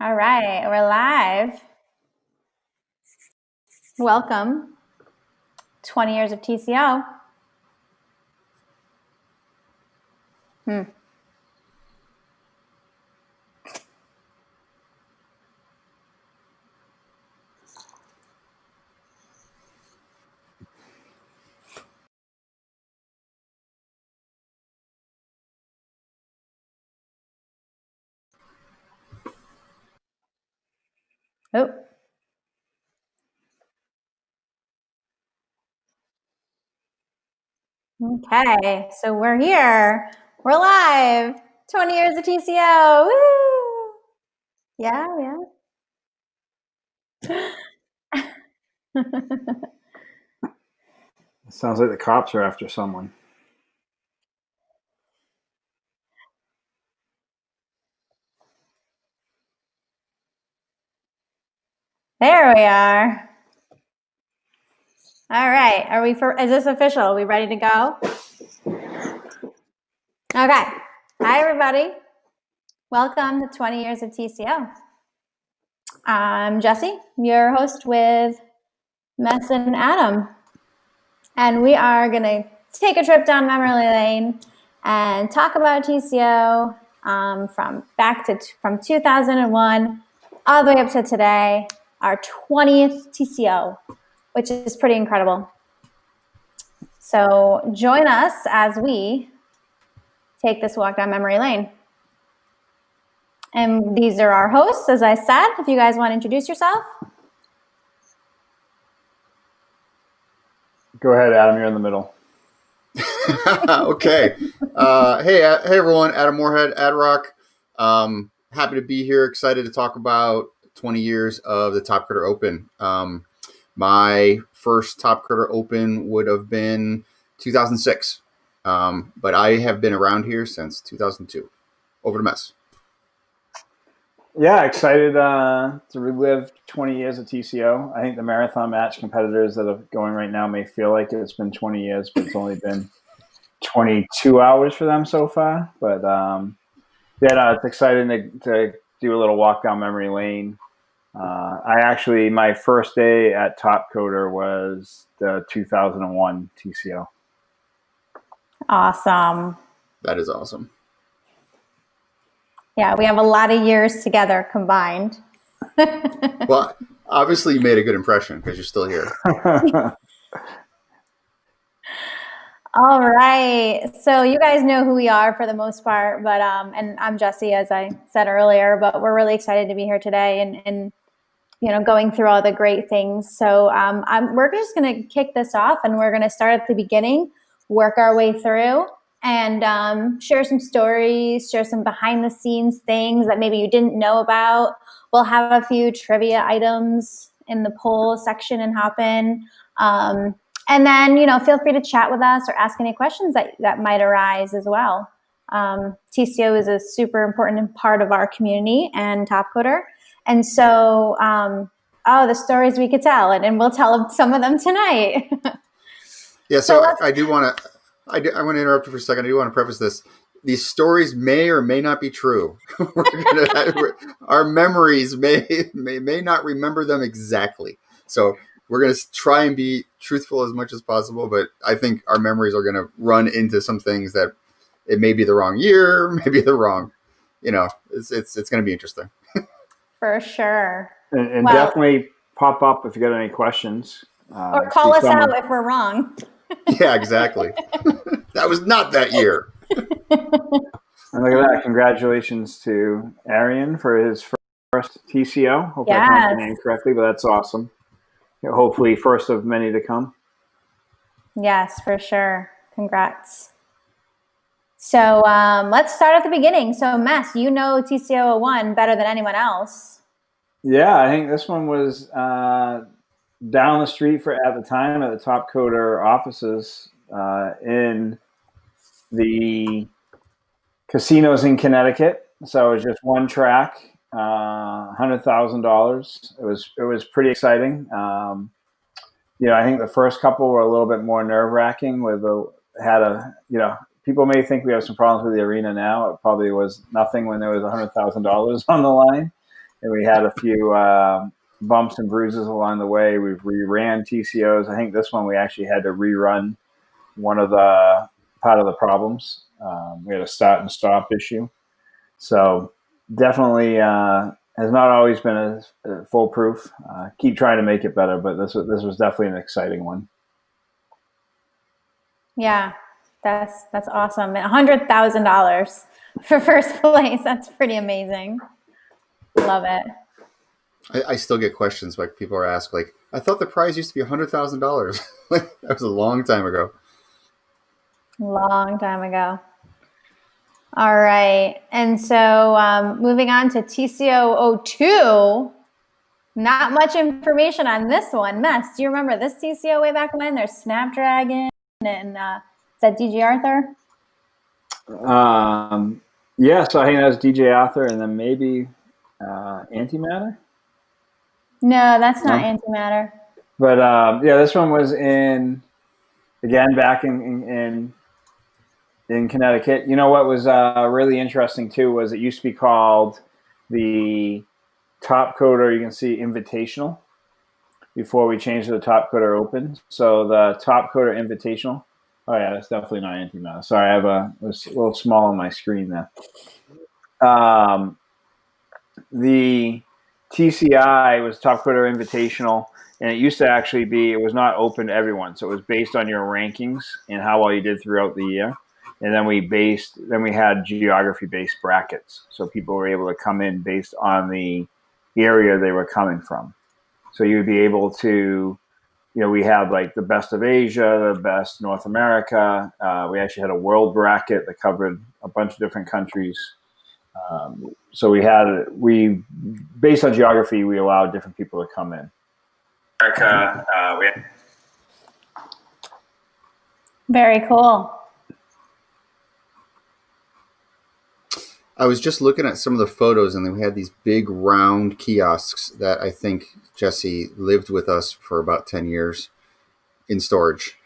All right, we're live. Welcome. 20 years of TCO. Oh. Okay, so we're here. We're live. 20 years of TCO. Woo! Yeah. Sounds like the cops are after someone. There we are. All right, is this official? Are we ready to go? Okay. Hi, everybody. Welcome to 20 years of TCO. I'm Jessie, your host with Mess and Adam. And we are going to take a trip down memory lane and talk about TCO from 2001 all the way up to today, our 20th TCO, which is pretty incredible. So join us as we take this walk down memory lane. And these are our hosts, as I said. If you guys want to introduce yourself. Go ahead, Adam. You're in the middle. Okay. Hey, everyone. Adam Moorhead, AdRock. Happy to be here. Excited to talk about 20 years of the Top Critter Open. My first Top Critter Open would have been 2006. But I have been around here since 2002. Over to Mess. Yeah, excited to relive 20 years of TCO. I think the marathon match competitors that are going right now may feel like it's been 20 years, but it's only been 22 hours for them so far. But it's exciting to do a little walk down memory lane. My first day at Top Coder was the 2001 TCO. Awesome. That is awesome. Yeah, we have a lot of years together combined. Well, obviously you made a good impression because you're still here. All right. So you guys know who we are for the most part, but and I'm Jessie, as I said earlier, but we're really excited to be here today and going through all the great things. So we're just going to kick this off, and we're going to start at the beginning, work our way through, and share some stories, share some behind the scenes things that maybe you didn't know about. We'll have a few trivia items in the poll section and hop in. And then, feel free to chat with us or ask any questions that might arise as well. TCO is a super important part of our community and Top Coder. And so, the stories we could tell, and we'll tell some of them tonight. Yeah, so I want to interrupt you for a second. I do want to preface this. These stories may or may not be true. Our memories may not remember them exactly. So we're going to try and be truthful as much as possible, but I think our memories are going to run into some things that it may be the wrong year, maybe the wrong, it's going to be interesting. For sure. And definitely pop up if you got any questions. Or call us out if we're wrong. Yeah, exactly. That was not that year. And look at that. Congratulations to Arian for his first TCO. Hope I pronounced the name correctly, but that's awesome. Hopefully first of many to come. Yes, for sure. Congrats. So let's start at the beginning. So Mess, you know TCO01 better than anyone else. Yeah, I think this one was down the street at the time at the Top Coder offices in the casinos in Connecticut. So it was just one track, $100,000. It was pretty exciting. I think the first couple were a little bit more nerve wracking. People may think we have some problems with the arena now. It probably was nothing when there was $100,000 on the line. and we had a few bumps and bruises along the way. We've reran TCOs. I think this one we actually had to rerun one of the part of the problems. We had a start and stop issue. So definitely has not always been a foolproof. Keep trying to make it better, but this was definitely an exciting one. Yeah, that's awesome. $100,000 for first place. That's pretty amazing. Love it. I still get questions like people are asked like, I thought the prize used to be $100,000. That was a long time ago. Long time ago. All right. And so moving on to TCO02, not much information on this one. Mess, do you remember this TCO way back when? There's Snapdragon and is that DJ Arthur? Yeah, so I think that was DJ Arthur and then maybe Antimatter? No, that's not Antimatter. But yeah, this one was back in Connecticut. You know what was really interesting too was it used to be called the Top Coder, you can see Invitational, before we changed to the Top Coder Open. So the Top Coder Invitational. Oh yeah, that's definitely not Antimatter. Sorry, it was a little small on my screen there. The TCI was Top Coder Invitational, and it used to actually be, it was not open to everyone. So it was based on your rankings and how well you did throughout the year. And then we had geography-based brackets. So people were able to come in based on the area they were coming from. So you would be able to, we had like the best of Asia, the best North America. We actually had a world bracket that covered a bunch of different countries. So we based on geography, we allowed different people to come in. Very cool. I was just looking at some of the photos, and then we had these big round kiosks that I think Jesse lived with us for about 10 years in storage.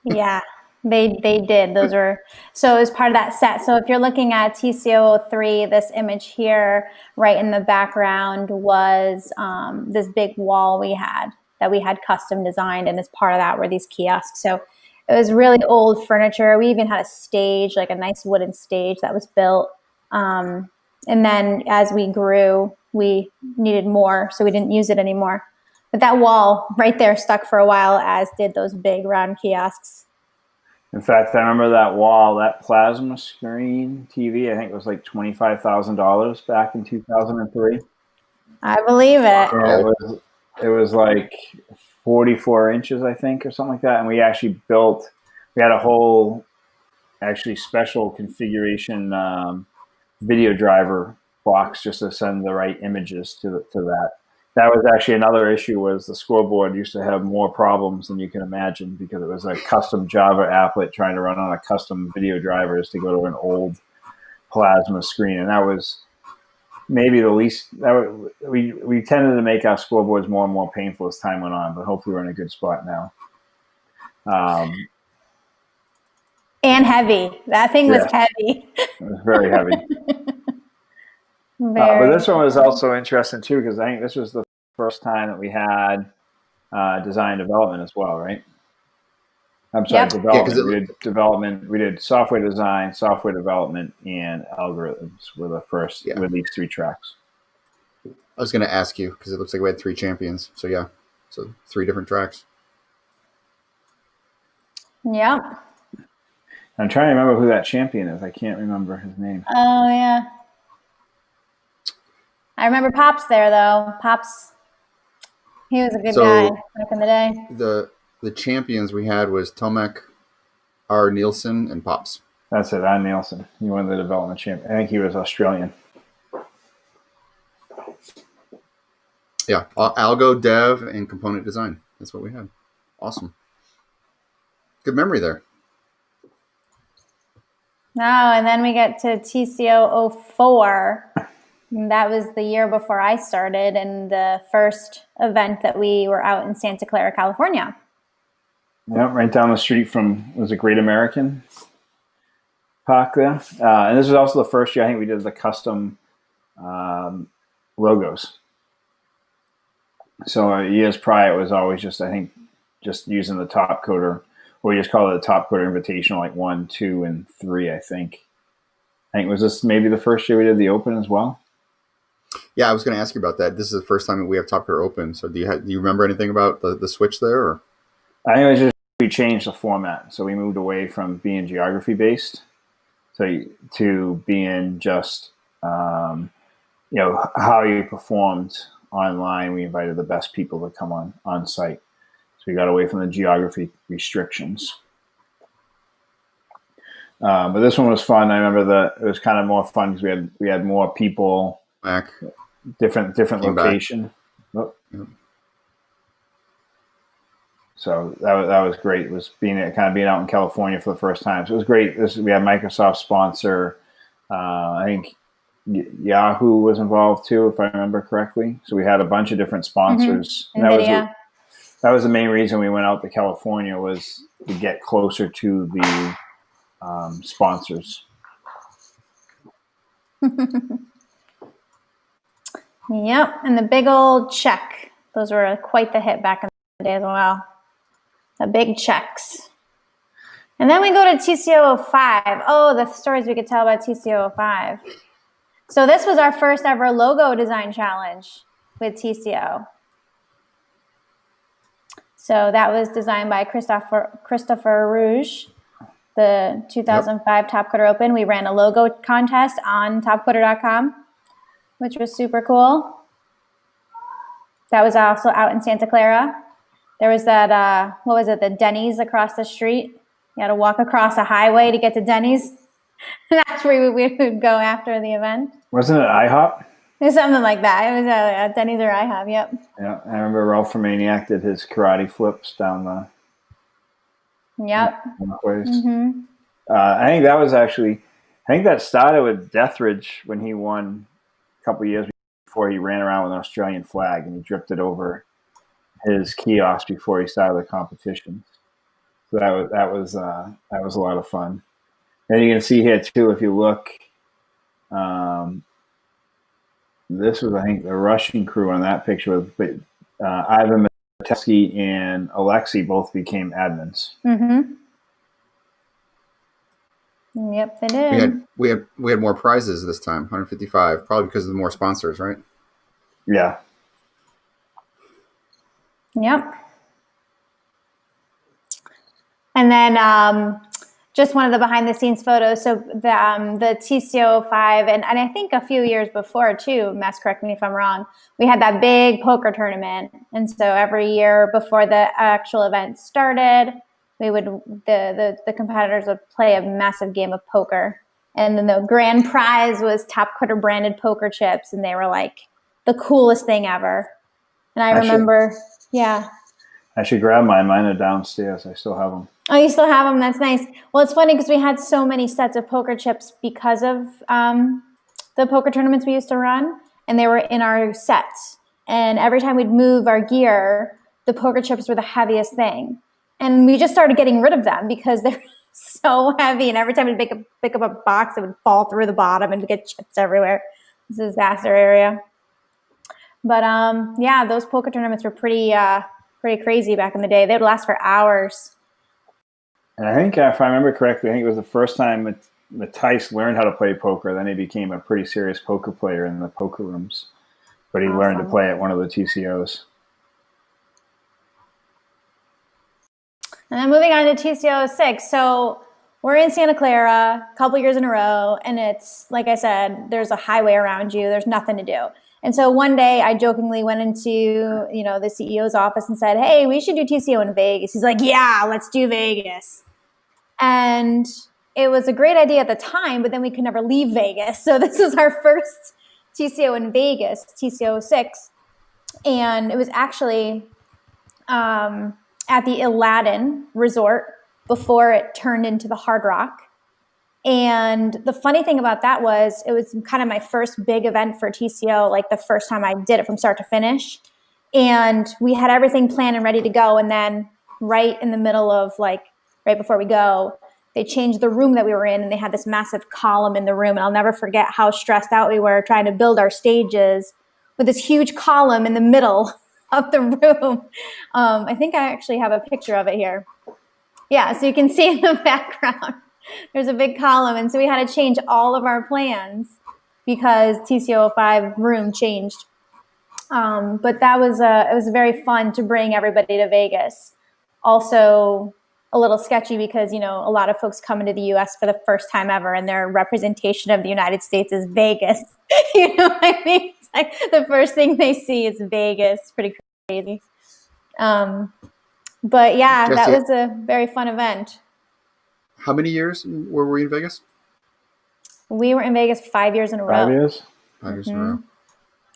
Yeah, they did. Those were, so it was part of that set. So if you're looking at TCO03, this image here, right in the background was this big wall we had custom designed, and as part of that were these kiosks. So it was really old furniture. We even had a stage, like a nice wooden stage that was built. And then as we grew, we needed more, so we didn't use it anymore. But that wall right there stuck for a while, as did those big round kiosks. In fact, I remember that wall, that plasma screen TV, I think it was like $25,000 back in 2003. I believe it. Wow. It was like 44 inches, I think, or something like that. And we actually we had a whole actually special configuration video driver box just to send the right images to that. That was actually another issue, was the scoreboard used to have more problems than you can imagine because it was a custom Java applet trying to run on a custom video drivers to go to an old plasma screen. And that was maybe the least, we tended to make our scoreboards more and more painful as time went on, but hopefully we're in a good spot now. And heavy. That thing was heavy. It was very heavy. But this one was also interesting too, because I think this was the first time that we had design development as well, right? I'm sorry, development. We did software design, software development, and algorithms were the first with these 3 tracks. I was going to ask you because it looks like we had 3 champions. So yeah, so 3 different tracks. Yeah. I'm trying to remember who that champion is. I can't remember his name. Oh yeah. I remember Pops there though. Pops, he was a good guy back in the day. The champions we had was Tomek, R. Nielsen, and Pops. That's it, R. Nielsen. He won the development champion. I think he was Australian. Yeah, algo, dev, and component design. That's what we had. Awesome. Good memory there. No, and then we get to TCO04. That was the year before I started, and the first event that we were out in Santa Clara, California. Yep, right down the street from, was it Great American Park there? And this was also the first year I think we did the custom logos. So years prior, it was always just, I think, just using the top coder, or we just call it the top coder invitational, like 1, 2, and 3, I think. Was this maybe the first year we did the open as well? Yeah, I was going to ask you about that. This is the first time we have top coder open. So do you remember anything about the switch there? Or? I think it was just we changed the format. So we moved away from being geography based to being just, how you performed online. We invited the best people to come on site. So we got away from the geography restrictions. But this one was fun. I remember it was kind of more fun because we had more people, back, different location. Oh. Yeah. So that was great. It was being out in California for the first time. So it was great. We had Microsoft sponsor. I think Yahoo was involved too, if I remember correctly. So we had a bunch of different sponsors. NVIDIA. That was the main reason we went out to California, was to get closer to the sponsors. Yep, and the big old check. Those were quite the hit back in the day as well. The big checks. And then we go to TCO5. Oh, the stories we could tell about TCO5. So this was our first ever logo design challenge with TCO. So that was designed by Christopher Rouge, the 2005 Top Coder Open. We ran a logo contest on topcoder.com, which was super cool. That was also out in Santa Clara. There was that, the Denny's across the street. You had to walk across a highway to get to Denny's. That's where we would go after the event. Wasn't it IHOP? It was something like that. It was at Denny's or IHOP, yep. Yeah, I remember Ralph Romaniak did his karate flips down the walkways. Mm-hmm. I think that started with Deathridge when he won a couple of years before. He ran around with an Australian flag and he drifted over his kiosk before he started the competition. So that was a lot of fun. And you can see here too, if you look, this was, I think, the Russian crew on that picture with Ivan Matevsky and Alexei both became admins. Mm-hmm. Yep, they did. We had more prizes this time, 155, probably because of the more sponsors, right? Yeah. Yep. And then just one of the behind the scenes photos. So the TCO5, and I think a few years before too, Mess, correct me if I'm wrong, we had that big poker tournament. And so every year before the actual event started, the competitors would play a massive game of poker. And then the grand prize was Top Coder branded poker chips. And they were like the coolest thing ever. And I remember, I should grab mine. Mine are downstairs. I still have them. Oh, you still have them? That's nice. Well, it's funny because we had so many sets of poker chips because of the poker tournaments we used to run, and they were in our sets. And every time we'd move our gear, the poker chips were the heaviest thing. And we just started getting rid of them because they're so heavy. And every time we'd pick up a box, it would fall through the bottom and get chips everywhere. It's a disaster area. But those poker tournaments were pretty crazy back in the day. They'd last for hours. And I think, if I remember correctly, I think it was the first time Matthijs learned how to play poker. Then he became a pretty serious poker player in the poker rooms. But he learned to play at one of the TCOs. And then moving on to TCO6. So we're in Santa Clara a couple years in a row. And it's, like I said, there's a highway around you. There's nothing to do. And so one day I jokingly went into, the CEO's office and said, hey, we should do TCO in Vegas. He's like, yeah, let's do Vegas. And it was a great idea at the time, but then we could never leave Vegas. So this was our first TCO in Vegas, TCO6. And it was actually at the Aladdin Resort before it turned into the Hard Rock. And the funny thing about that was it was kind of my first big event for TCO, like the first time I did it from start to finish. And we had everything planned and ready to go. And then right in the middle of right before we go, they changed the room that we were in and they had this massive column in the room. And I'll never forget how stressed out we were trying to build our stages with this huge column in the middle of the room. I think I actually have a picture of it here. Yeah, so you can see in the background, there's a big column. And so we had to change all of our plans because TCO5 room changed. But it was very fun to bring everybody to Vegas. Also a little sketchy because, you know, a lot of folks come into the US for the first time ever and their representation of the United States is Vegas. You know what I mean? It's like the first thing they see is Vegas. Pretty crazy. But yeah, Jesse, that was a very fun event. How many years were we in Vegas? We were in Vegas 5 years in a row. 5 years? 5 years in a row.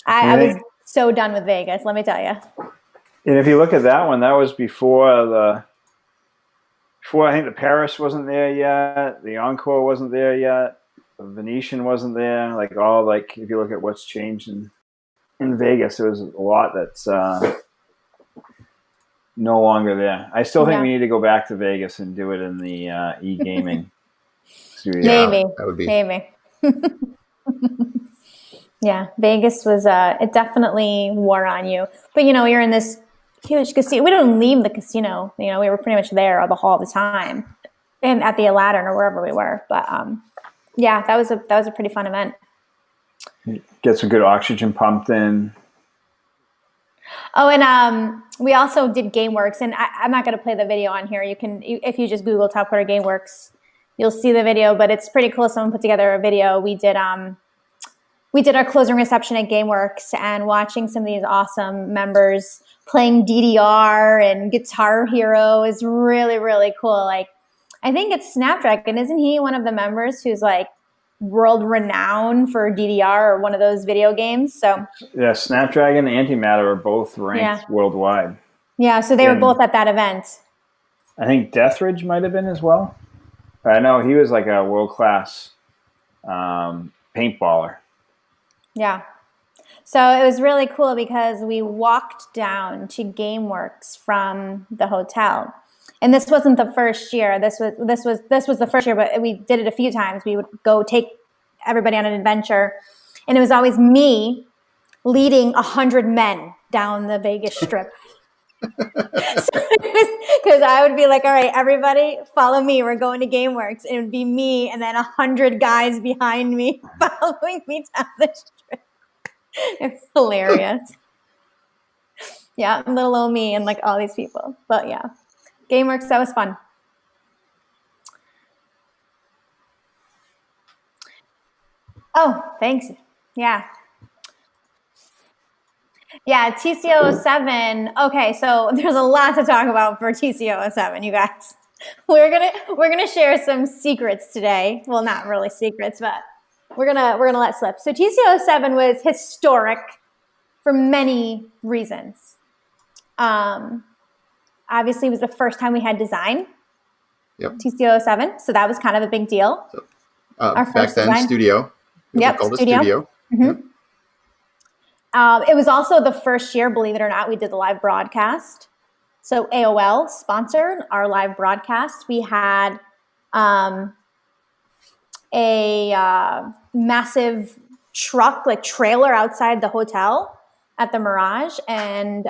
I was so done with Vegas, let me tell you. And if you look at that one, that was before I think the Paris wasn't there yet, the Encore wasn't there yet, the Venetian wasn't there. Like if you look at what's changed in Vegas, there was a lot that's no longer there. I still think we need to go back to Vegas and do it in the e-gaming studio. Maybe. That would be. Maybe. Yeah, Vegas was, it definitely wore on you. But, you know, you're in this huge casino. We didn't leave the casino. You know, we were pretty much there all the time and at the Aladdin or wherever we were. But, yeah, that was a pretty fun event. Get some good oxygen pumped in. Oh, and we also did GameWorks. And I'm not going to play the video on here. You can, if you just Google Top Quarter GameWorks, you'll see the video. But it's pretty cool. Someone put together a video. We did our closing reception at GameWorks and watching some of these awesome members playing DDR and Guitar Hero is really, really cool. Like, I think it's Snapdragon. Isn't he one of the members who's like world renowned for DDR or one of those video games? So yeah, Snapdragon and Antimatter are both ranked worldwide. Yeah, so they were both at that event. I think Deathridge might have been as well. I know he was like a world-class paintballer. Yeah. So it was really cool because we walked down to GameWorks from the hotel. And this wasn't the first year. This was the first year, but we did it a few times. We would go take everybody on an adventure. And it was always me leading 100 men down the Vegas Strip. Because I would be like, all right, everybody follow me. We're going to GameWorks. And it would be me and then 100 guys behind me following me down the strip. It's hilarious. Yeah, little old me and like all these people. But yeah, GameWorks, that was fun. Oh, thanks. Yeah. Yeah, TCO7. Okay, so there's a lot to talk about for TCO7, you guys. We're gonna share some secrets today. Well, not really secrets, but we're gonna let slip. So TCO7 was historic for many reasons. Obviously, it was the first time we had design. Yep. TCO7, so that was kind of a big deal. So, Our back first then, design. studio. Yep, called studio. A studio. Mm-hmm. Yep. It was also the first year, believe it or not, we did the live broadcast. So AOL sponsored our live broadcast. We had a massive truck, like trailer outside the hotel at the Mirage, and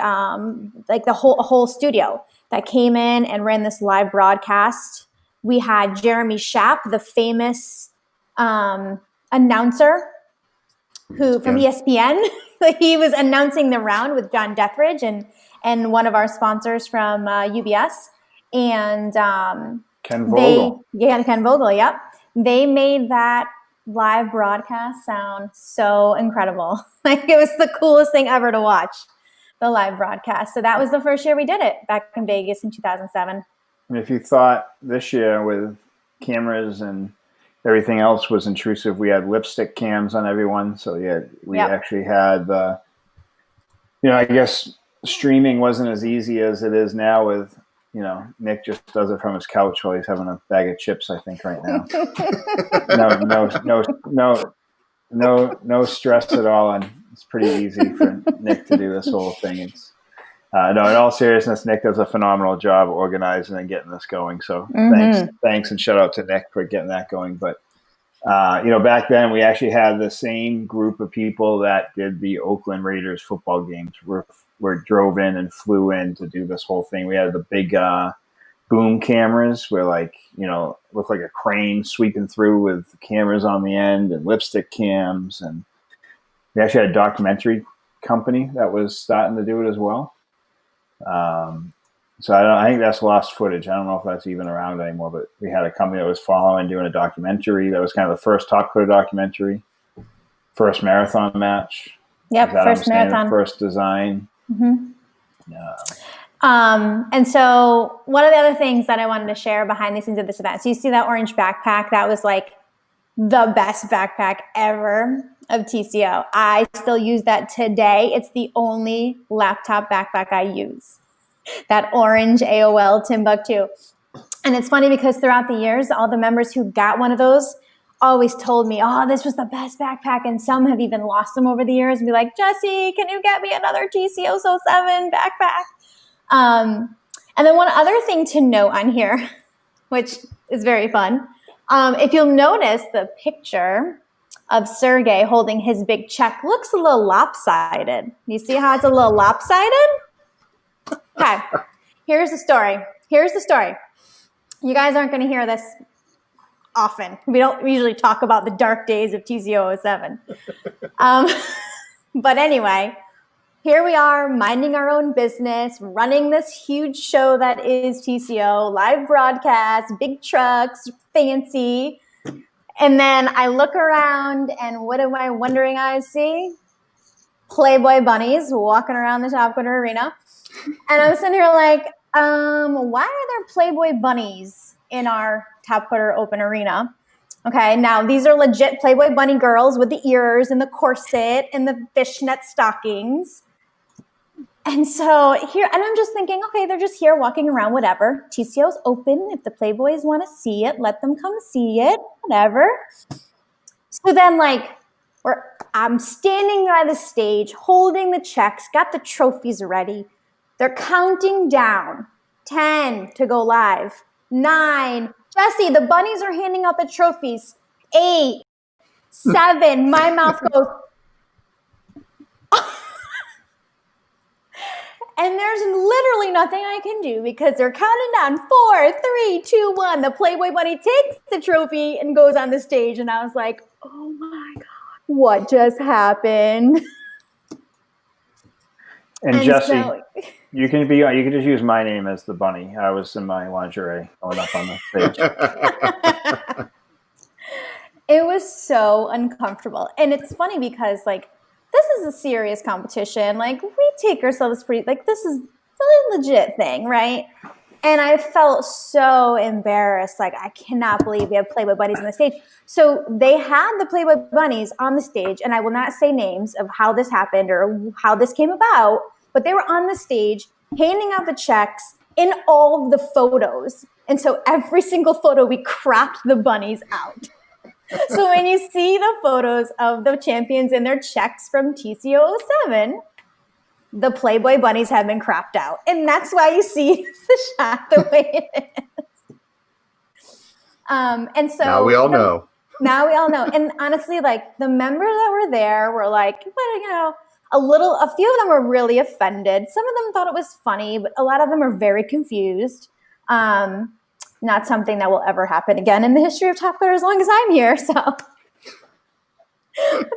like the whole studio that came in and ran this live broadcast. We had Jeremy Schaap, the famous announcer from ESPN. He was announcing the round with John Deathridge and one of our sponsors from UBS. And Ken Vogel. Ken Vogel, yep. They made that live broadcast sound so incredible. Like, it was the coolest thing ever to watch, the live broadcast. So that was the first year we did it, back in Vegas in 2007. And if you thought this year with cameras and everything else was intrusive, we had lipstick cams on everyone. So we actually had I guess streaming wasn't as easy as it is now with, Nick just does it from his couch while he's having a bag of chips, I think, right now. No stress at all. And it's pretty easy for Nick to do this whole thing. It's no, in all seriousness, Nick does a phenomenal job organizing and getting this going. So thanks, and shout out to Nick for getting that going. But back then we actually had the same group of people that did the Oakland Raiders football games. We drove in and flew in to do this whole thing. We had the big boom cameras where looked like a crane sweeping through with cameras on the end and lipstick cams. And we actually had a documentary company that was starting to do it as well. So I think that's lost footage. I don't know if that's even around anymore, but we had a company that was following, doing a documentary. That was kind of the first Top Coder documentary, first marathon match. Yep, first marathon. First design. Mm-hmm. And so one of the other things that I wanted to share behind the scenes of this event, so you see that orange backpack, that was like the best backpack ever of TCO. I still use that today. It's the only laptop backpack I use. That orange AOL Timbuktu. And it's funny because throughout the years, all the members who got one of those always told me, oh, this was the best backpack. And some have even lost them over the years and be like, Jesse, can you get me another TCO7 backpack? And then one other thing to note on here, which is very fun. If you'll notice, the picture of Sergey holding his big check looks a little lopsided. You see how it's a little lopsided? Okay, here's the story. You guys aren't going to hear this often. We don't usually talk about the dark days of TCO07. But anyway, here we are minding our own business, running this huge show that is TCO, live broadcast, big trucks, fancy. And then I look around and what am I wondering I see? Playboy bunnies walking around the Top Coder arena. And I'm sitting here like, why are there Playboy bunnies in our Top Coder open arena? Okay, now these are legit Playboy bunny girls with the ears and the corset and the fishnet stockings. And so here, and I'm just thinking, okay, they're just here walking around, whatever. TCO's open. If the Playboys want to see it, let them come see it, whatever. So then I'm standing by the stage, holding the checks, got the trophies ready. They're counting down. 10 to go live. 9. Jesse, the bunnies are handing out the trophies. 8. 7. My mouth goes. And there's literally nothing I can do because they're counting down 4, 3, 2, 1. The Playboy bunny takes the trophy and goes on the stage. And I was like, oh my God, what just happened? And Jesse, you can just use my name as the bunny. I was in my lingerie going up on the stage. It was so uncomfortable. And it's funny because this is a serious competition. We take ourselves pretty, this is a legit thing, right? And I felt so embarrassed. I cannot believe we have Playboy bunnies on the stage. So they had the Playboy bunnies on the stage, and I will not say names of how this happened or how this came about, but they were on the stage handing out the checks in all of the photos. And so every single photo, we cropped the bunnies out. So when you see the photos of the champions and their checks from TCO07, the Playboy bunnies have been cropped out. And that's why you see the shot the way it is. And so now we all know. Now we all know. And honestly, the members that were there were a few of them were really offended. Some of them thought it was funny, but a lot of them are very confused. Not something that will ever happen again in the history of Top Coder as long as I'm here. So, but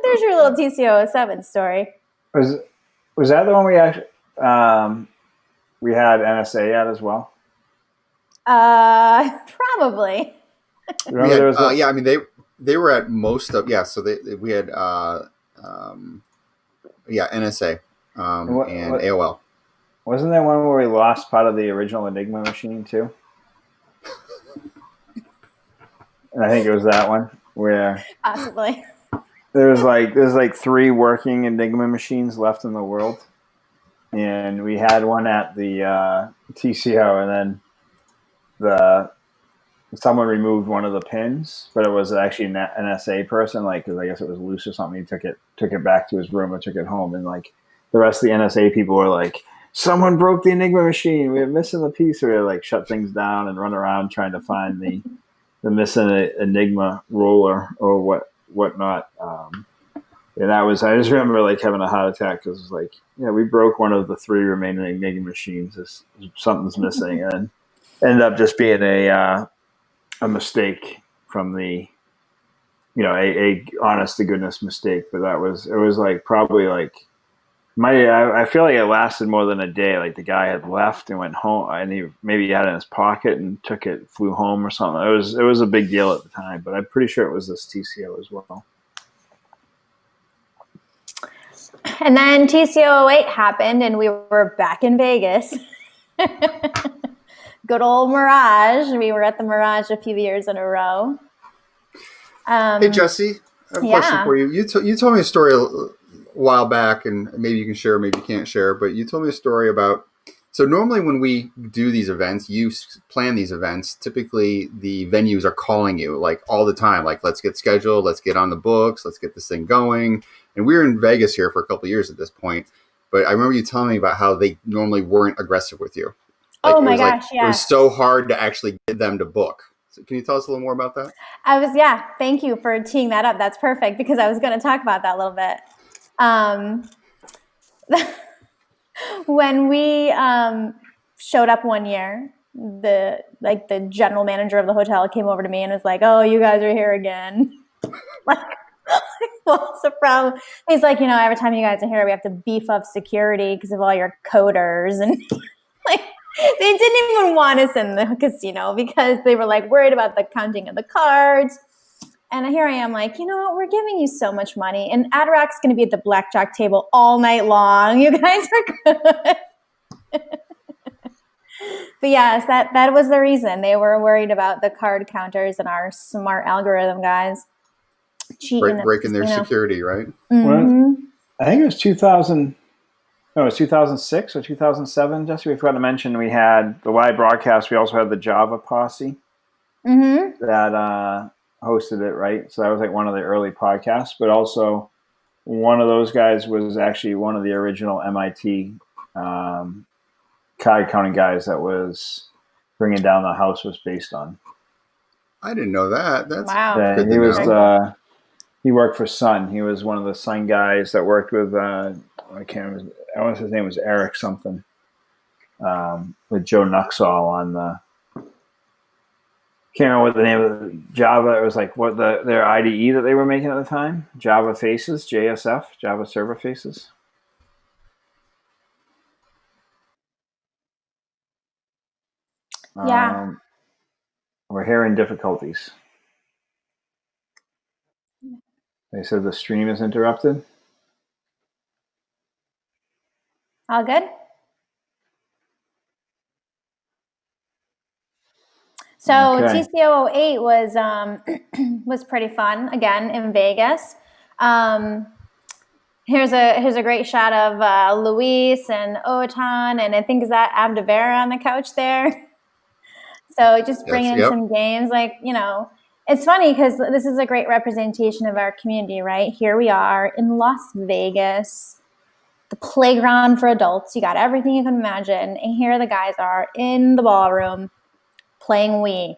there's your little TCO07 story. Was that the one we actually we had NSA at as well? Probably. I mean they were at most of So we had NSA and AOL. Wasn't there one where we lost part of the original Enigma machine too? And I think it was that one where possibly there's 3 working Enigma machines left in the world, and we had one at the TCO, and then someone removed one of the pins, but it was actually an NSA person, because I guess it was loose or something. He took it back to his room or took it home, and the rest of the NSA people were like, someone broke the Enigma machine. We're missing the piece. We were shut things down and run around trying to find the the missing Enigma roller or whatnot. And I just remember like having a heart attack because it was like, yeah, we broke one of the 3 remaining Enigma machines. Something's missing, and ended up just being a mistake from the, a honest to goodness mistake. But it was like probably like I feel like it lasted more than a day. Like the guy had left and went home, and he maybe had it in his pocket and flew home or something. It was a big deal at the time, but I'm pretty sure it was this TCO as well. And then TCO08 happened, and we were back in Vegas. Good old Mirage. We were at the Mirage a few years in a row. Hey, Jesse, I have a question for you. You told me a story a while back, and maybe you can share, maybe you can't share, but you told me a story about, so normally when we do these events, you plan these events, typically the venues are calling you like all the time, like let's get scheduled, let's get on the books, let's get this thing going. And we were in Vegas here for a couple of years at this point, but I remember you telling me about how they normally weren't aggressive with you. Like, oh my gosh, yeah. It was so hard to actually get them to book. So can you tell us a little more about that? Thank you for teeing that up. That's perfect, because I was going to talk about that a little bit. When we showed up one year, the general manager of the hotel came over to me and was like, "Oh, you guys are here again." Like, what's the problem? He's like, every time you guys are here, we have to beef up security because of all your coders, and like they didn't even want us in the casino because they were like worried about the counting of the cards. And here I am like, we're giving you so much money, and Adirak's going to be at the blackjack table all night long. You guys are good. But yes, that was the reason. They were worried about the card counters and our smart algorithm guys cheating. Breaking their security, right? Mm-hmm. Well, I think it was 2000. No, it was 2006 or 2007, Jesse. We forgot to mention we had the live broadcast. We also had the Java posse that hosted it, right? So that was like one of the early podcasts, but also one of those guys was actually one of the original MIT card counting guys that was Bringing Down the House was based on. I didn't know that. That's wow. Good he was know. He worked for Sun. He was one of the Sun guys that worked with I want to say his name was Eric something, with Joe Nuxall on the. Can't remember what the name of the Java. It was like what their IDE that they were making at the time. Java Faces, JSF, Java Server Faces. Yeah. We're hearing difficulties. They said the stream is interrupted. All good? So Okay. TCO08 was pretty fun, again, in Vegas. Here's a great shot of Luis and Otan, and I think is that Abdevera on the couch there. So just bringing in some games, like, it's funny because this is a great representation of our community, right? Here we are in Las Vegas, the playground for adults. You got everything you can imagine, and here the guys are in the ballroom playing Wii.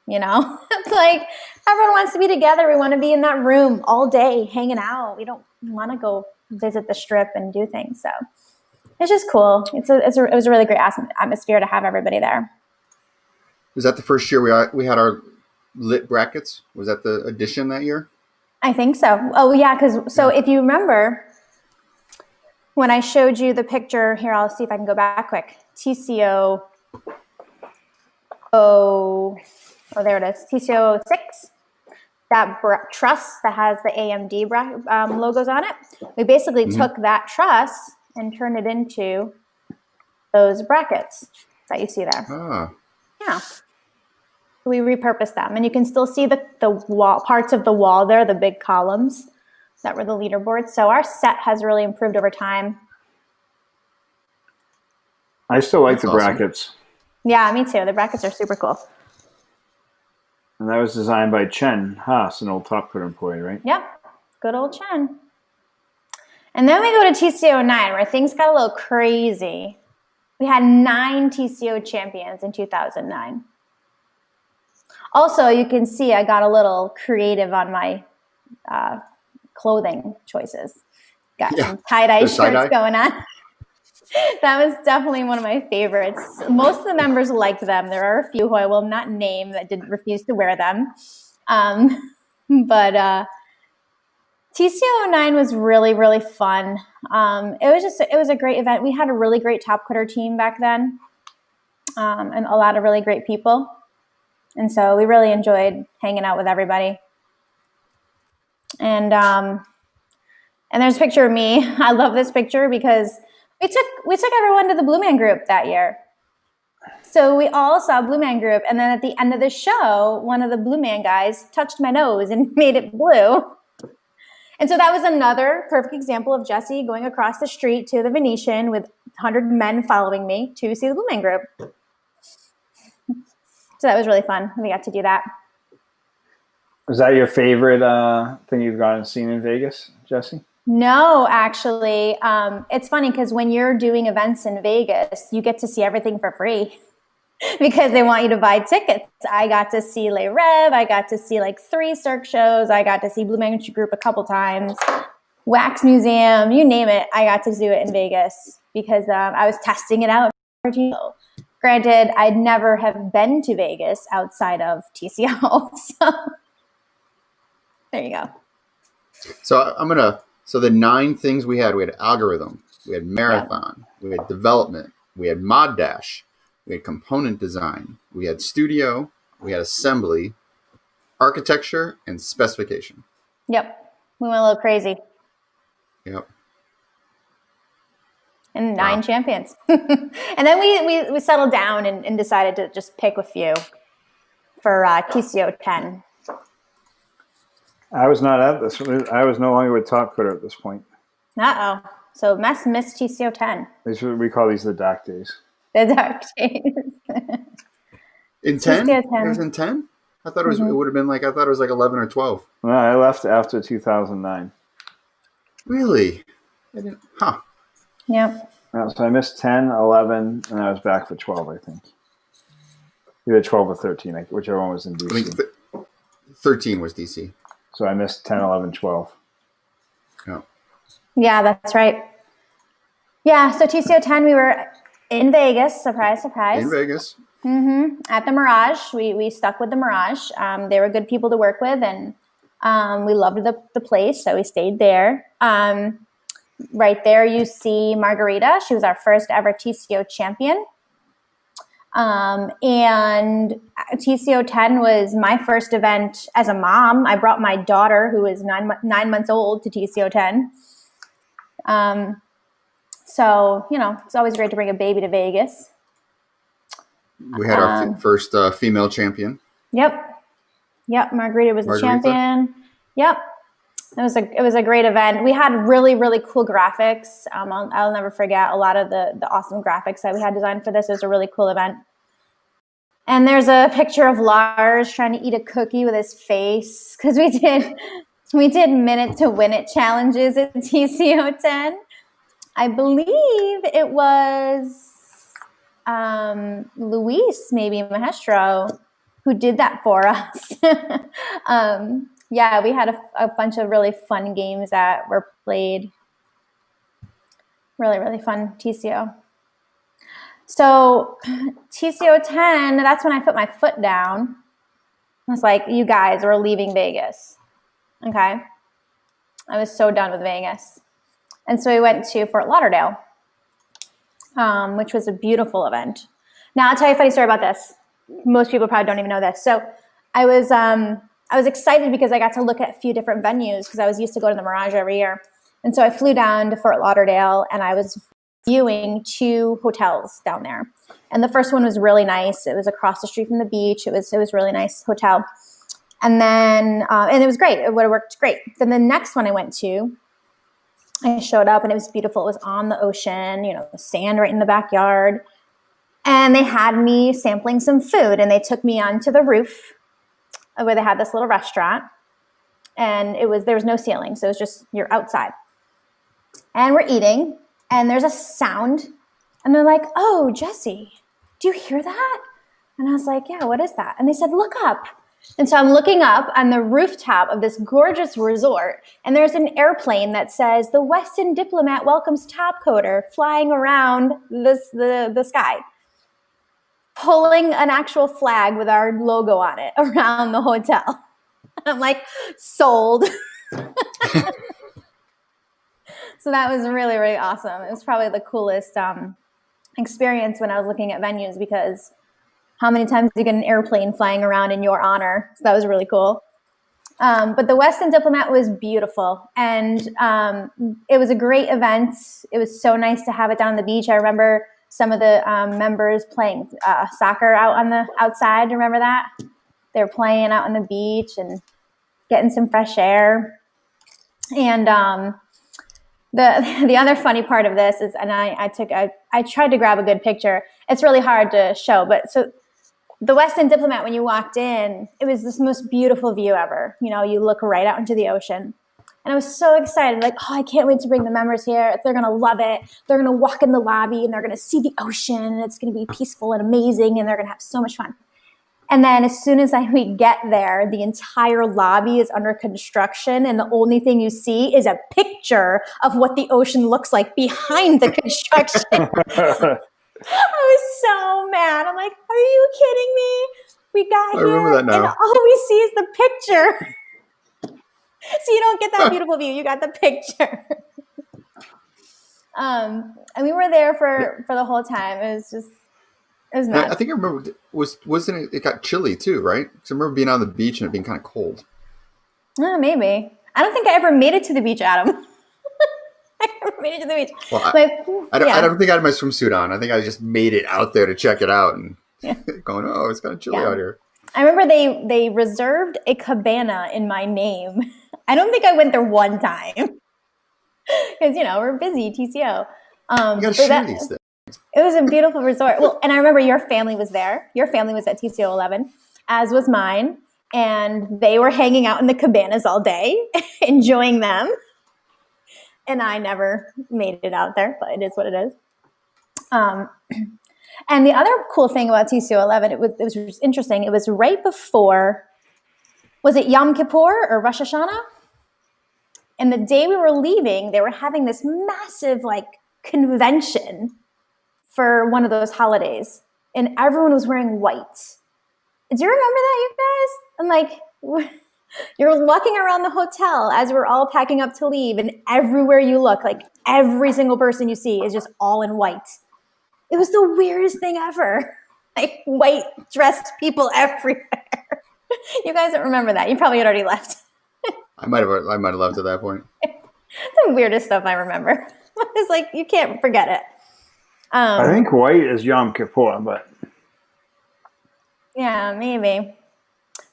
It's like everyone wants to be together. We want to be in that room all day hanging out. We don't want to go visit the strip and do things. So it's just cool. It was a really great atmosphere to have everybody there. Was that the first year we had our lit brackets? Was that the edition that year? I think so. Oh yeah, if you remember when I showed you the picture here, I'll see if I can go back quick. TCO. There it is. TCO6. That truss that has the AMD logos on it. We basically took that truss and turned it into those brackets that you see there. Ah. Yeah. We repurposed them, and you can still see the wall parts of the wall there, the big columns that were the leaderboards. So our set has really improved over time. I still like the awesome. brackets. Yeah, me too. The brackets are super cool. And that was designed by Chen Haas, an old Top Coder employee, right? Yep. Good old Chen. And then we go to TCO9, where things got a little crazy. We had 9 TCO champions in 2009. Also, you can see I got a little creative on my clothing choices. Got some tie-dye shirts going on. That was definitely one of my favorites. Most of the members liked them. There are a few who I will not name that did refuse to wear them. But TCO9 was really, really fun. It was a great event. We had a really great top cutter team back then, and a lot of really great people. And so we really enjoyed hanging out with everybody. And there's a picture of me. I love this picture because we took everyone to the Blue Man Group that year. So we all saw Blue Man Group, and then at the end of the show, one of the Blue Man guys touched my nose and made it blue. And so that was another perfect example of Jesse going across the street to the Venetian with 100 men following me to see the Blue Man Group. So that was really fun. We got to do that. Was that your favorite thing you've gone and seen in Vegas, Jesse? No, actually. It's funny because when you're doing events in Vegas, you get to see everything for free because they want you to buy tickets. I got to see Les Rev. I got to see like 3 Cirque shows. I got to see Blue Man Group a couple times. Wax Museum, you name it. I got to do it in Vegas because I was testing it out. Granted, I'd never have been to Vegas outside of TCO. So there you go. So the 9 things we had algorithm, we had marathon, we had development, we had mod dash, we had component design, we had studio, we had assembly, architecture, and specification. Yep. We went a little crazy. Yep. And 9 champions. And then we settled down and decided to just pick a few for TCO10. I was not at this. I was no longer with Top Cutter at this point. Uh-oh. So missed TCO10. We call these the dark days. The dark days. In 10? It was in 10? I thought it would have been like, I thought it was like 11 or 12. No, I left after 2009. Really? I didn't, Yep. So I missed 10, 11, and I was back for 12, I think. Either 12 or 13, whichever one was in DC. I think 13 was DC. So I missed 10, 11, 12. Oh. Yeah, that's right. Yeah, so TCO10, we were in Vegas. Surprise, surprise. In Vegas. Mm-hmm. At the Mirage. We stuck with the Mirage. They were good people to work with, and we loved the place, so we stayed there. Right there you see Margarita. She was our first ever TCO champion. And TCO10 was my first event as a mom. I brought my daughter, who is 9 months old, to TCO10. So, it's always great to bring a baby to Vegas. We had our first female champion. Yep. Margarita was the champion. Yep. It was a great event. We had really, really cool graphics. I'll never forget a lot of the awesome graphics that we had designed for this. It was a really cool event. And there's a picture of Lars trying to eat a cookie with his face because we did minute to win it challenges at TCO10. I believe it was Luis, maybe Maestro, who did that for us. Yeah, we had a bunch of really fun games that were played. Really, really fun TCO. So TCO10, that's when I put my foot down. I was like, you guys, we're leaving Vegas. Okay. I was so done with Vegas. And so we went to Fort Lauderdale, which was a beautiful event. Now, I'll tell you a funny story about this. Most people probably don't even know this. So I was excited because I got to look at a few different venues because I was used to going to the Mirage every year. And so I flew down to Fort Lauderdale and I was viewing 2 hotels down there. And the first one was really nice. It was across the street from the beach. It was really nice hotel. And then, and it was great. It would have worked great. Then the next one I went to, I showed up and it was beautiful. It was on the ocean, the sand right in the backyard. And they had me sampling some food and they took me onto the roof where they had this little restaurant, and there was no ceiling, so it was just you're outside. And we're eating, and there's a sound, and they're like, "Oh, Jesse, do you hear that?" And I was like, yeah, what is that? And they said, look up. And so I'm looking up on the rooftop of this gorgeous resort, and there's an airplane that says, the Westin Diplomat welcomes Topcoder, flying around the sky, pulling an actual flag with our logo on it around the hotel. I'm like, sold. So that was really, really awesome. It was probably the coolest experience when I was looking at venues, because how many times do you get an airplane flying around in your honor? So that was really cool. But the Westin Diplomat was beautiful, and it was a great event. It was so nice to have it down on the beach. I remember some of the members playing soccer out on the outside. Remember that? They were playing out on the beach and getting some fresh air. And the other funny part of this is, and I tried to grab a good picture. It's really hard to show, but so the Westin Diplomat, when you walked in, it was this most beautiful view ever. You know, you look right out into the ocean. And I was so excited, like, oh, I can't wait to bring the members here. They're going to love it. They're going to walk in the lobby and they're going to see the ocean, and it's going to be peaceful and amazing, and they're going to have so much fun. And then as soon as we get there, the entire lobby is under construction, and the only thing you see is a picture of what the ocean looks like behind the construction. I was so mad. I'm like, are you kidding me? We got here, remember that now. and all we see is the picture. So you don't get that beautiful view. You got the picture. And we were there for the whole time. It was nuts. I think I remember, wasn't it got chilly too, right? Because I remember being on the beach and it being kind of cold. Maybe. I don't think I ever made it to the beach, Adam. I never made it to the beach. Well, I don't think I had my swimsuit on. I think I just made it out there to check it out and going, oh, it's kind of chilly out here. I remember they reserved a cabana in my name. I don't think I went there one time because, we're busy, TCO. You got to share these things. It was a beautiful resort. Well, and I remember your family was there. Your family was at TCO11, as was mine. And they were hanging out in the cabanas all day, enjoying them. And I never made it out there, but it is what it is. And the other cool thing about TCO11, it was interesting. It was right before, was it Yom Kippur or Rosh Hashanah? And the day we were leaving, they were having this massive convention for one of those holidays, and everyone was wearing white. Do you remember that, you guys? And you're walking around the hotel as we're all packing up to leave, and everywhere you look, every single person you see is just all in white. It was the weirdest thing ever. White dressed people everywhere. You guys don't remember that. You probably had already left. I might have left at that point. The weirdest stuff I remember. It's you can't forget it. I think white is Yom Kippur, but yeah, maybe.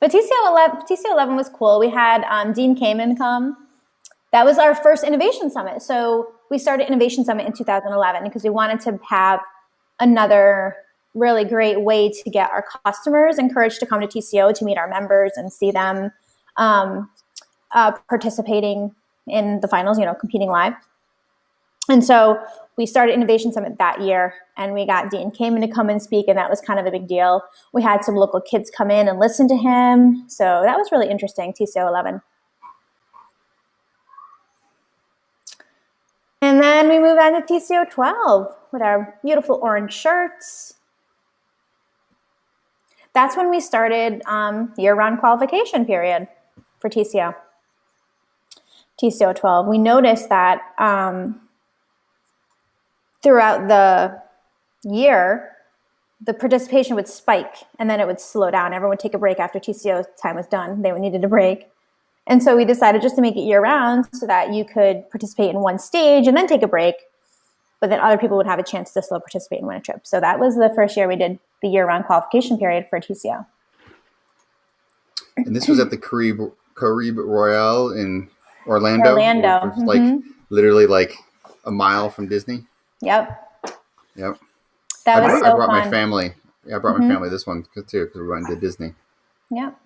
But TCO11 was cool. We had Dean Kamen come. That was our first Innovation Summit. So we started Innovation Summit in 2011 because we wanted to have another really great way to get our customers encouraged to come to TCO to meet our members and see them participating in the finals, competing live. And so we started Innovation Summit that year, and we got Dean Kamen to come and speak, and that was kind of a big deal. We had some local kids come in and listen to him. So that was really interesting, TCO11. And then we moved on to TCO12 with our beautiful orange shirts. That's when we started year-round qualification period for TCO. TCO12. We noticed that throughout the year, the participation would spike, and then it would slow down. Everyone would take a break after TCO time was done. They needed a break. And so we decided just to make it year-round so that you could participate in one stage and then take a break, but then other people would have a chance to still participate and win a trip. So that was the first year we did the year-round qualification period for TCO. And this was at the Caribe Royale in Orlando. Which was literally a mile from Disney. Yep. That was I brought fun. my family. Yeah, I brought my family this one too because we went to Disney. Yep.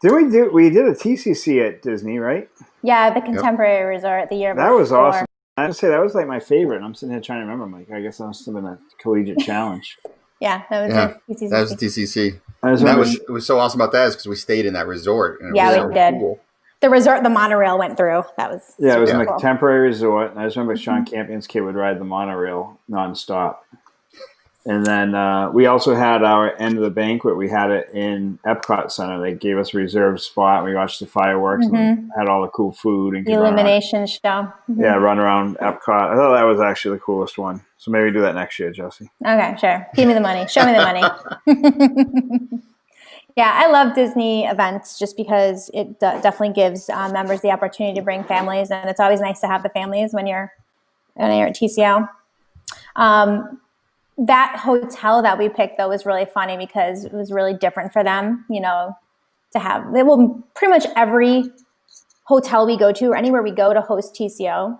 We did a TCC at Disney, right? Yeah, the Contemporary Resort the year before. That was awesome. I would say that was my favorite. I'm sitting here trying to remember. I guess I must have been a collegiate challenge. Yeah, that was Yeah, it. that was TCC. TCC. I just And that remember. was, it was so awesome about that is because we stayed in that resort and it was Yeah, so we did. cool. The resort, the monorail went through. That was Yeah, it was in super a cool. temporary resort, and I just remember Sean Campion's kid would ride the monorail nonstop. And then we also had our end of the banquet. We had it in Epcot Center. They gave us a reserved spot. We watched the fireworks and had all the cool food and The could run around. illumination show. Yeah, run around Epcot. I thought that was actually the coolest one. So maybe do that next year, Jesse. Okay, sure. Give me the money. Show me the money. Yeah, I love Disney events just because it definitely gives members the opportunity to bring families, and it's always nice to have the families when you're at TCO. That hotel that we picked though was really funny because it was really different for them, to have. Well, pretty much every hotel we go to or anywhere we go to host TCO,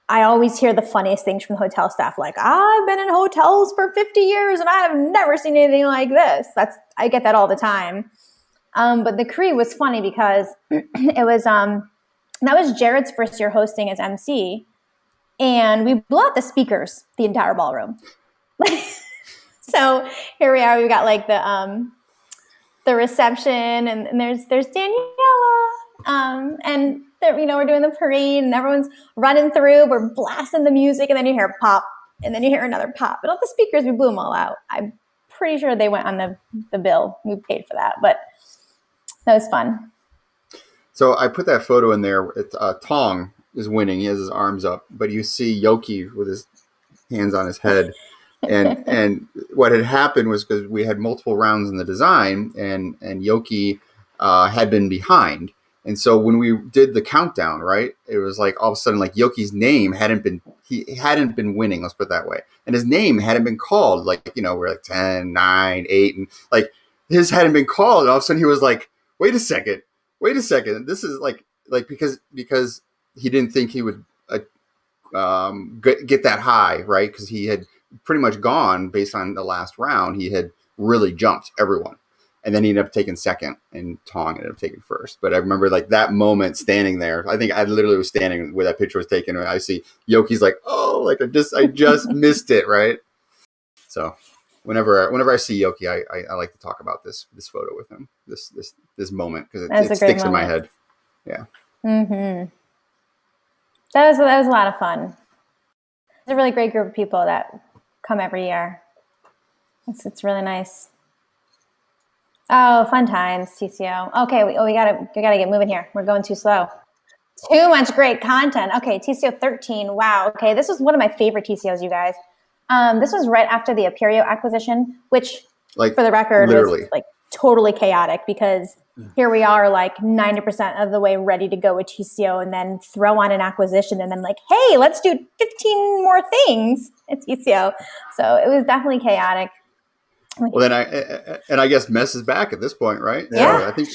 I always hear the funniest things from the hotel staff, like, I've been in hotels for 50 years and I have never seen anything like this. I get that all the time. But the Cree was funny because it was, that was Jared's first year hosting as MC. And we blew out the speakers, the entire ballroom. So here we are, we've got like the reception and there's Daniela, and we're doing the parade and everyone's running through, we're blasting the music, and then you hear pop, and then you hear another pop, and all the speakers, we blew them all out. I'm pretty sure they went on the bill. We paid for that, but that was fun. So I put that photo in there. Tong is winning. He has his arms up, but you see Yoki with his hands on his head. And what had happened was because we had multiple rounds in the design, and Yoki had been behind. And so when we did the countdown, right, it was like all of a sudden, like Yoki's name hadn't been winning. Let's put it that way. And his name hadn't been called. Like, we're like 10, 9, 8, and like his hadn't been called. And all of a sudden he was like, wait a second. This is like because he didn't think he would get that high, right? Because he had pretty much gone based on the last round. He had really jumped everyone. And then he ended up taking second, and Tong ended up taking first. But I remember like that moment standing there. I think I literally was standing where that picture was taken, and I see Yoki's like, oh, like I just missed it, right? So whenever I see Yoki, I like to talk about this photo with him, this moment, because it sticks in my head. Yeah. Mm-hmm. That was a lot of fun. It's a really great group of people that come every year. It's really nice. Oh, fun times, TCO. Okay, we gotta get moving here. We're going too slow. Too much great content. Okay, TCO13. Wow. Okay, this was one of my favorite TCOs, you guys. This was right after the Aperio acquisition, which, for the record, was like totally chaotic because here we are, like 90% of the way ready to go with TCO, and then throw on an acquisition, and then like, hey, let's do 15 more things at TCO. So it was definitely chaotic. Well, then I guess Mess is back at this point, right? Yeah. So I think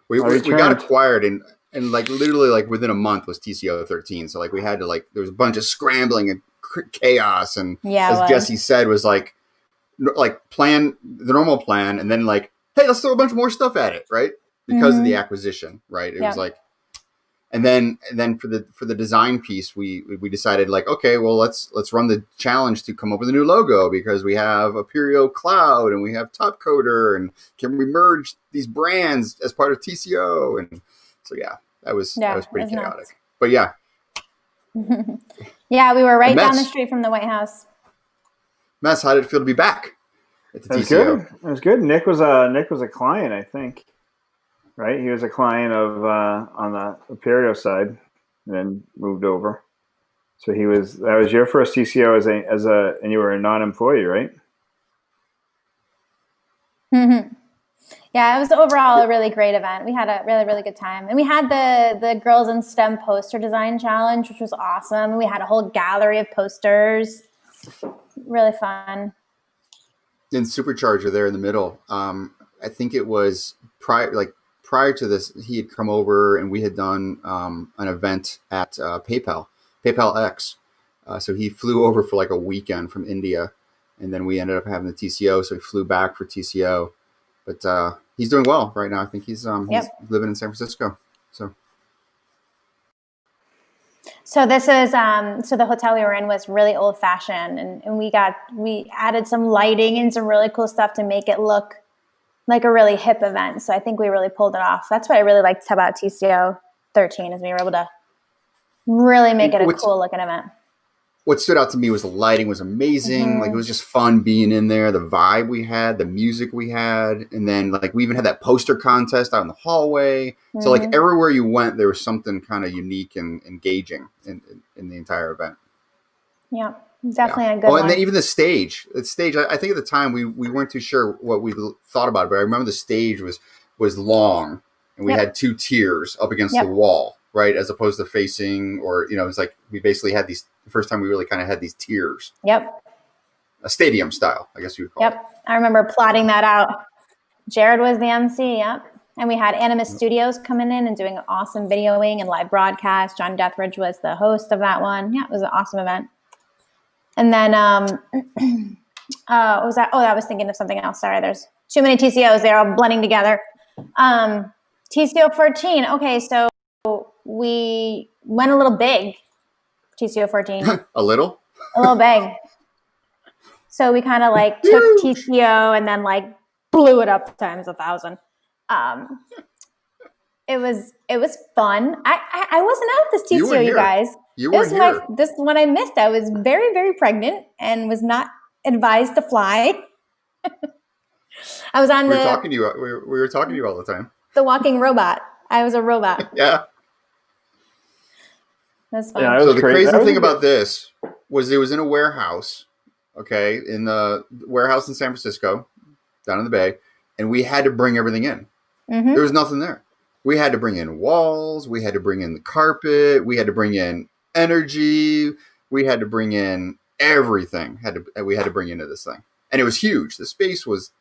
we got acquired, and like literally like within a month was TCO 13. So like we had to there was a bunch of scrambling and chaos, and as Jesse said, was like plan the normal plan, and then like, hey, let's throw a bunch more stuff at it, right? Because of the acquisition, right? It was like. And then for the design piece, we decided like, okay, well let's run the challenge to come up with a new logo, because we have Aperio Cloud and we have Top Coder, and can we merge these brands as part of TCO? And so that was pretty chaotic. Nuts. But yeah. Yeah, we were right down the street from the White House. Mess, how did it feel to be back at the TCO? It was good. Nick was a client, I think. Right, he was a client of on the Aperio side, and then moved over. So that was your first TCO and you were a non-employee, right? Mm-hmm. Yeah, it was overall a really great event. We had a really, really good time, and we had the Girls in STEM poster design challenge, which was awesome. We had a whole gallery of posters. Really fun. And Supercharger there in the middle. I think it was prior to this, he had come over and we had done an event at PayPal X. So he flew over for like a weekend from India, and then we ended up having the TCO. So he flew back for TCO, but he's doing well right now. I think he's living in San Francisco. So So this is so the hotel we were in was really old fashioned, and we added some lighting and some really cool stuff to make it look like a really hip event. So I think we really pulled it off. That's what I really liked about TCO13 is we were able to really make it a cool looking event. What stood out to me was the lighting was amazing. Mm-hmm. Like it was just fun being in there. The vibe we had, the music we had, and then like we even had that poster contest out in the hallway. Mm-hmm. So like everywhere you went, there was something kind of unique and engaging in the entire event. Yeah, definitely a good one. And then even the stage. I think at the time we weren't too sure what we thought about it, but I remember the stage was long, and we had 2 tiers up against the wall, right, as opposed to facing, or it was like we basically had these. The first time we really kind of had these tiers. Yep. A stadium style, I guess you would call it. Yep. I remember plotting that out. Jared was the MC, yep. And we had Animus Studios coming in and doing awesome videoing and live broadcast. John Deathridge was the host of that one. Yeah, it was an awesome event. And then, what was that? Oh, I was thinking of something else. Sorry, there's too many TCOs. They're all blending together. TCO14. Okay, so we went a little big. TCO14. A little big. So we kind of like took TCO and then like blew it up times 1,000. It was fun. I wasn't at this TCO, you guys. You were here. This one I missed. I was very, very pregnant and was not advised to fly. I was on we were talking to you all the time. The walking robot. I was a robot. Yeah. That's fun. Yeah, so the crazy thing about this was it was in a warehouse, okay, in the warehouse in San Francisco, down in the Bay, and we had to bring everything in. Mm-hmm. There was nothing there. We had to bring in walls. We had to bring in the carpet. We had to bring in energy. We had to bring in everything. We had to bring into this thing, and it was huge. The space was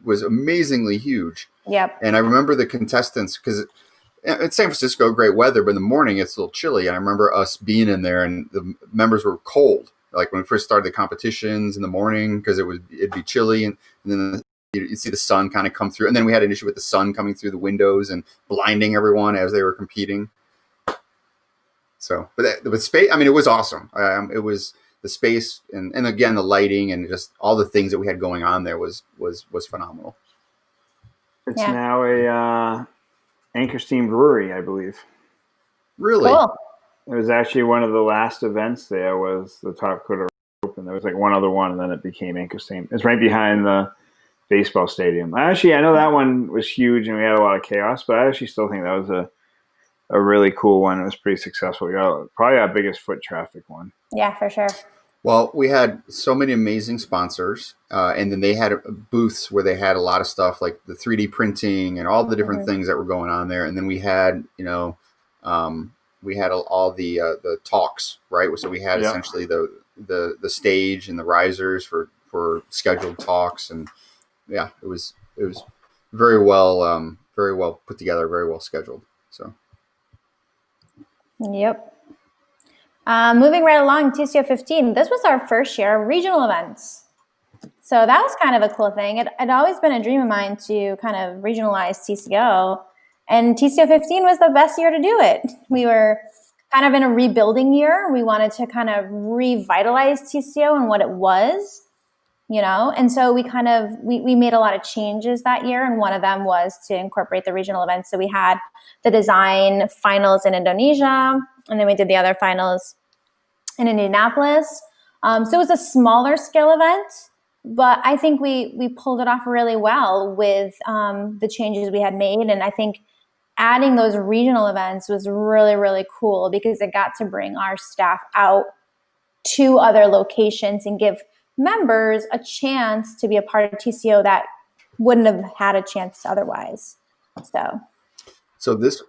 amazingly huge. Yep. And I remember the contestants because. It's San Francisco, great weather, but in the morning it's a little chilly. And I remember us being in there, and the members were cold. Like when we first started the competitions in the morning, because it'd be chilly, and then you'd see the sun kind of come through. And then we had an issue with the sun coming through the windows and blinding everyone as they were competing. So, but space. I mean, it was awesome. It was the space, and again the lighting, and just all the things that we had going on there was phenomenal. It's now a Anchor Steam Brewery, I believe. Really? Cool. It was actually one of the last events there was the Top Coder Open. There was like one other one, and then it became Anchor Steam. It's right behind the baseball stadium. I know that one was huge, and we had a lot of chaos, but I actually still think that was a really cool one. It was pretty successful. We got probably our biggest foot traffic one. Yeah, for sure. Well, we had so many amazing sponsors, and then they had booths where they had a lot of stuff like the 3D printing and all the different things that were going on there. And then we had, all the talks, right? So we had essentially the stage and the risers for scheduled talks, and it was very well put together, very well scheduled. So. Yep. Moving right along, TCO15. This was our first year of regional events. So that was kind of a cool thing. It'd always been a dream of mine to kind of regionalize TCO. And TCO15 was the best year to do it. We were kind of in a rebuilding year. We wanted to kind of revitalize TCO and what it was, And so we we made a lot of changes that year. And one of them was to incorporate the regional events. So we had the design finals in Indonesia, and then we did the other finals in Indianapolis. So it was a smaller scale event, but I think we pulled it off really well with the changes we had made. And I think adding those regional events was really, really cool because it got to bring our staff out to other locations and give members a chance to be a part of TCO that wouldn't have had a chance otherwise. So this.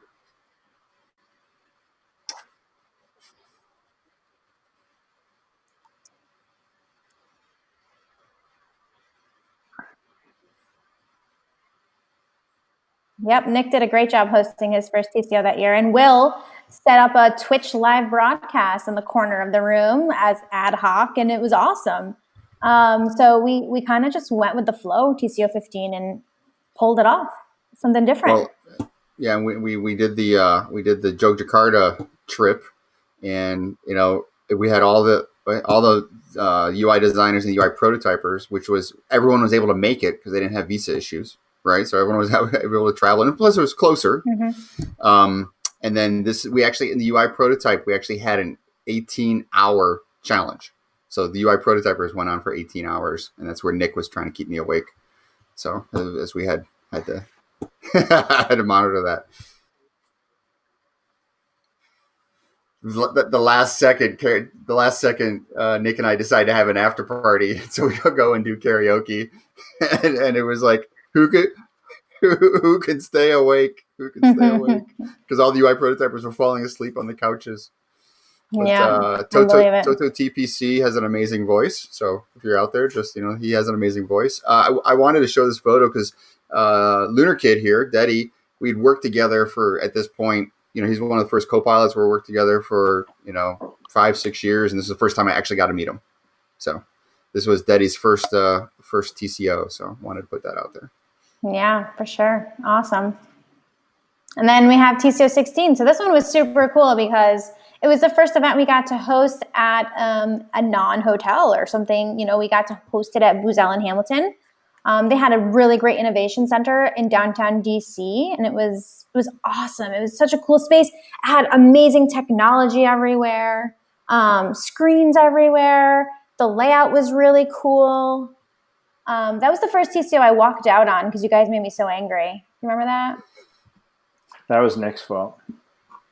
Yep, Nick did a great job hosting his first TCO that year, and Will set up a Twitch live broadcast in the corner of the room as ad hoc, and it was awesome. So we kind of just went with the flow, TCO15, and pulled it off. Something different. Well, yeah, we did the Yogyakarta trip, and we had all the UI designers and UI prototypers, which was everyone was able to make it because they didn't have visa issues, right? So everyone was able to travel, and plus it was closer. Mm-hmm. And then we actually, in the UI prototype, we actually had an 18-hour challenge. So the UI prototypers went on for 18 hours, and that's where Nick was trying to keep me awake. So as we had to had to monitor that. The last second, Nick and I decided to have an after party, so we go and do karaoke, and it was like, who can stay awake? Who can stay awake? Because all the UI prototypers were falling asleep on the couches. But, yeah, Toto TPC has an amazing voice. So if you're out there, just he has an amazing voice. I wanted to show this photo because Lunar Kid here, Deddy, we'd worked together for, at this point, he's one of the first co-pilots where we worked together for 5-6 years, and this is the first time I actually got to meet him. So this was Deddy's first TCO. So I wanted to put that out there. Yeah, for sure. Awesome. And then we have TCO16. So this one was super cool because it was the first event we got to host at a non-hotel or something. We got to host it at Boozell in Hamilton. They had a really great innovation center in downtown DC, and it was awesome. It was such a cool space. It had amazing technology everywhere, screens everywhere. The layout was really cool. That was the first TCO I walked out on because you guys made me so angry. You remember that? That was Nick's fault.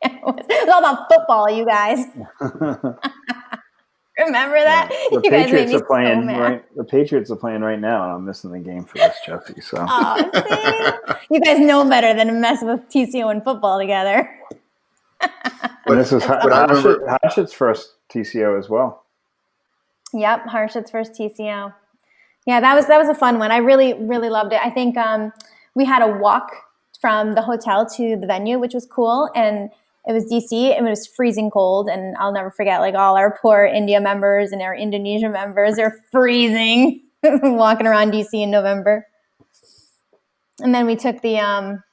It was all about football, you guys. Remember that? Yeah. The Patriots are playing right. The Patriots are playing right now, and I'm missing the game for this, Jesse. So, you guys know better than to mess with TCO and football together. And this was Harshit's first TCO as well. Yep, Harshit's first TCO. Yeah, that was a fun one. I really, really loved it. I think we had a walk from the hotel to the venue, which was cool, and it was DC, and it was freezing cold, and I'll never forget, all our poor India members and our Indonesia members, they're freezing walking around DC in November. And then we took the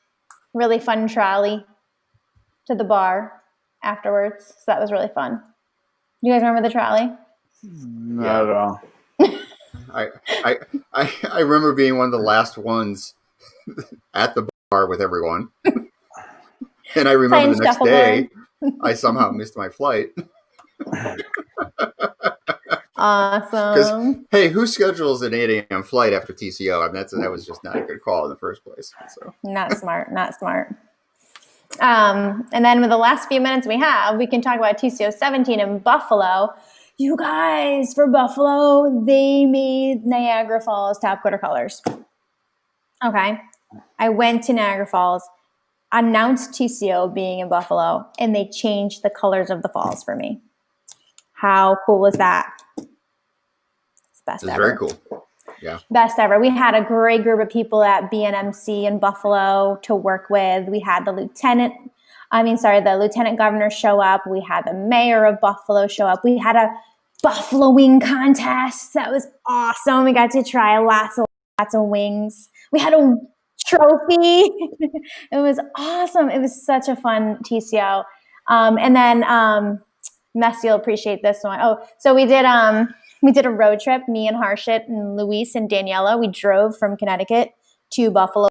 really fun trolley to the bar afterwards, so that was really fun. You guys remember the trolley? Not at all. I remember being one of the last ones at the bar with everyone. And I remember the next day, I somehow missed my flight. Awesome. Hey, who schedules an 8 a.m. flight after TCO? I mean, that was just not a good call in the first place. So. Not smart. And then with the last few minutes we have, we can talk about TCO17 in Buffalo. You guys, for Buffalo, they made Niagara Falls top quarter colors. Okay. I went to Niagara Falls, announced TCO being in Buffalo, and they changed the colors of the falls for me. How cool was that? It's best ever. Very cool. Yeah. Best ever. We had a great group of people at BNMC in Buffalo to work with. We had the lieutenant governor show up. We had the mayor of Buffalo show up. We had a buffalo wing contest. That was awesome. We got to try lots of wings. We had a trophy. It was awesome. It was such a fun TCO. And then Messi will appreciate this one. Oh, so we did a road trip, me and Harshit and Luis and Daniela. We drove from Connecticut to Buffalo.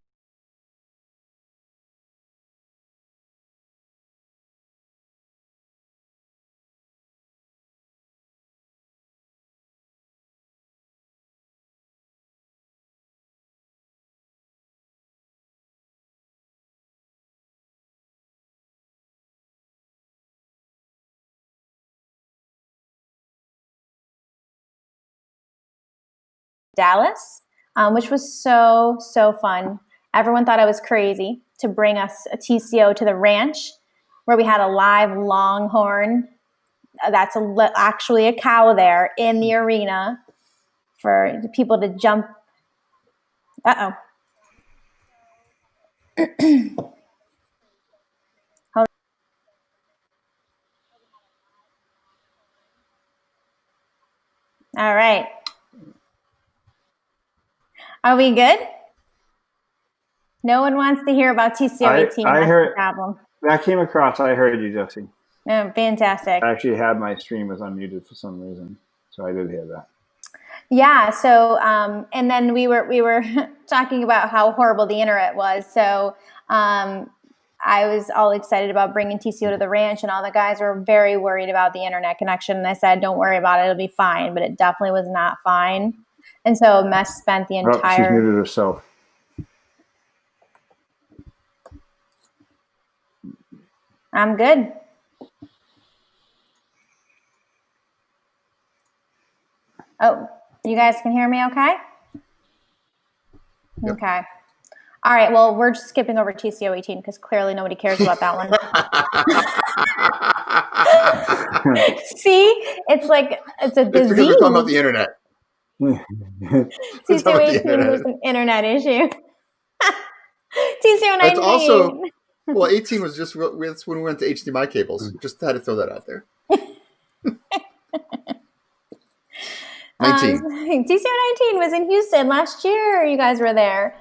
Dallas, which was so fun. Everyone thought I was crazy to bring us a TCO to the ranch where we had a live longhorn. That's actually a cow there in the arena for people to jump. Uh-oh. All right. Are we good? No one wants to hear about TCO18. I heard. The problem. That came across. I heard you, Jesse. Fantastic. I actually had my stream was unmuted for some reason, so I did hear that. Yeah. So, and then we were talking about how horrible the internet was. So, I was all excited about bringing TCO to the ranch, and all the guys were very worried about the internet connection. And I said, "Don't worry about it; it'll be fine." But it definitely was not fine. And so Mess spent the Oh, she's entire. muted herself. I'm good. Oh, you guys can hear me okay? Yep. Okay. All right. Well, we're just skipping over TCO18 because clearly nobody cares about that one. See? It's like, it's a disease. It's because we're talking about the internet. TCO18 was an internet issue. TCO19. That's also, well, 18 was just when we went to HDMI cables. Just had to throw that out there. 19. TCO19 was in Houston last year. You guys were there.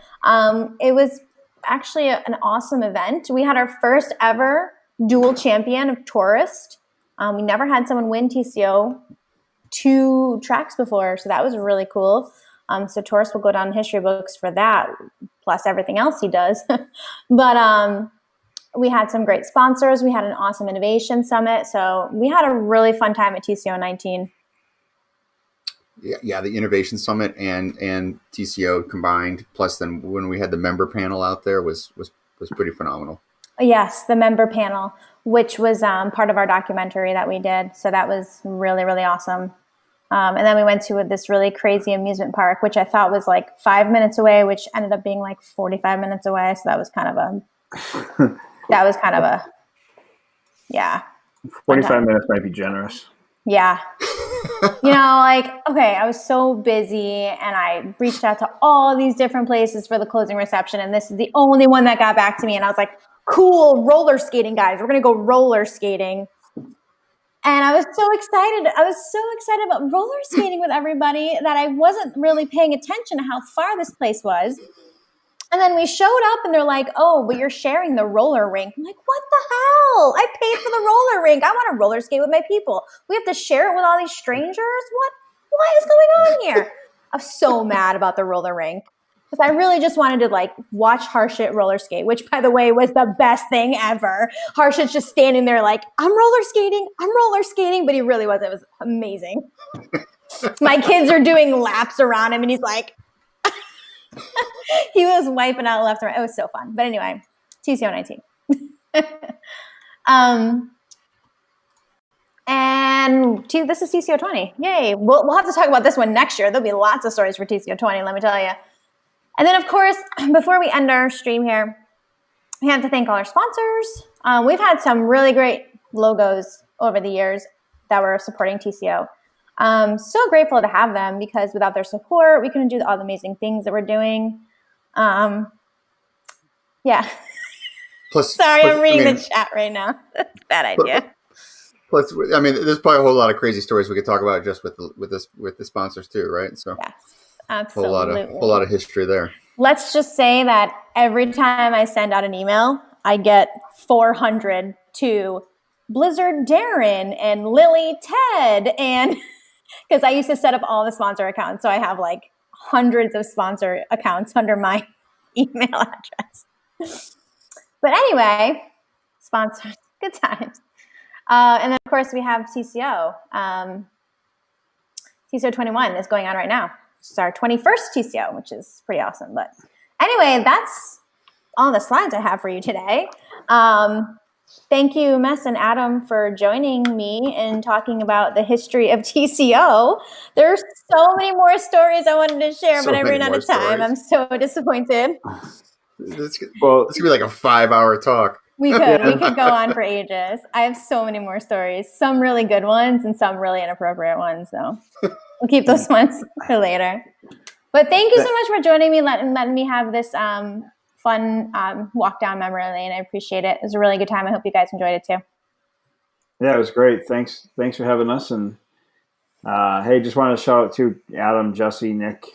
It was actually an awesome event. We had our first ever dual champion of tourist. We never had someone win TCO 2 tracks before, so that was really cool. So tourist will go down in history books for that, plus everything else he does. But we had some great sponsors. We had an awesome innovation summit. So we had a really fun time at TCO 19. Yeah, the Innovation Summit and TCO combined, plus then when we had the member panel out there was pretty phenomenal. Yes, the member panel, which was part of our documentary that we did. So that was really, really awesome. And then we went to this really crazy amusement park, which I thought was like 5 minutes away, which ended up being like 45 minutes away. So that was kind of a, yeah. 45 minutes might be generous. Yeah. Like, okay, I was so busy and I reached out to all these different places for the closing reception. And this is the only one that got back to me. And I was like, cool, roller skating, guys. We're going to go roller skating. And I was so excited. I was so excited about roller skating with everybody that I wasn't really paying attention to how far this place was. And then we showed up and they're like, oh, but you're sharing the roller rink. I'm like, what the hell? I paid for the roller rink. I want to roller skate with my people. We have to share it with all these strangers? What is going on here? I was so mad about the roller rink because I really just wanted to like watch Harshit roller skate, which by the way was the best thing ever. Harshit's just standing there like, I'm roller skating, but he really wasn't. It was amazing. My kids are doing laps around him and he's like, he was wiping out left and right. It was so fun. But anyway, TCO19. And this is TCO20. Yay. We'll have to talk about this one next year. There'll be lots of stories for TCO20, let me tell you. And then, of course, before we end our stream here, we have to thank all our sponsors. We've had some really great logos over the years that were supporting TCO. So grateful to have them because without their support, we couldn't do all the amazing things that we're doing. Yeah. Sorry, I'm reading the chat right now. Bad idea. Plus, I mean, there's probably a whole lot of crazy stories we could talk about just with the sponsors too, right? So yes, absolutely. Whole lot of history there. Let's just say that every time I send out an email, I get 400 to Blizzard Darren and Lily Ted and because I used to set up all the sponsor accounts. So I have like hundreds of sponsor accounts under my email address. But anyway, sponsors, good times. And then, of course, we have TCO. TCO21 is going on right now. It's our 21st TCO, which is pretty awesome. But anyway, that's all the slides I have for you today. Thank you, Mess and Adam, for joining me and talking about the history of TCO. There's so many more stories I wanted to share, but I ran out of time. I'm so disappointed. This could be like a 5-hour talk. We could go on for ages. I have so many more stories, some really good ones and some really inappropriate ones. So we'll keep those ones for later. But thank you so much for joining me, letting me have this fun walk down memory lane. I appreciate it. It was a really good time. I hope you guys enjoyed it too. Yeah, it was great. Thanks for having us. And hey, just wanted to shout out to Adam, Jesse, Nick,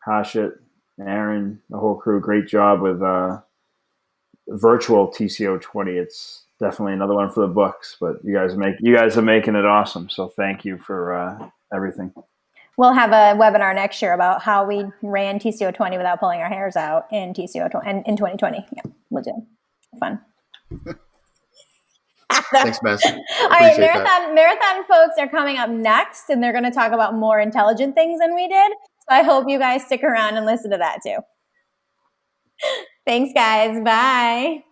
Hashit, Aaron, the whole crew. Great job with virtual TCO20. It's definitely another one for the books. But you guys are making it awesome. So thank you for everything. We'll have a webinar next year about how we ran TCO20 without pulling our hairs out in TCO20 and in 2020. Yeah, we'll do. Fun. Thanks, Mess. All right, marathon folks are coming up next, and they're going to talk about more intelligent things than we did. So I hope you guys stick around and listen to that too. Thanks, guys. Bye.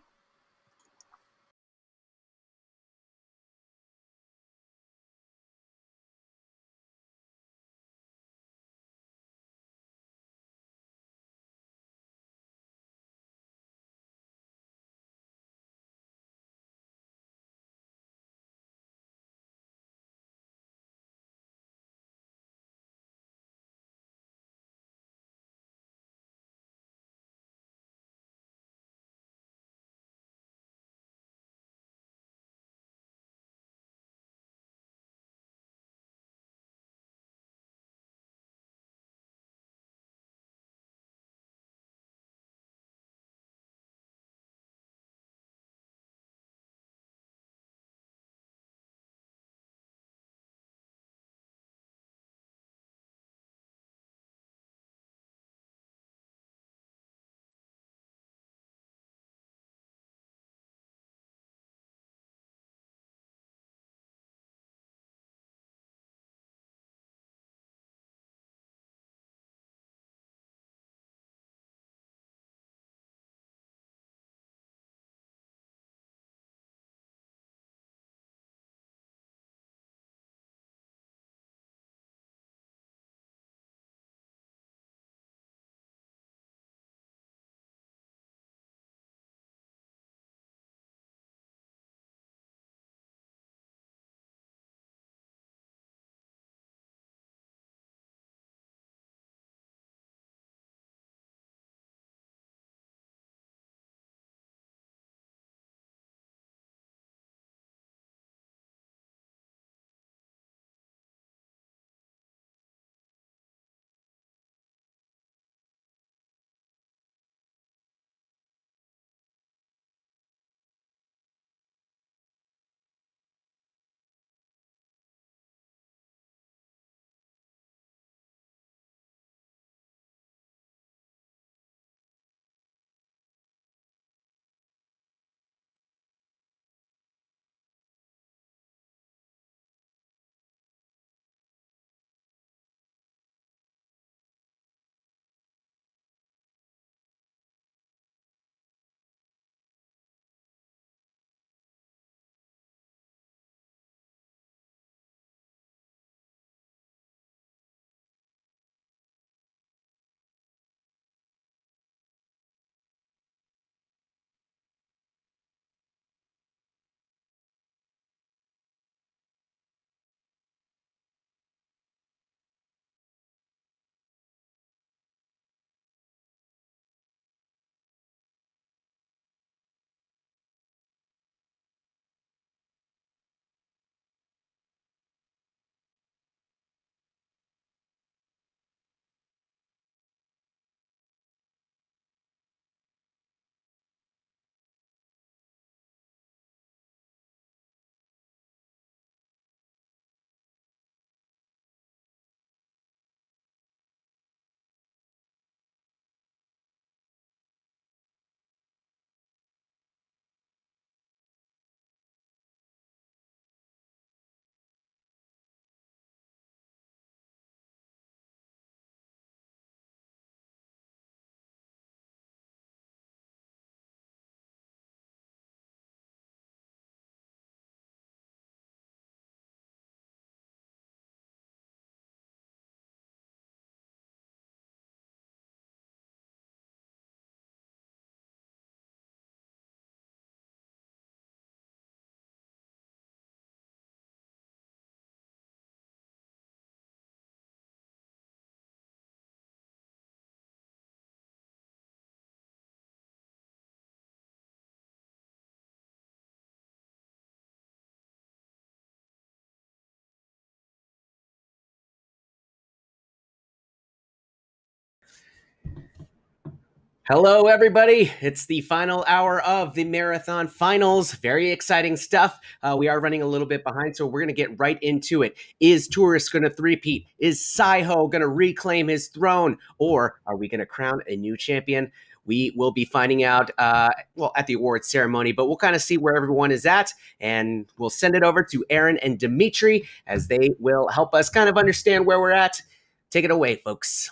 Hello, everybody. It's the final hour of the marathon finals. Very exciting stuff. We are running a little bit behind, so we're going to get right into it. Is Tourist going to three-peat? Is Saiho going to reclaim his throne? Or are we going to crown a new champion? We will be finding out, at the awards ceremony, but we'll kind of see where everyone is at, and we'll send it over to Aaron and Dimitri as they will help us kind of understand where we're at. Take it away, folks.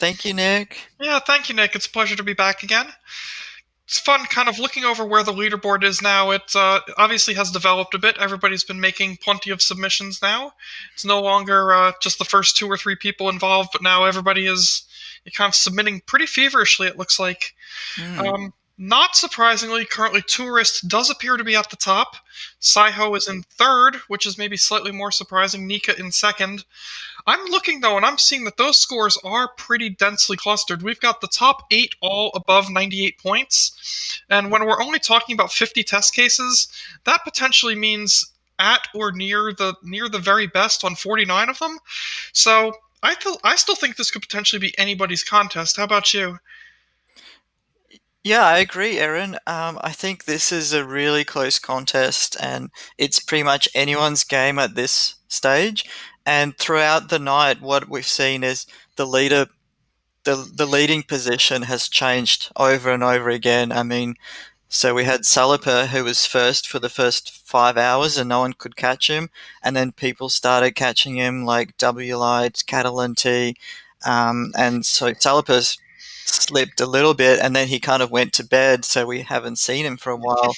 Thank you, Nick. Yeah, thank you, Nick. It's a pleasure to be back again. It's fun kind of looking over where the leaderboard is now. It obviously has developed a bit. Everybody's been making plenty of submissions now. It's no longer just the first 2 or 3 people involved, but now everybody is kind of submitting pretty feverishly, it looks like. Not surprisingly, currently Tourist does appear to be at the top. Saiho is in third, which is maybe slightly more surprising. Nika in second. I'm looking, though, and I'm seeing that those scores are pretty densely clustered. We've got the top 8 all above 98 points. And when we're only talking about 50 test cases, that potentially means at or near the very best on 49 of them. So I still think this could potentially be anybody's contest. How about you? Yeah, I agree, Aaron. I think this is a really close contest, and it's pretty much anyone's game at this stage. And throughout the night, what we've seen is the leading position has changed over and over again. I mean, so we had Salapa, who was first for the first 5 hours, and no one could catch him. And then people started catching him, like W-Light, Catalan T, and so Salapa's slipped a little bit, and then he kind of went to bed, so we haven't seen him for a while.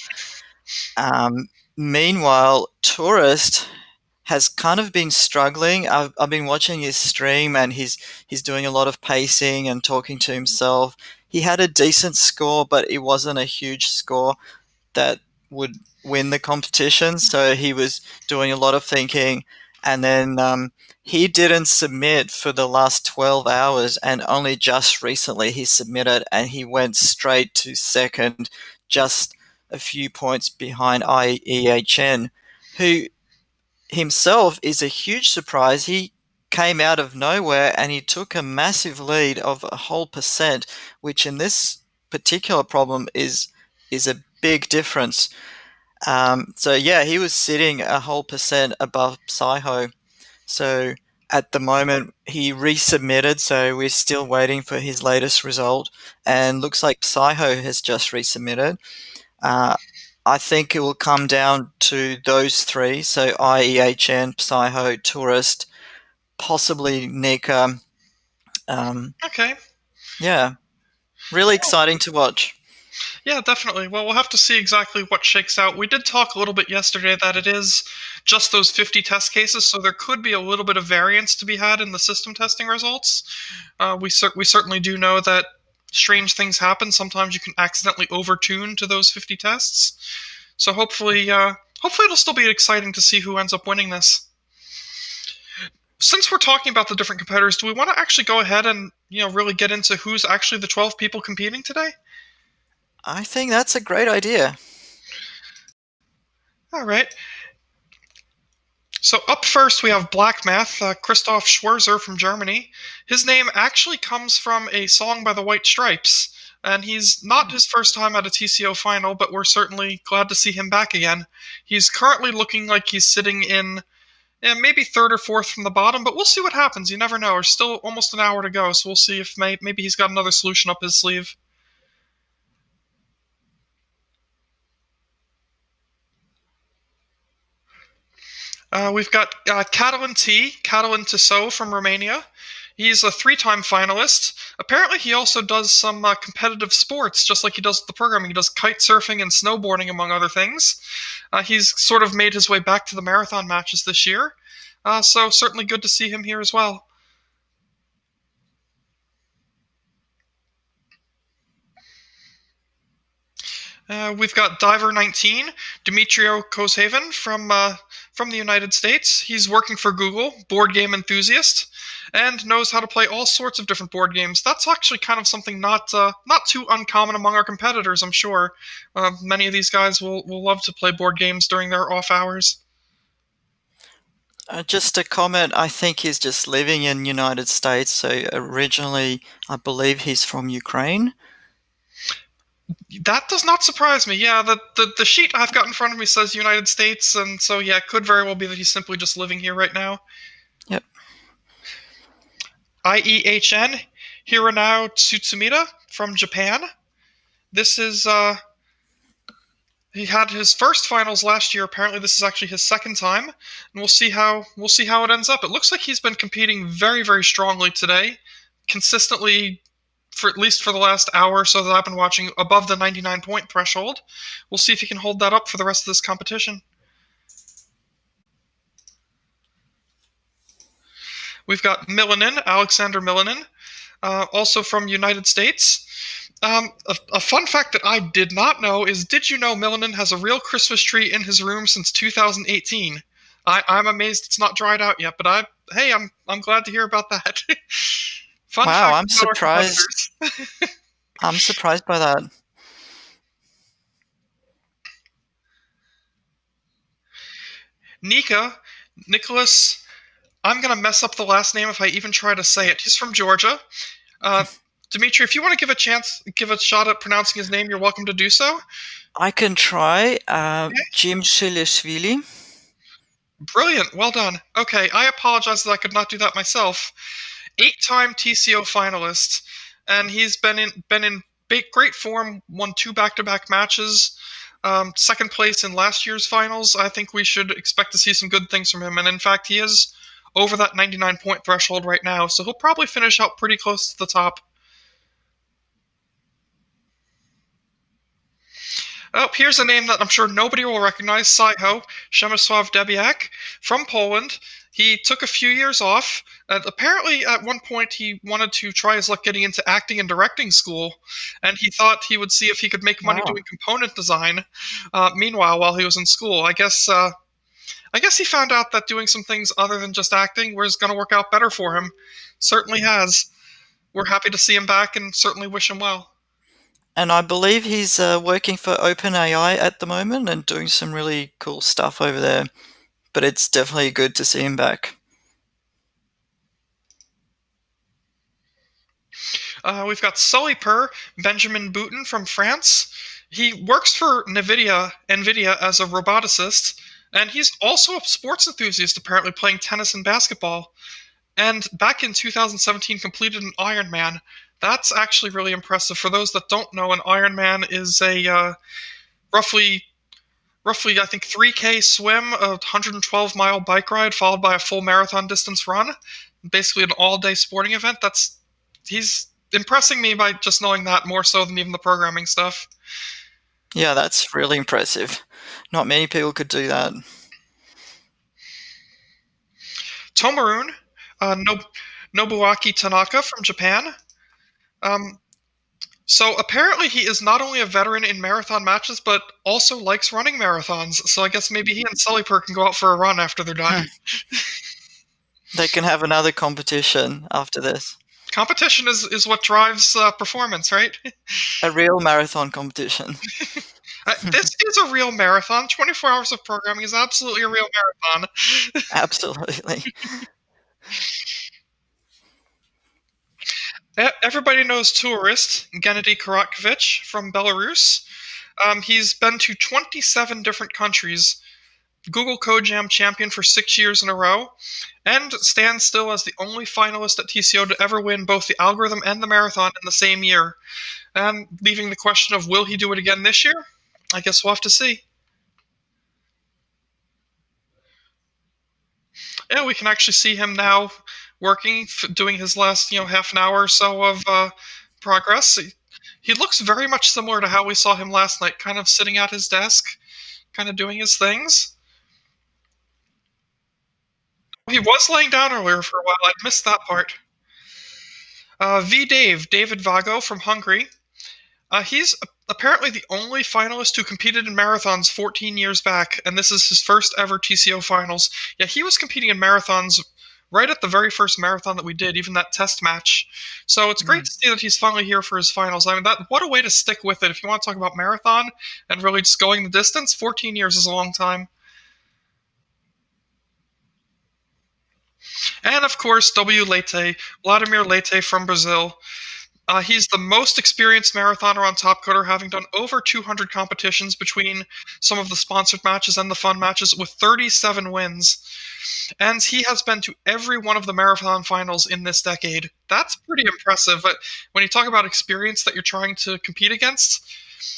Meanwhile, Tourist has kind of been struggling. I've been watching his stream, and he's doing a lot of pacing and talking to himself. He had a decent score, but it wasn't a huge score that would win the competition, so he was doing a lot of thinking, and then he didn't submit for the last 12 hours, and only just recently he submitted, and he went straight to second, just a few points behind IEHN, who himself is a huge surprise. He came out of nowhere and he took a massive lead of a whole percent, which in this particular problem is a big difference. So yeah, he was sitting a whole percent above Saiho. So at the moment he resubmitted, so we're still waiting for his latest result, and looks like Saiho has just resubmitted. I think it will come down to those three, so IEHN, Saiho, Tourist, possibly Nika. Okay. Yeah, really exciting to watch. Yeah, definitely. Well, we'll have to see exactly what shakes out. We did talk a little bit yesterday that it is just those 50 test cases, so there could be a little bit of variance to be had in the system testing results. We certainly do know that strange things happen. Sometimes you can accidentally overtune to those 50 tests. So hopefully it'll still be exciting to see who ends up winning this. Since we're talking about the different competitors, do we want to actually go ahead and really get into who's actually the 12 people competing today? I think that's a great idea. All right. So up first we have Black Math, Christoph Schwerzer from Germany. His name actually comes from a song by the White Stripes, and he's not his first time at a TCO final, but we're certainly glad to see him back again. He's currently looking like he's sitting in maybe third or fourth from the bottom, but we'll see what happens. You never know. There's still almost an hour to go, so we'll see if maybe he's got another solution up his sleeve. We've got Catalan TCO from Romania. He's a 3-time finalist. Apparently he also does some competitive sports, just like he does with the programming. He does kite surfing and snowboarding, among other things. He's sort of made his way back to the marathon matches this year. So certainly good to see him here as well. We've got Diver 19, Dimitrio Koshavan from the United States. He's working for Google, board game enthusiast, and knows how to play all sorts of different board games. That's actually kind of something not too uncommon among our competitors, I'm sure. Many of these guys will love to play board games during their off hours. Just a comment, I think he's just living in United States, so originally I believe he's from Ukraine. That does not surprise me. Yeah, the sheet I've got in front of me says United States, and so yeah, it could very well be that he's simply just living here right now. Yep. IEHN, Hironao Tsutsumida from Japan. This is he had his first finals last year. Apparently, this is actually his second time, and we'll see how it ends up. It looks like he's been competing very, very strongly today, consistently for at least for the last hour or so that I've been watching, above the 99-point threshold. We'll see if he can hold that up for the rest of this competition. We've got Milanin, Alexander Milanin, also from United States. A fun fact that I did not know is, did you know Milanin has a real Christmas tree in his room since 2018? I'm amazed it's not dried out yet, but I'm glad to hear about that. Fun Wow, fact I'm about our surprised. competitors. I'm surprised by that. Nicholas, I'm going to mess up the last name if I even try to say it. He's from Georgia. Dimitri, if you want to give a shot at pronouncing his name, you're welcome to do so. I can try. Jim Shilishvili. Brilliant. Well done. Okay, I apologize that I could not do that myself. 8-time TCO finalist, and he's been in great form, won 2 back-to-back matches, second place in last year's finals. I think we should expect to see some good things from him, and in fact, he is over that 99-point threshold right now, so he'll probably finish out pretty close to the top. Oh, here's a name that I'm sure nobody will recognize, Saiho Przemysław Debiak, from Poland. He took a few years off. Apparently, at one point, he wanted to try his luck getting into acting and directing school, and he thought he would see if he could make money doing component design. Meanwhile, while he was in school, I guess he found out that doing some things other than just acting was going to work out better for him. Certainly has. We're happy to see him back and certainly wish him well. And I believe he's working for OpenAI at the moment and doing some really cool stuff over there. But it's definitely good to see him back. We've got Sully Per, Benjamin Boutin from France. He works for NVIDIA as a roboticist, and he's also a sports enthusiast, apparently playing tennis and basketball. And back in 2017 completed an Ironman. That's actually really impressive. For those that don't know, an Ironman is a roughly I think 3K swim, a 112-mile bike ride, followed by a full marathon distance run. Basically an all-day sporting event. He's impressing me by just knowing that, more so than even the programming stuff. Yeah, that's really impressive. Not many people could do that. Tomarun, Nobuaki Tanaka from Japan. So apparently he is not only a veteran in marathon matches, but also likes running marathons. So I guess maybe he and Sullyper can go out for a run after they're done. They can have another competition after this. Competition is what drives performance, right? A real marathon competition. This is a real marathon. 24 hours of programming is absolutely a real marathon. Absolutely. Everybody knows tourist Gennady Karatkovich from Belarus. He's been to 27 different countries, Google Code Jam champion for 6 years in a row, and stands still as the only finalist at TCO to ever win both the algorithm and the marathon in the same year. And leaving the question of, will he do it again this year? I guess we'll have to see. Yeah, we can actually see him now working, doing his last, half an hour or so of progress. He looks very much similar to how we saw him last night, kind of sitting at his desk, kind of doing his things. He was laying down earlier for a while. I missed that part. David Vago from Hungary. He's apparently the only finalist who competed in marathons 14 years back, and this is his first ever TCO finals. Yeah, he was competing in marathons right at the very first marathon that we did, even that test match. So it's great to see that he's finally here for his finals. I mean, what a way to stick with it. If you want to talk about marathon and really just going the distance, 14 years is a long time. And of course, Vladimir Leite from Brazil. He's the most experienced marathoner on Top Coder, having done over 200 competitions between some of the sponsored matches and the fun matches, with 37 wins. And he has been to every one of the marathon finals in this decade. That's pretty impressive. But when you talk about experience that you're trying to compete against,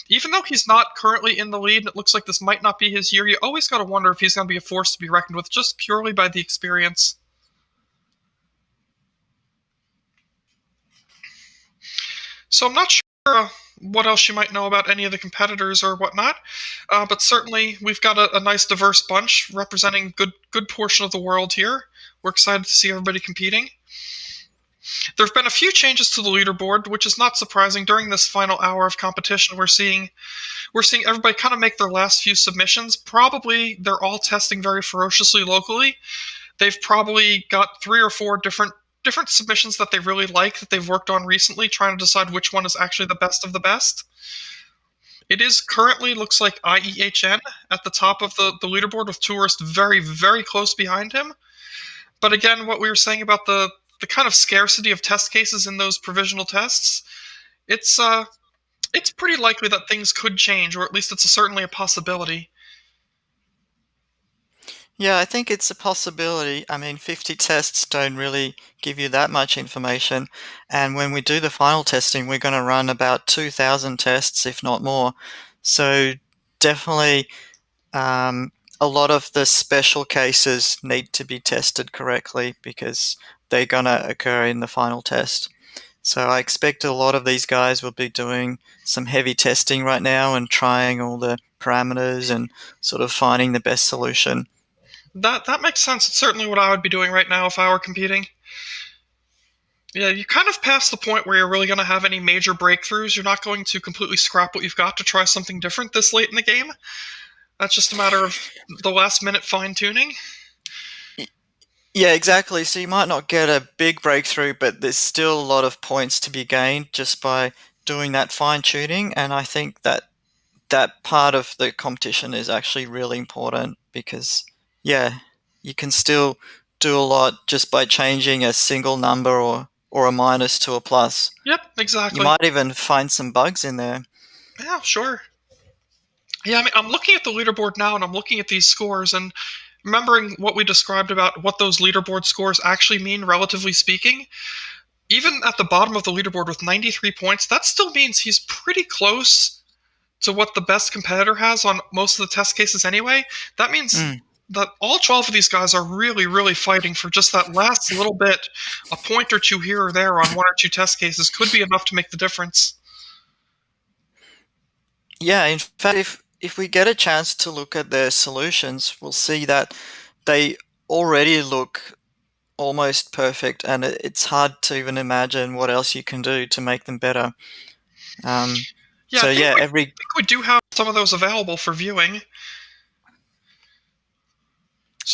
even though he's not currently in the lead and it looks like this might not be his year, you always got to wonder if he's going to be a force to be reckoned with just purely by the experience. So I'm not sure what else you might know about any of the competitors or whatnot, but certainly we've got a nice diverse bunch representing good portion of the world here. We're excited to see everybody competing. There have been a few changes to the leaderboard, which is not surprising. During this final hour of competition, we're seeing everybody kind of make their last few submissions. Probably they're all testing very ferociously locally. They've probably got 3 or 4 different submissions that they really like that they've worked on recently, trying to decide which one is actually the best of the best. It is currently looks like IEHN at the top of the leaderboard, with Tourist very, very close behind him. But again, what we were saying about the kind of scarcity of test cases in those provisional tests, it's pretty likely that things could change, or at least it's certainly a possibility. Yeah, I think it's a possibility. I mean, 50 tests don't really give you that much information. And when we do the final testing, we're going to run about 2,000 tests, if not more. So definitely a lot of the special cases need to be tested correctly because they're going to occur in the final test. So I expect a lot of these guys will be doing some heavy testing right now and trying all the parameters and sort of finding the best solution. That makes sense. It's certainly what I would be doing right now if I were competing. Yeah, you kind of past the point where you're really going to have any major breakthroughs. You're not going to completely scrap what you've got to try something different this late in the game. That's just a matter of the last minute fine-tuning. Yeah, exactly. So you might not get a big breakthrough, but there's still a lot of points to be gained just by doing that fine-tuning. And I think that part of the competition is actually really important because, yeah, you can still do a lot just by changing a single number or a minus to a plus. Yep, exactly. You might even find some bugs in there. Yeah, sure. Yeah, I mean, I'm looking at the leaderboard now, and I'm looking at these scores, and remembering what we described about what those leaderboard scores actually mean, relatively speaking, even at the bottom of the leaderboard with 93 points, that still means he's pretty close to what the best competitor has on most of the test cases anyway. That means that all 12 of these guys are really, really fighting for just that last little bit. A point or two here or there on 1 or 2 test cases could be enough to make the difference. Yeah, in fact, if we get a chance to look at their solutions, we'll see that they already look almost perfect, and it's hard to even imagine what else you can do to make them better. I think we do have some of those available for viewing.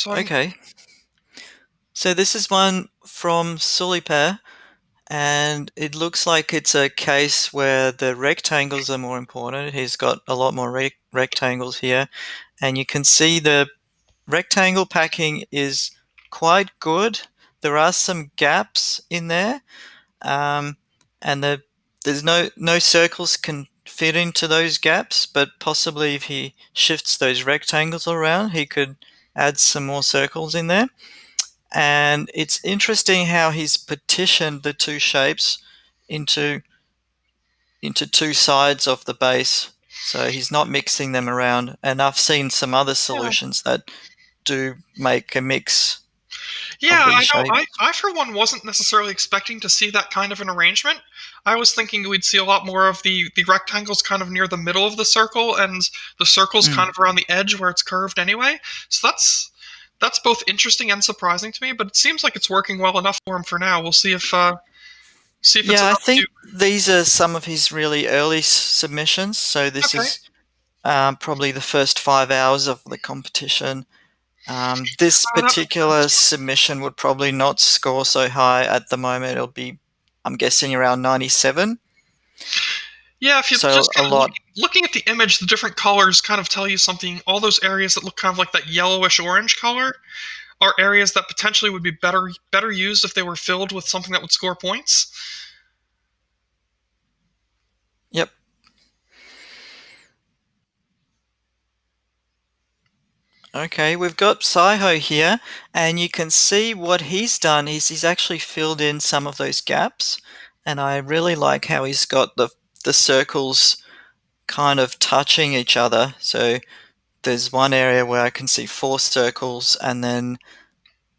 Okay. So this is one from Sulipair, and it looks like it's a case where the rectangles are more important. He's got a lot more rectangles here, and you can see the rectangle packing is quite good. There are some gaps in there, and there's no circles can fit into those gaps, but possibly if he shifts those rectangles around, he could add some more circles in there. And it's interesting how he's partitioned the two shapes into 2 sides of the base. So he's not mixing them around. And I've seen some other solutions that do make a mix. Yeah, I know. I, for one, wasn't necessarily expecting to see that kind of an arrangement. I was thinking we'd see a lot more of the rectangles kind of near the middle of the circle and the circles kind of around the edge where it's curved anyway. So that's both interesting and surprising to me, but it seems like it's working well enough for him for now. We'll see if it's I think these are some of his really early submissions. So this is probably the first 5 hours of the competition. This particular submission would probably not score so high at the moment. It'll be, I'm guessing, around 97. Yeah, if you're looking at the image, the different colors kind of tell you something. All those areas that look kind of like that yellowish orange color, are areas that potentially would be better used if they were filled with something that would score points. Yep. Okay, we've got Saiho here, and you can see what he's done is he's actually filled in some of those gaps, and I really like how he's got the circles kind of touching each other. So there's one area where I can see 4 circles and then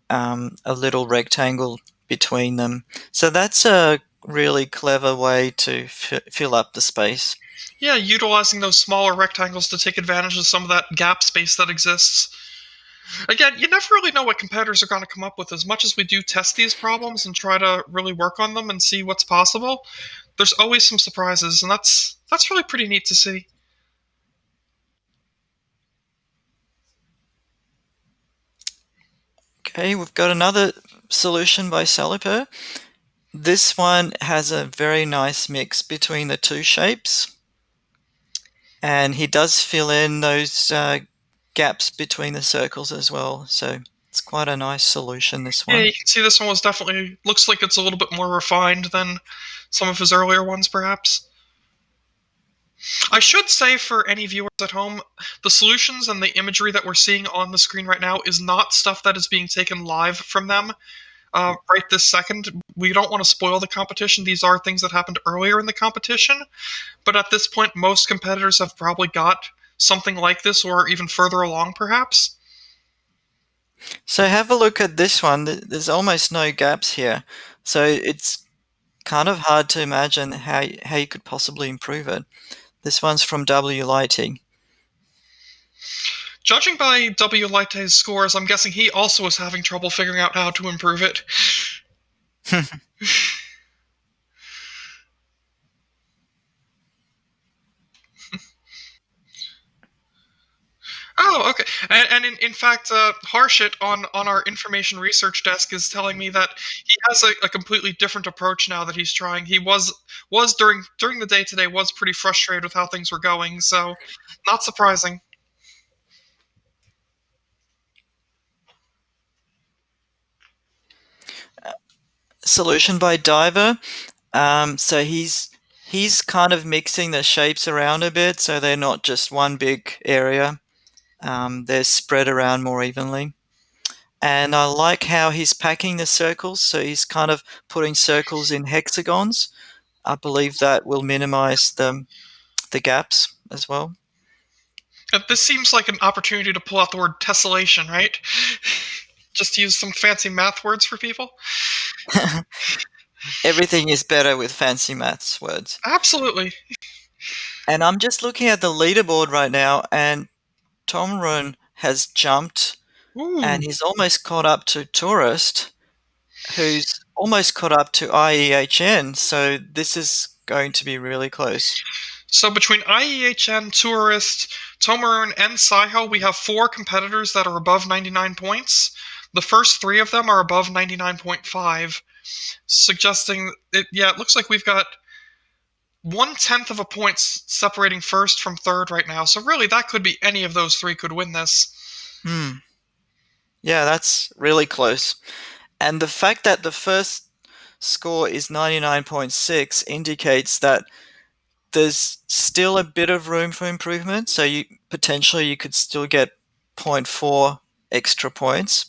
a little rectangle between them. So that's a really clever way to fill up the space. Yeah, utilizing those smaller rectangles to take advantage of some of that gap space that exists. Again, you never really know what competitors are going to come up with. As much as we do test these problems and try to really work on them and see what's possible, there's always some surprises, and that's really pretty neat to see. Okay, we've got another solution by Saliper. This one has a very nice mix between the two shapes, and he does fill in those gaps between the circles as well, so it's quite a nice solution, this one. Yeah, you can see this one was definitely, looks like it's a little bit more refined than some of his earlier ones, perhaps. I should say for any viewers at home, the solutions and the imagery that we're seeing on the screen right now is not stuff that is being taken live from them right this second. We don't want to spoil the competition. These are things that happened earlier in the competition, but at this point, most competitors have probably got something like this or even further along, perhaps. So have a look at this one. There's almost no gaps here, so it's kind of hard to imagine how you could possibly improve it. This one's from W. Lighting. Judging by W. Lightay's scores, I'm guessing he also was having trouble figuring out how to improve it. Oh, okay. And in fact, Harshit on our information research desk is telling me that he has a completely different approach now that he's trying. He was during the day today was pretty frustrated with how things were going, so not surprising. Solution by Diver. So he's kind of mixing the shapes around a bit, so they're not just one big area. They're spread around more evenly. And I like how he's packing the circles, so he's kind of putting circles in hexagons. I believe that will minimize the gaps as well. This seems like an opportunity to pull out the word tessellation, right? Just to use some fancy math words for people. Everything is better with fancy maths words. Absolutely. And I'm just looking at the leaderboard right now, and Tomrun has jumped. Ooh. And he's almost caught up to Tourist, who's almost caught up to IEHN, so this is going to be really close. So between IEHN, Tourist, Tomarun, and Saiho, we have 4 competitors that are above 99 points. The first 3 of them are above 99.5, suggesting it looks like we've got 1/10 of a point separating first from third right now. So really, that could be any of those 3 could win this. Yeah, that's really close. And the fact that the first score is 99.6 indicates that there's still a bit of room for improvement. So potentially you could still get 0.4 extra points.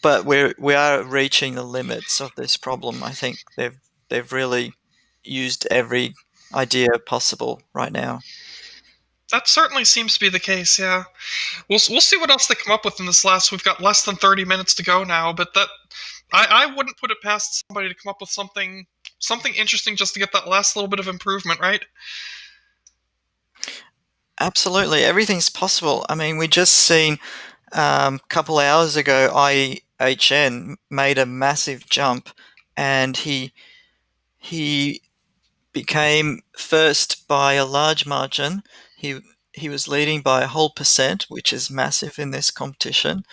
But we are reaching the limits of this problem. I think they've really used every idea possible right now. That certainly seems to be the case, yeah. We'll see what else they come up with in this last. We've got less than 30 minutes to go now, but I wouldn't put it past somebody to come up with something interesting just to get that last little bit of improvement, right? Absolutely, everything's possible. I mean, we just seen a couple hours ago, IEHN made a massive jump, and he became first by a large margin. He was leading by a whole %, which is massive in this competition.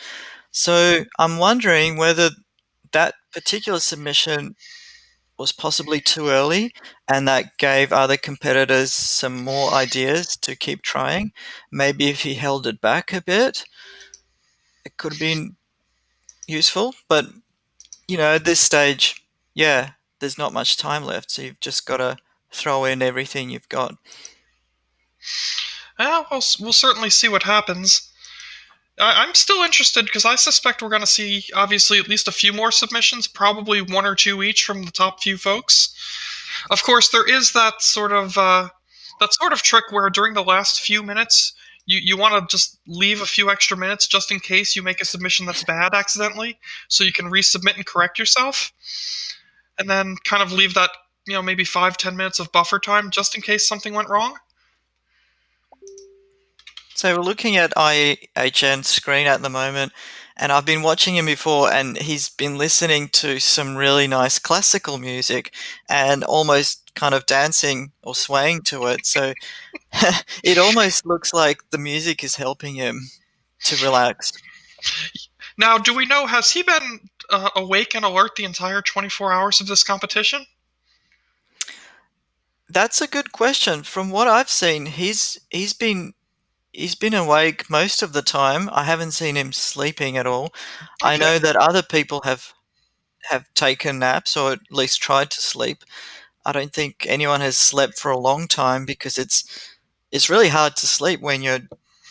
So I'm wondering whether that particular submission was possibly too early, and that gave other competitors some more ideas to keep trying. Maybe if he held it back a bit. it could have been useful, but at this stage, yeah, there's not much time left, so you've just got to throw in everything you've got. Yeah, we'll certainly see what happens. I'm still interested because I suspect we're going to see, obviously, at least a few more submissions, probably 1 or 2 each from the top few folks. Of course, there is that sort of trick where during the last few minutes, you want to just leave a few extra minutes just in case you make a submission that's bad accidentally, so you can resubmit and correct yourself, and then kind of leave that maybe 5-10 minutes of buffer time just in case something went wrong. So we're looking at IHN's screen at the moment, and I've been watching him before, and he's been listening to some really nice classical music and almost kind of dancing or swaying to it. So it almost looks like the music is helping him to relax. Now, do we know, has he been awake and alert the entire 24 hours of this competition? That's a good question. From what I've seen, he's been awake most of the time. I haven't seen him sleeping at all. Okay. I know that other people have taken naps or at least tried to sleep. I don't think anyone has slept for a long time because it's really hard to sleep when you're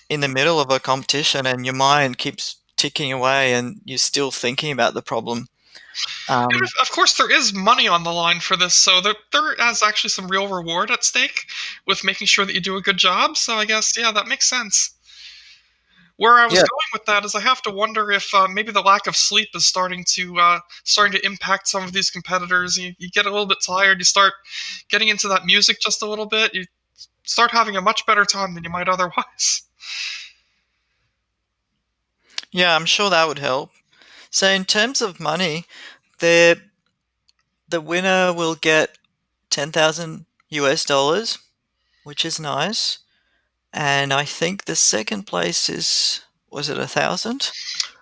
in the middle of a competition and your mind keeps ticking away and you're still thinking about the problem. Of course, there is money on the line for this, so there is actually some real reward at stake with making sure that you do a good job. So I guess, yeah, that makes sense. Where I was going with that is I have to wonder if maybe the lack of sleep is starting to impact some of these competitors. You get a little bit tired, you start getting into that music just a little bit, you start having a much better time than you might otherwise. Yeah, I'm sure that would help. So in terms of money, the winner will get $10,000, which is nice. And I think the second place was it 1,000?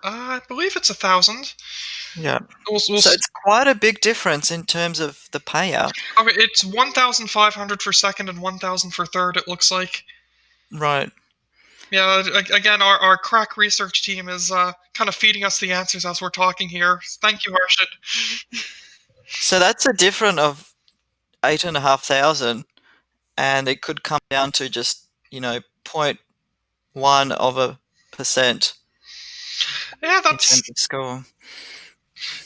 I believe it's 1,000. Yeah. So it's quite a big difference in terms of the payout. Okay, it's 1,500 for second and 1,000 for third, it looks like. Right. Yeah, again, our crack research team is kind of feeding us the answers as we're talking here. Thank you, Harshit. So that's a difference of 8,500, and it could come down to just 0.1%. Yeah, that's in terms of score.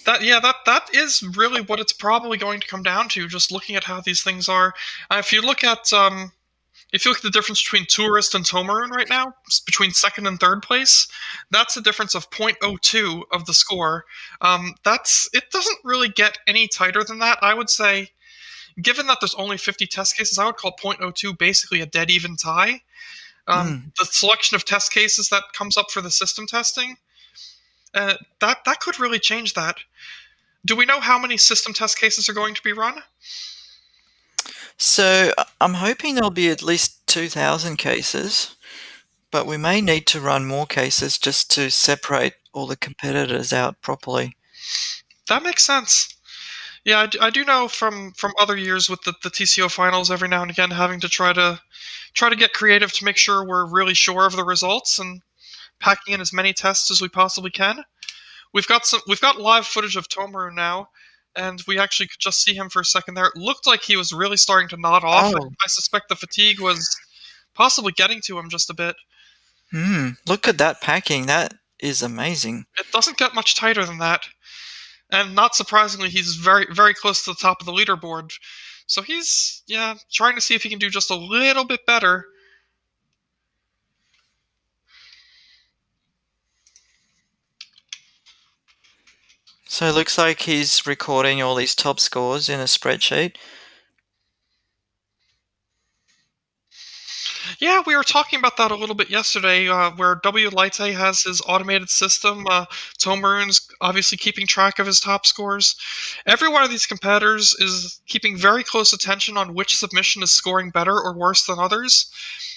That is really what it's probably going to come down to. Just looking at how these things are, if you look at the difference between Tourist and Tomarun right now, between second and third place, that's a difference of 0.02 of the score. It doesn't really get any tighter than that. I would say, given that there's only 50 test cases, I would call 0.02 basically a dead even tie. The selection of test cases that comes up for the system testing, that could really change that. Do we know how many system test cases are going to be run? So I'm hoping there'll be at least 2,000 cases, but we may need to run more cases just to separate all the competitors out properly. That makes sense. Yeah, I do know from other years with the TCO finals, every now and again having to try to get creative to make sure we're really sure of the results and packing in as many tests as we possibly can. We've got live footage of Tomaru now, and we actually could just see him for a second there. It looked like he was really starting to nod off. Oh. I suspect the fatigue was possibly getting to him just a bit. Look at that packing. That is amazing. It doesn't get much tighter than that. And not surprisingly, he's very, very close to the top of the leaderboard. So he's, trying to see if he can do just a little bit better. So it looks like he's recording all these top scores in a spreadsheet. Yeah, we were talking about that a little bit yesterday, where W. Lite has his automated system. Tomarun's obviously keeping track of his top scores. Every one of these competitors is keeping very close attention on which submission is scoring better or worse than others,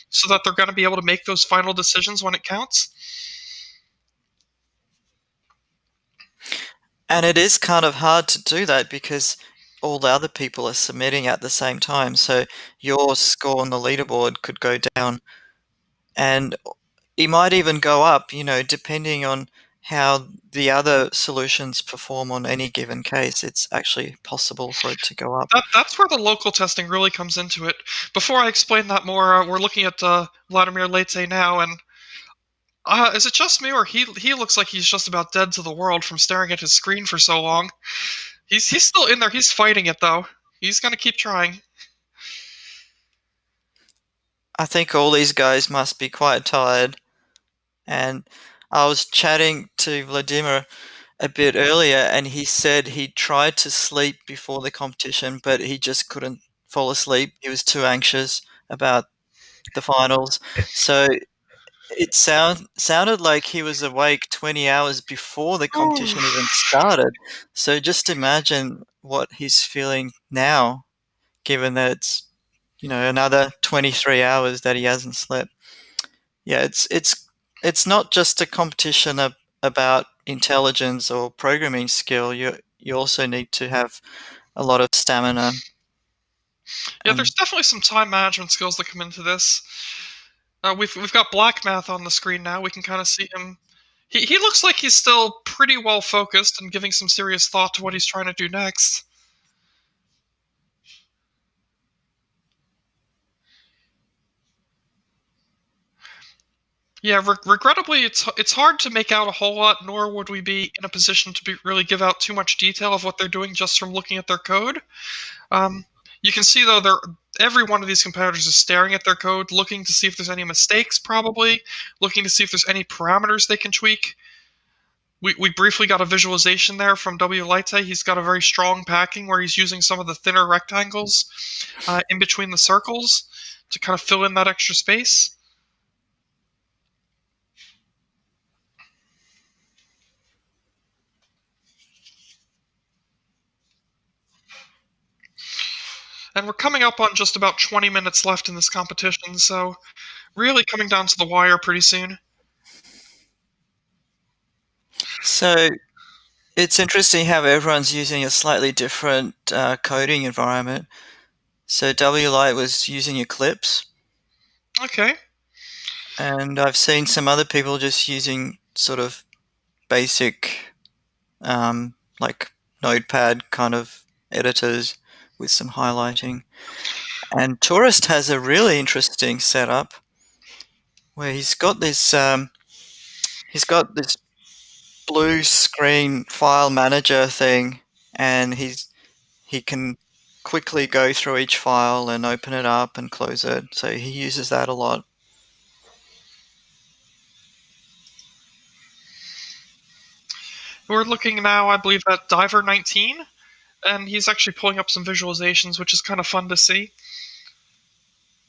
so that they're going to be able to make those final decisions when it counts. And it is kind of hard to do that because all the other people are submitting at the same time. So your score on the leaderboard could go down. And it might even go up, depending on how the other solutions perform on any given case. It's actually possible for it to go up. That's where the local testing really comes into it. Before I explain that more, we're looking at Vladimir Leite now, and is it just me, or he looks like he's just about dead to the world from staring at his screen for so long? He's still in there. He's fighting it though. He's gonna keep trying. I think all these guys must be quite tired. And I was chatting to Vladimir a bit earlier, and he said he tried to sleep before the competition, but he just couldn't fall asleep. He was too anxious about the finals. So it sounded like he was awake 20 hours before the competition even started. So just imagine what he's feeling now, given that it's another 23 hours that he hasn't slept. Yeah, it's not just a competition about intelligence or programming skill. You also need to have a lot of stamina. Yeah, there's definitely some time management skills that come into this. We've got Black Math on the screen now. We can kind of see him. He looks like he's still pretty well focused and giving some serious thought to what he's trying to do next. Yeah, regrettably, it's hard to make out a whole lot, nor would we be in a position to really give out too much detail of what they're doing just from looking at their code. You can see, though, every one of these competitors is staring at their code, looking to see if there's any mistakes, probably, looking to see if there's any parameters they can tweak. We briefly got a visualization there from W. Leite. He's got a very strong packing where he's using some of the thinner rectangles in between the circles to kind of fill in that extra space. And we're coming up on just about 20 minutes left in this competition, so really coming down to the wire pretty soon. So it's interesting how everyone's using a slightly different coding environment. So W. Light was using Eclipse. Okay. And I've seen some other people just using sort of basic, like Notepad kind of editors with some highlighting. And Tourist has a really interesting setup where he's got this blue screen file manager thing, and he can quickly go through each file and open it up and close it. So he uses that a lot. We're looking now, I believe, at Diver 19, and he's actually pulling up some visualizations, which is kind of fun to see.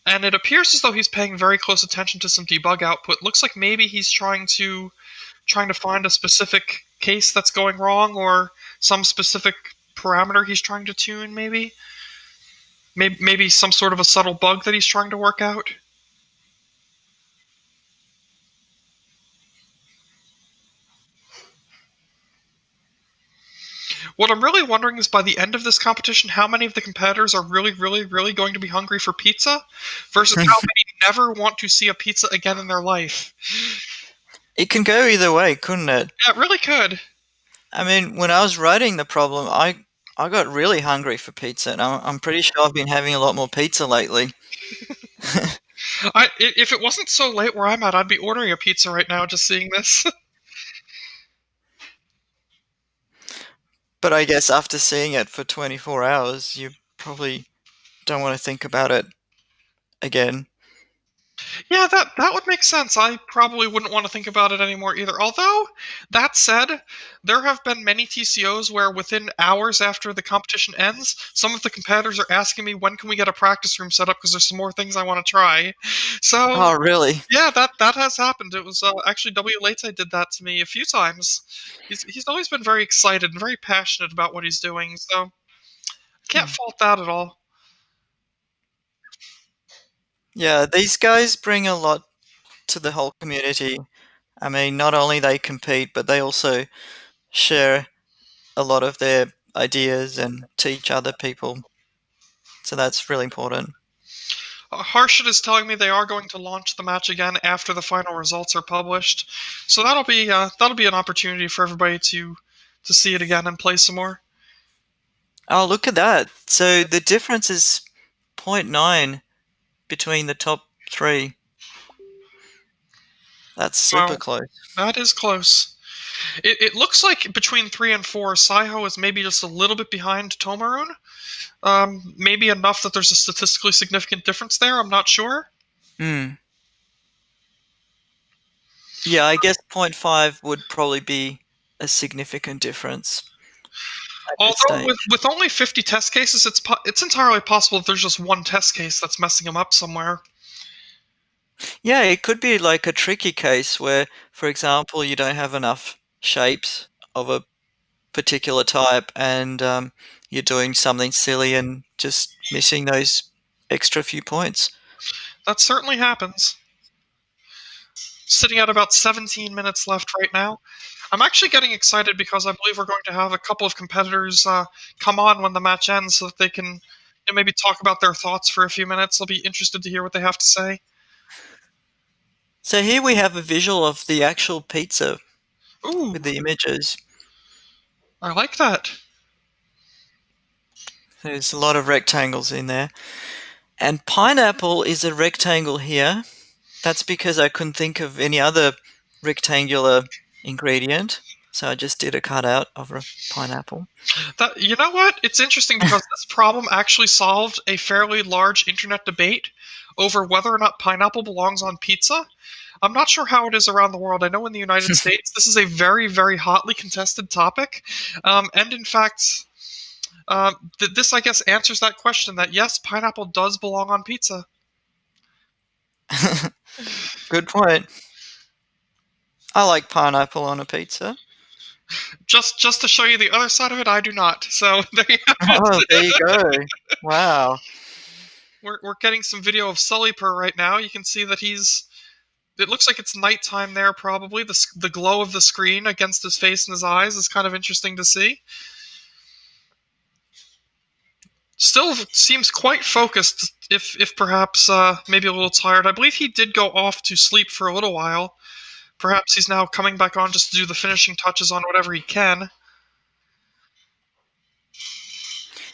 And it appears as though he's paying very close attention to some debug output. Looks like maybe he's trying to find a specific case that's going wrong, or some specific parameter he's trying to tune, maybe some sort of a subtle bug that he's trying to work out. What I'm really wondering is, by the end of this competition, how many of the competitors are really, really, really going to be hungry for pizza versus how many never want to see a pizza again in their life. It can go either way, couldn't it? Yeah, it really could. I mean, when I was writing the problem, I got really hungry for pizza, and I'm pretty sure I've been having a lot more pizza lately. If it wasn't so late where I'm at, I'd be ordering a pizza right now just seeing this. But I guess after seeing it for 24 hours, you probably don't want to think about it again. Yeah, that would make sense. I probably wouldn't want to think about it anymore either. Although, that said, there have been many TCOs where within hours after the competition ends, some of the competitors are asking me, when can we get a practice room set up, because there's some more things I want to try. So, oh, really? Yeah, that has happened. It was actually W. Leite did that to me a few times. He's always been very excited and very passionate about what he's doing, so I can't fault that at all. Yeah, these guys bring a lot to the whole community. I mean, not only they compete, but they also share a lot of their ideas and teach other people. So that's really important. Harshit is telling me they are going to launch the match again after the final results are published, so that'll be an opportunity for everybody to see it again and play some more. Oh, look at that! So the difference is 0.9 between the top three. That's super close. That is close. It looks like between 3 and 4, Saiho is maybe just a little bit behind Tomarun. Maybe enough that there's a statistically significant difference there. I'm not sure. Yeah, I guess 0.5 would probably be a significant difference. Although with only 50 test cases, it's entirely possible that there's just one test case that's messing them up somewhere. Yeah, it could be like a tricky case where, for example, you don't have enough shapes of a particular type and you're doing something silly and just missing those extra few points. That certainly happens. Sitting at about 17 minutes left right now. I'm actually getting excited because I believe we're going to have a couple of competitors come on when the match ends so that they can maybe talk about their thoughts for a few minutes. I'll be interested to hear what they have to say. So here we have a visual of the actual pizza. Ooh, with the images. I like that. There's a lot of rectangles in there. And pineapple is a rectangle here. That's because I couldn't think of any other rectangular ingredient. So I just did a cutout of a pineapple. You know what? It's interesting because this problem actually solved a fairly large internet debate over whether or not pineapple belongs on pizza. I'm not sure how it is around the world. I know in the United States this is a very, very hotly contested topic. And in fact, this, I guess, answers that question that yes, pineapple does belong on pizza. Good point. I like pineapple on a pizza. Just to show you the other side of it, I do not. So there you have it. Oh, there you go. Wow. We're getting some video of Sullyper right now. You can see that it looks like it's nighttime there, probably. The glow of the screen against his face and his eyes is kind of interesting to see. Still seems quite focused, if perhaps maybe a little tired. I believe he did go off to sleep for a little while. Perhaps he's now coming back on just to do the finishing touches on whatever he can.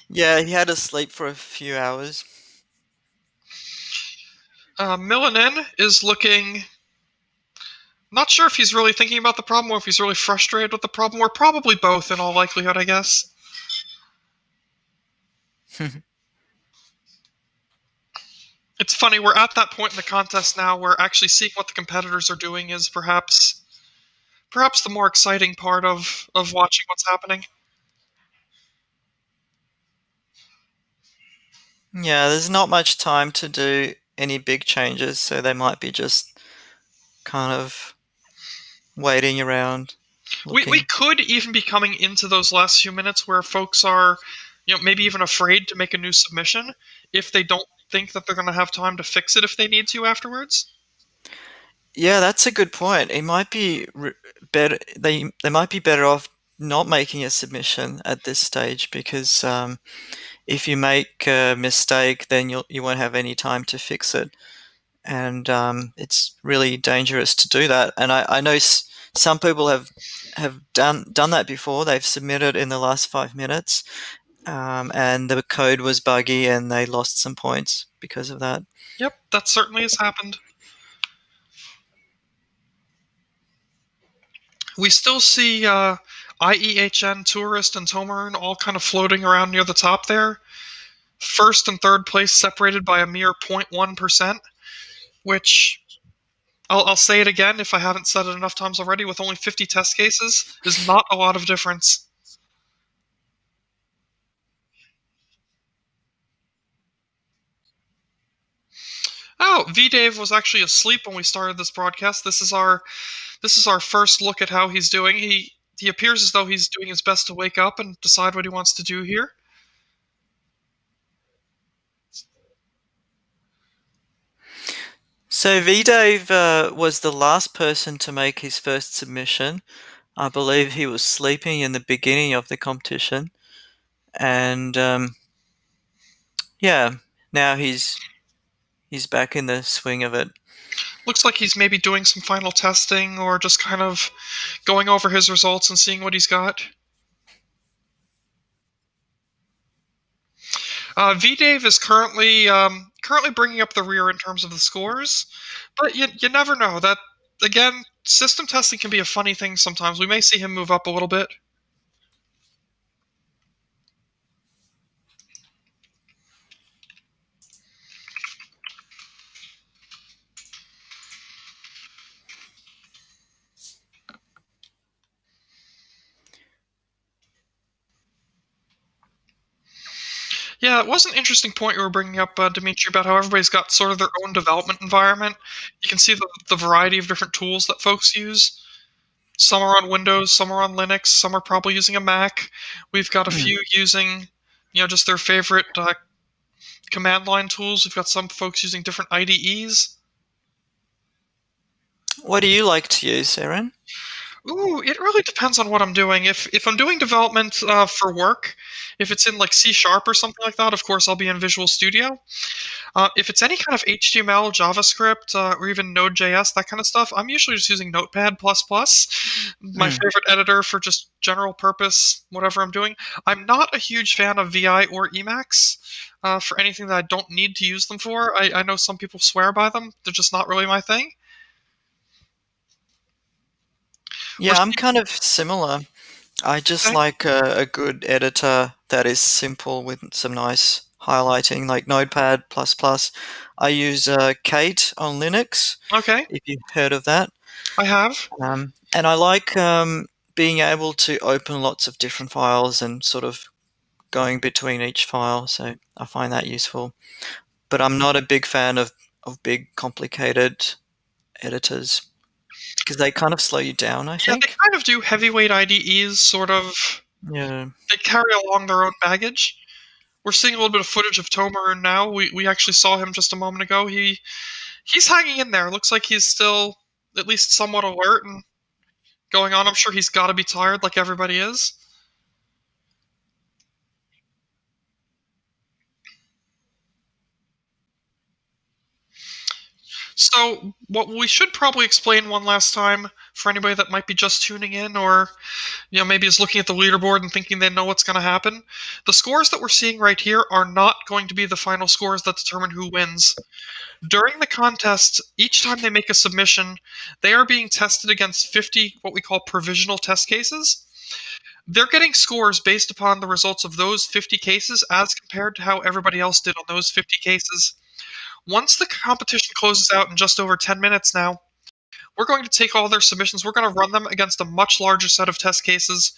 Yeah, he had to sleep for a few hours. Milanin is looking... Not sure if he's really thinking about the problem or if he's really frustrated with the problem, or probably both in all likelihood, I guess. It's funny, we're at that point in the contest now where actually seeing what the competitors are doing is perhaps the more exciting part of watching what's happening. Yeah, there's not much time to do any big changes, so they might be just kind of waiting around. We could even be coming into those last few minutes where folks are, maybe even afraid to make a new submission if they don't think that they're going to have time to fix it if they need to afterwards. Yeah, that's a good point. It might be better. They might be better off not making a submission at this stage because if you make a mistake, then you won't have any time to fix it, and it's really dangerous to do that. And I know some people have done that before. They've submitted in the last 5 minutes, and the code was buggy, and they lost some points because of that. Yep, that certainly has happened. We still see IEHN, Tourist, and Tomarun all kind of floating around near the top there. First and third place separated by a mere 0.1%, which, I'll say it again if I haven't said it enough times already, with only 50 test cases, is not a lot of difference. Oh, V-Dave was actually asleep when we started this broadcast. This is our first look at how he's doing. He appears as though he's doing his best to wake up and decide what he wants to do here. So V-Dave was the last person to make his first submission. I believe he was sleeping in the beginning of the competition. And yeah, now he's he's back in the swing of it. Looks like he's maybe doing some final testing or just kind of going over his results and seeing what he's got. V-Dave is currently bringing up the rear in terms of the scores, but you never know. That again, system testing can be a funny thing sometimes. We may see him move up a little bit. Yeah, it was an interesting point you were bringing up, Dimitri, about how everybody's got sort of their own development environment. You can see the variety of different tools that folks use. Some are on Windows, some are on Linux, some are probably using a Mac. We've got a few using, just their favorite command line tools. We've got some folks using different IDEs. What do you like to use, Aaron? Ooh, it really depends on what I'm doing. If I'm doing development for work, if it's in like C# or something like that, of course I'll be in Visual Studio. If it's any kind of HTML, JavaScript, or even Node.js, that kind of stuff, I'm usually just using Notepad++, my favorite editor for just general purpose, whatever I'm doing. I'm not a huge fan of VI or Emacs for anything that I don't need to use them for. I know some people swear by them. They're just not really my thing. Yeah, I'm kind of similar. I just like a good editor that is simple with some nice highlighting, like Notepad++. I use Kate on Linux. Okay. If you've heard of that. I have. And I like being able to open lots of different files and sort of going between each file, so I find that useful. But I'm not a big fan of big, complicated editors because they kind of slow you down, I think. Yeah, they kind of do. Heavyweight IDEs sort of. Yeah. They carry along their own baggage. We're seeing a little bit of footage of Tomaru now. We actually saw him just a moment ago. He's hanging in there. Looks like he's still at least somewhat alert and going on. I'm sure he's got to be tired like everybody is. So, what we should probably explain one last time for anybody that might be just tuning in or maybe is looking at the leaderboard and thinking they know what's going to happen. The scores that we're seeing right here are not going to be the final scores that determine who wins. During the contest, each time they make a submission, they are being tested against 50 what we call provisional test cases. They're getting scores based upon the results of those 50 cases as compared to how everybody else did on those 50 cases. Once the competition closes out in just over 10 minutes now, we're going to take all their submissions. We're going to run them against a much larger set of test cases.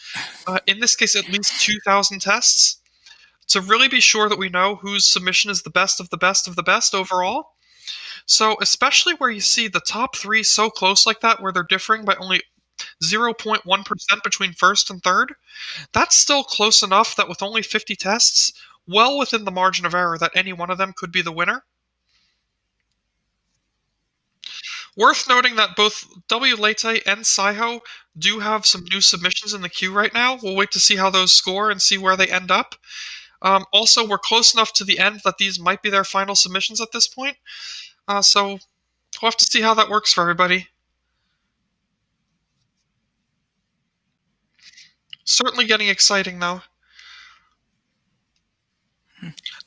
In this case, at least 2,000 tests, to really be sure that we know whose submission is the best of the best of the best overall. So especially where you see the top three so close like that, where they're differing by only 0.1% between first and third, that's still close enough that with only 50 tests, well within the margin of error, that any one of them could be the winner. Worth noting that both W. Late and Saiho do have some new submissions in the queue right now. We'll wait to see how those score and see where they end up. Also, we're close enough to the end that these might be their final submissions at this point. So we'll have to see how that works for everybody. Certainly getting exciting, though.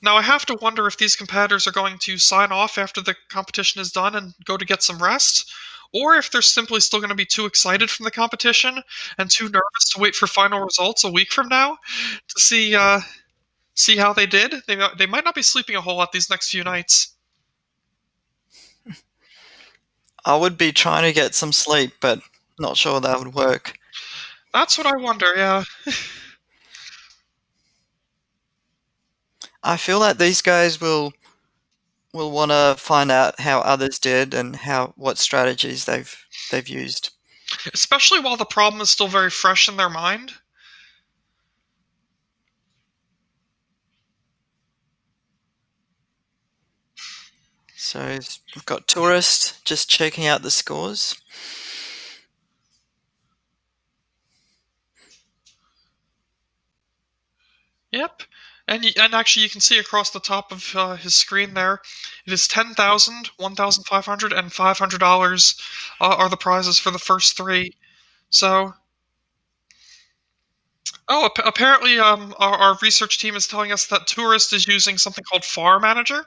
Now, I have to wonder if these competitors are going to sign off after the competition is done and go to get some rest, or if they're simply still going to be too excited from the competition and too nervous to wait for final results a week from now to see how they did. They might not be sleeping a whole lot these next few nights. I would be trying to get some sleep, but not sure that would work. That's what I wonder, yeah. I feel that these guys will want to find out how others did and what strategies they've used. Especially while the problem is still very fresh in their mind. So we've got Tourist just checking out the scores. Yep. And actually, you can see across the top of his screen there, it is $10,000, $1,500, and $500 are the prizes for the first three. So, apparently, our research team is telling us that Tourist is using something called Far Manager.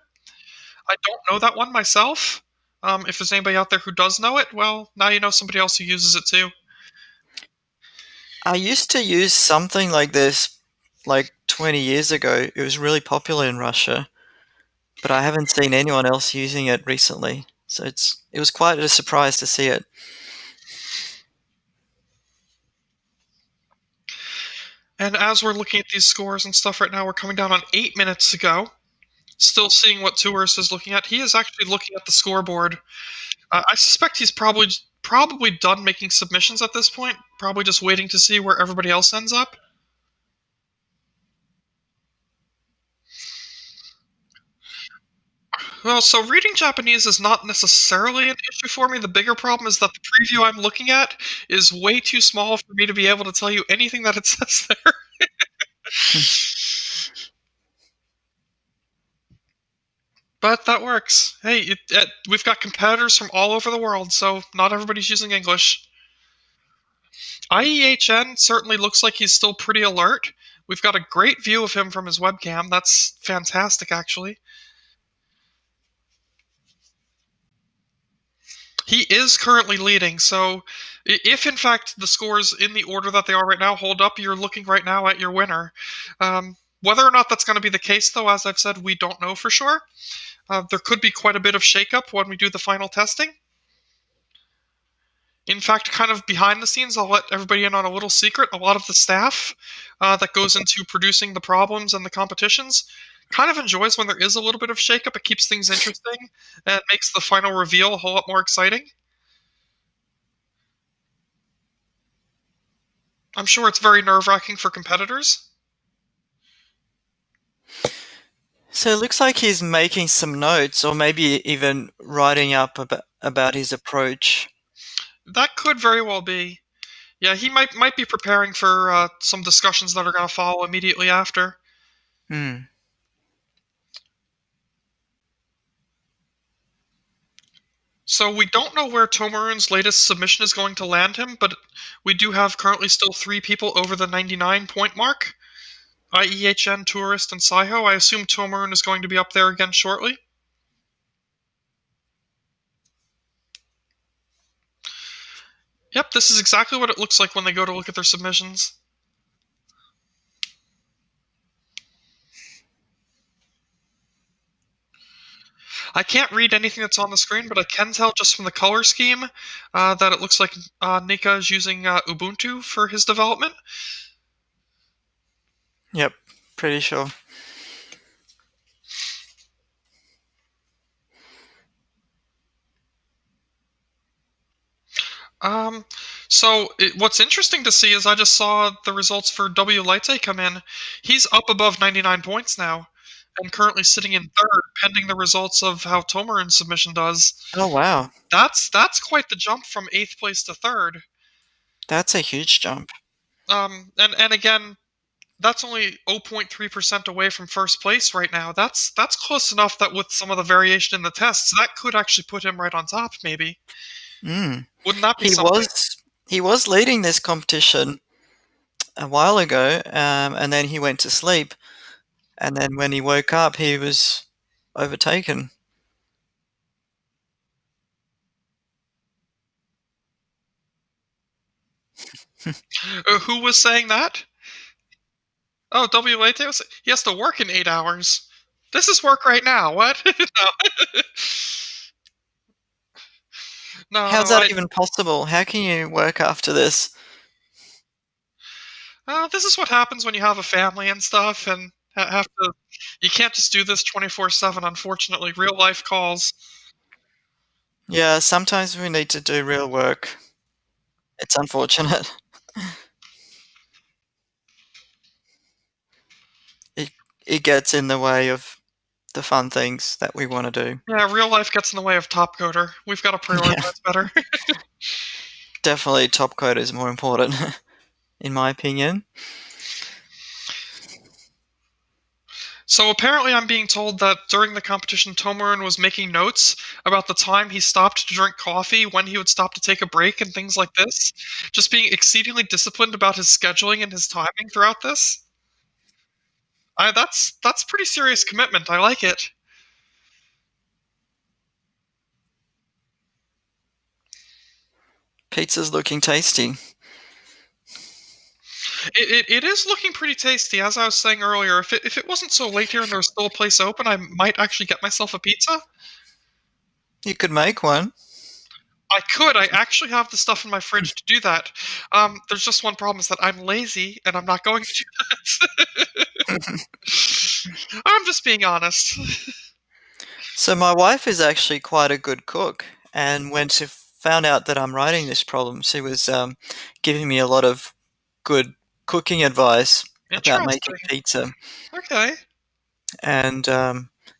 I don't know that one myself. If there's anybody out there who does know it, well, now you know somebody else who uses it too. I used to use something like this like 20 years ago. It was really popular in Russia, but I haven't seen anyone else using it recently. So it was quite a surprise to see it. And as we're looking at these scores and stuff right now, we're coming down on 8 minutes to go. Still seeing what Tourist is looking at. He is actually looking at the scoreboard. I suspect he's probably done making submissions at this point. Probably just waiting to see where everybody else ends up. Well, so reading Japanese is not necessarily an issue for me. The bigger problem is that the preview I'm looking at is way too small for me to be able to tell you anything that it says there. But that works. Hey, we've got competitors from all over the world, so not everybody's using English. IEHN certainly looks like he's still pretty alert. We've got a great view of him from his webcam. That's fantastic, actually. He is currently leading, so if in fact the scores in the order that they are right now hold up, you're looking right now at your winner. Whether or not that's going to be the case, though, as I've said, we don't know for sure. There could be quite a bit of shakeup when we do the final testing. In fact, kind of behind the scenes, I'll let everybody in on a little secret. A lot of the staff that goes into producing the problems and the competitions kind of enjoys when there is a little bit of shakeup. It keeps things interesting and makes the final reveal a whole lot more exciting. I'm sure it's very nerve-wracking for competitors. So it looks like he's making some notes, or maybe even writing up about his approach. That could very well be. Yeah, he might be preparing for some discussions that are going to follow immediately after. So we don't know where Tomarun's latest submission is going to land him, but we do have currently still 3 people over the 99-point mark. IEHN, Tourist, and Saiho. I assume Tomarun is going to be up there again shortly. Yep, this is exactly what it looks like when they go to look at their submissions. I can't read anything that's on the screen, but I can tell just from the color scheme that it looks like Nika is using Ubuntu for his development. Yep, pretty sure. What's interesting to see is I just saw the results for W. Lighte come in. He's up above 99 points now, and currently sitting in third, pending the results of how Tomarun's submission does. Oh, wow. That's quite the jump from 8th place to third. That's a huge jump. And again, that's only 0.3% away from first place right now. That's close enough that with some of the variation in the tests, that could actually put him right on top, maybe. Wouldn't that be something? He was leading this competition a while ago, and then he went to sleep, and then when he woke up, he was overtaken. Who was saying that? Oh, WLAT was. He has to work in 8 hours. This is work right now. What? No. How's that even possible? How can you work after this? This is what happens when you have a family and stuff, and have to. You can't just do this 24/7. Unfortunately, real life calls. Yeah, sometimes we need to do real work. It's unfortunate. It gets in the way of the fun things that we want to do. Yeah, real life gets in the way of Top Coder. We've got to prioritize better. Definitely Top Coder is more important, in my opinion. So apparently I'm being told that during the competition, Tomarun was making notes about the time he stopped to drink coffee, when he would stop to take a break, and things like this. Just being exceedingly disciplined about his scheduling and his timing throughout this. That's pretty serious commitment. I like it. Pizza's looking tasty. It is looking pretty tasty. As I was saying earlier, if it wasn't so late here and there was still a place open, I might actually get myself a pizza. You could make one. I could. I actually have the stuff in my fridge to do that. There's just one problem, is that I'm lazy and I'm not going to do that. I'm just being honest. So my wife is actually quite a good cook, and when she found out that I'm writing this problem, she was giving me a lot of good cooking advice about making pizza. Okay. And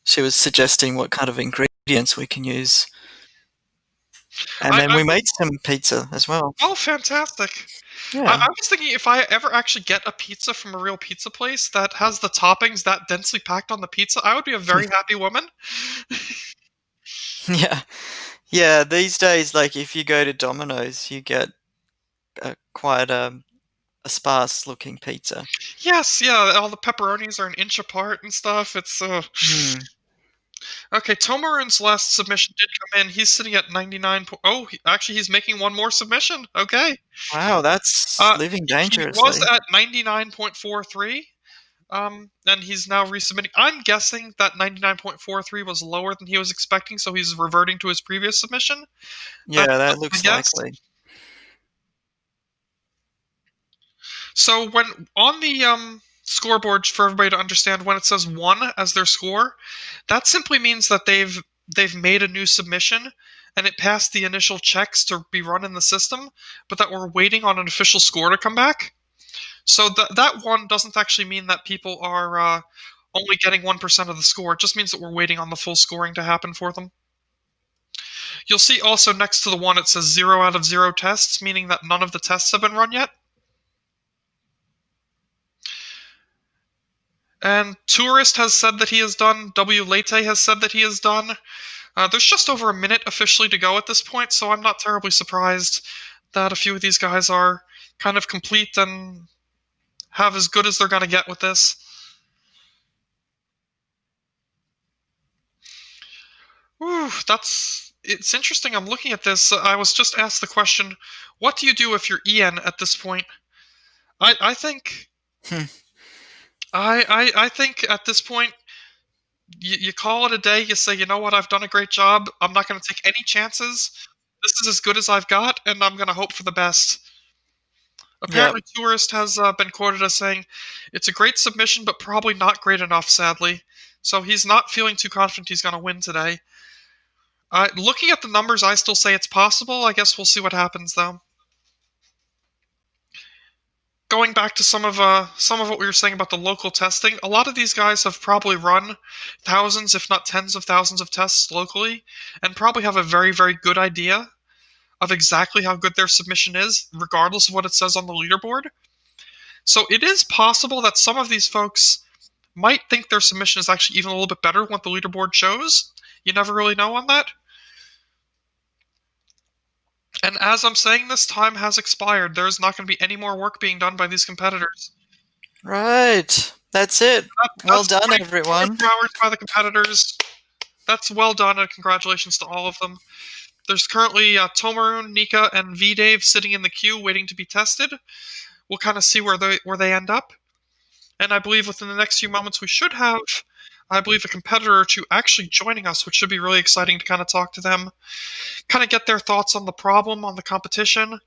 she was suggesting what kind of ingredients we can use. And then we made some pizza as well. Oh, fantastic. Yeah. I was thinking, if I ever actually get a pizza from a real pizza place that has the toppings that densely packed on the pizza, I would be a very happy woman. Yeah. Yeah, these days, like, if you go to Domino's, you get quite a sparse-looking pizza. Yes, yeah, all the pepperonis are an inch apart and stuff. It's Okay, Tomarun's last submission did come in. He's sitting at 99. Actually, he's making one more submission. Okay. Wow, that's living dangerously. He was at 99.43, and he's now resubmitting. I'm guessing that 99.43 was lower than he was expecting, so he's reverting to his previous submission. Yeah, that looks likely. So when on the scoreboard, for everybody to understand, when it says 1 as their score, that simply means that they've made a new submission and it passed the initial checks to be run in the system, but that we're waiting on an official score to come back. So that 1 doesn't actually mean that people are only getting 1% of the score. It just means that we're waiting on the full scoring to happen for them. You'll see also next to the 1 it says 0 out of 0 tests, meaning that none of the tests have been run yet. And Tourist has said that he is done. W. Latte has said that he is done. There's just over a minute officially to go at this point, so I'm not terribly surprised that a few of these guys are kind of complete and have as good as they're going to get with this. Ooh, it's interesting. I'm looking at this. I was just asked the question, what do you do if you're Ian at this point? I think... I think at this point, you call it a day. You say, you know what, I've done a great job. I'm not going to take any chances. This is as good as I've got, and I'm going to hope for the best. Apparently, Tourist has been quoted as saying, it's a great submission, but probably not great enough, sadly. So he's not feeling too confident he's going to win today. Looking at the numbers, I still say it's possible. I guess we'll see what happens, though. Going back to some of what we were saying about the local testing, a lot of these guys have probably run thousands, if not tens of thousands of tests locally, and probably have a very, very good idea of exactly how good their submission is, regardless of what it says on the leaderboard. So it is possible that some of these folks might think their submission is actually even a little bit better than what the leaderboard shows. You never really know on that. And as I'm saying this, time has expired. There's not going to be any more work being done by these competitors. Right. That's it. Well done, everyone. Hours by the competitors. That's well done, and congratulations to all of them. There's currently Tomarun, Nika, and V-Dave sitting in the queue waiting to be tested. We'll kind of see where they end up. And I believe within the next few moments we should have, I believe, a competitor or two actually joining us, which should be really exciting to kind of talk to them, kind of get their thoughts on the problem, on the competition,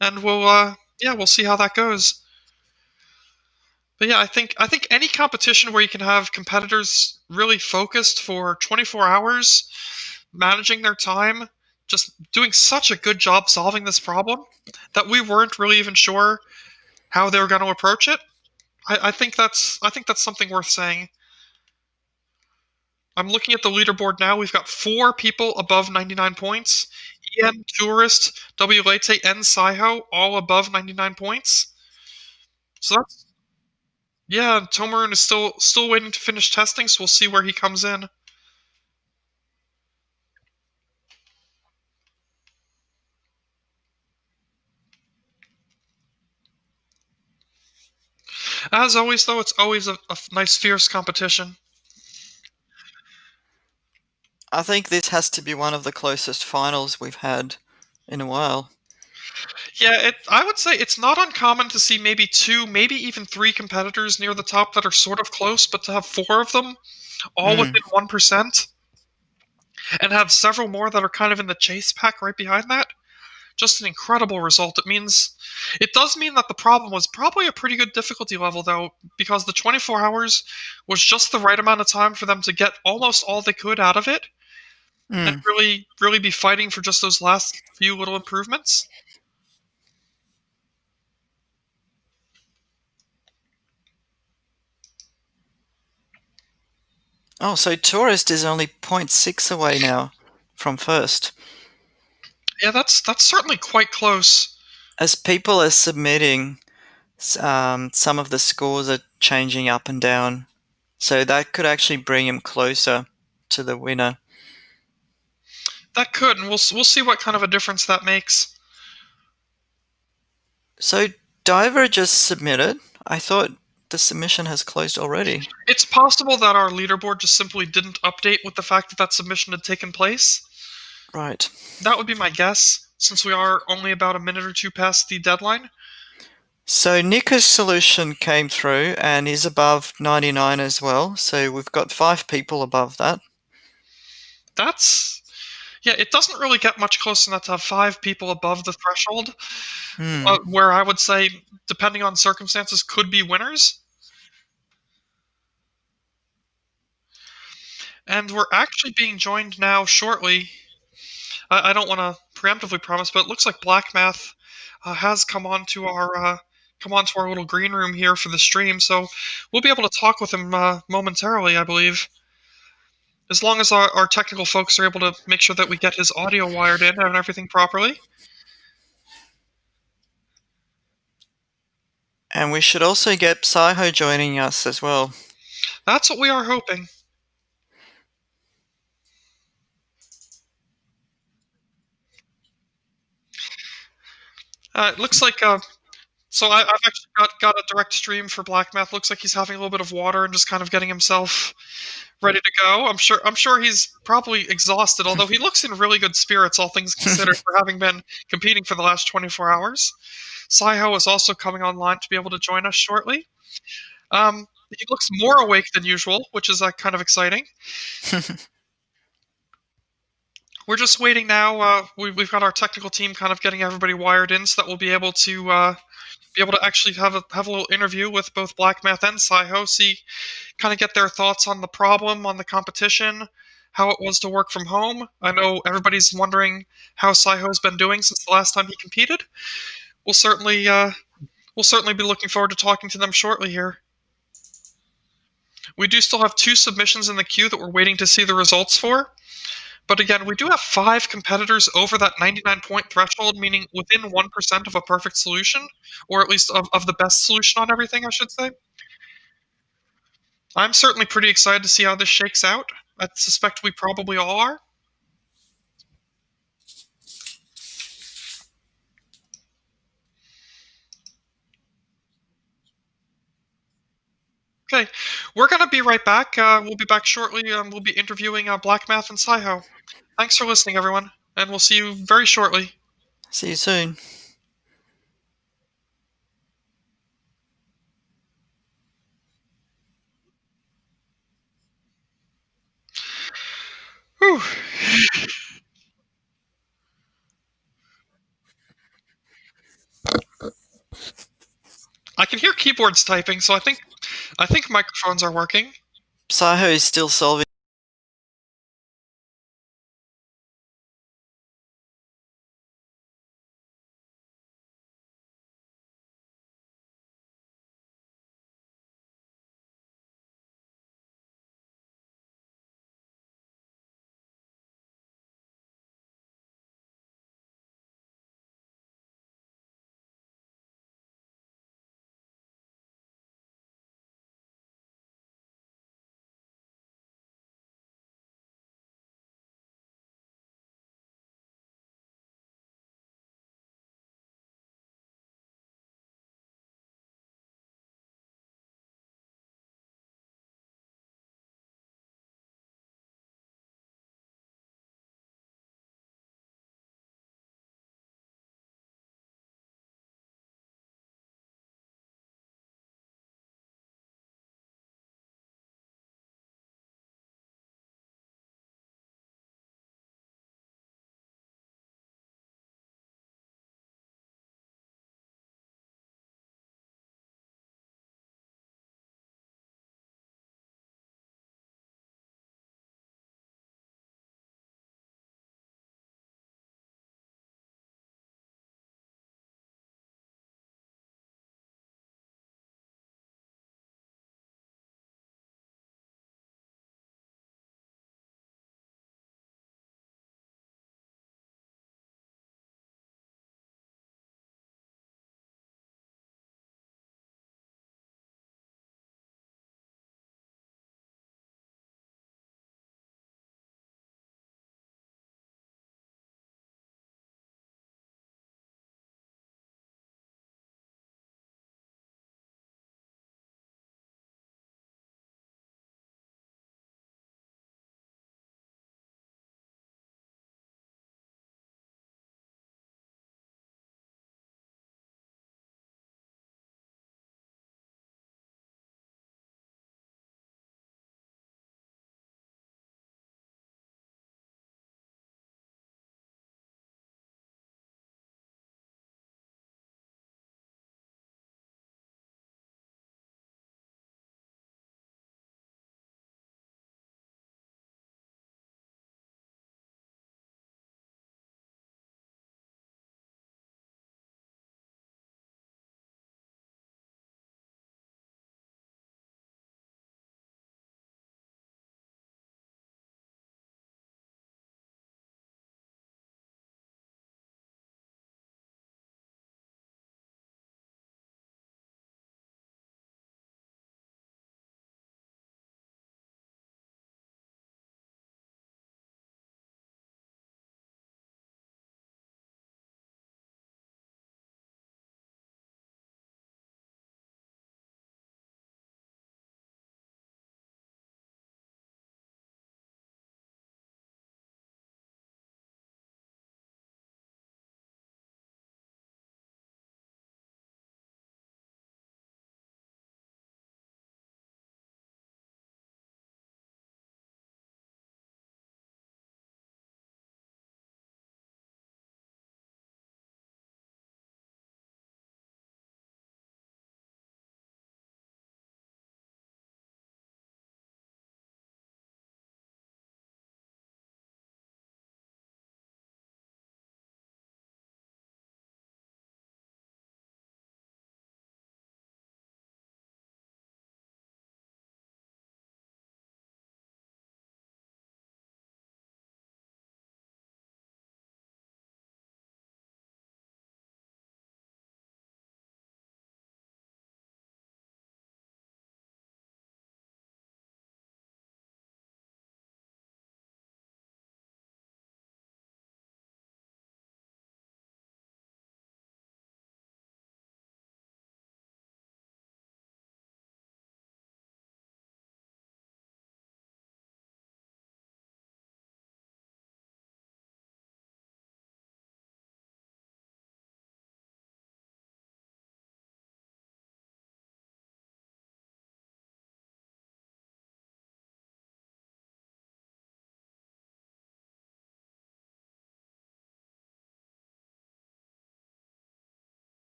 and we'll see how that goes. But yeah, I think any competition where you can have competitors really focused for 24 hours, managing their time, just doing such a good job solving this problem that we weren't really even sure how they were going to approach it. I think that's something worth saying. I'm looking at the leaderboard now. We've got 4 people above 99 points. Ian, Tourist, W. Latte, and Saiho all above 99 points. So Yeah, Tomarun is still waiting to finish testing, so we'll see where he comes in. As always, though, it's always a nice, fierce competition. I think this has to be one of the closest finals we've had in a while. Yeah, I would say it's not uncommon to see maybe 2, maybe even 3 competitors near the top that are sort of close, but to have 4 of them all within 1%, and have several more that are kind of in the chase pack right behind that, just an incredible result. It does mean that the problem was probably a pretty good difficulty level, though, because the 24 hours was just the right amount of time for them to get almost all they could out of it, and really, really be fighting for just those last few little improvements. Oh, so Tourist is only 0.6 away now from first. Yeah, that's certainly quite close. As people are submitting, some of the scores are changing up and down, so that could actually bring him closer to the winner. That could, and we'll see what kind of a difference that makes. So Diver just submitted. I thought the submission has closed already. It's possible that our leaderboard just simply didn't update with the fact that that submission had taken place. Right. That would be my guess, since we are only about a minute or two past the deadline. So Nika's solution came through and is above 99 as well. So we've got 5 people above that. Yeah, it doesn't really get much closer than that to have 5 people above the threshold, Hmm. where I would say, depending on circumstances, could be winners. And we're actually being joined now shortly. I don't want to preemptively promise, but it looks like Black Math has come onto our little green room here for the stream, so we'll be able to talk with him momentarily, I believe. As long as our technical folks are able to make sure that we get his audio wired in and everything properly. And we should also get Psyho joining us as well. That's what we are hoping. It looks like so I've actually got a direct stream for Black Math. Looks like he's having a little bit of water and just kind of getting himself ready to go. I'm sure he's probably exhausted, although he looks in really good spirits, all things considered, for having been competing for the last 24 hours. Saiho is also coming online to be able to join us shortly. He looks more awake than usual, which is kind of exciting. We're just waiting now. We've got our technical team kind of getting everybody wired in, so that we'll be able to actually have a little interview with both Black Math and Saiho, see, kind of get their thoughts on the problem, on the competition, how it was to work from home. I know everybody's wondering how Saiho's been doing since the last time he competed. We'll certainly be looking forward to talking to them shortly here. We do still have 2 submissions in the queue that we're waiting to see the results for. But again, we do have 5 competitors over that 99-point threshold, meaning within 1% of a perfect solution, or at least of the best solution on everything, I should say. I'm certainly pretty excited to see how this shakes out. I suspect we probably all are. Okay, we're going to be right back. We'll be back shortly. We'll be interviewing Black Math and Saiho. Thanks for listening, everyone, and we'll see you very shortly. See you soon. Whew. I can hear keyboards typing, so I think microphones are working. Psyho is still solving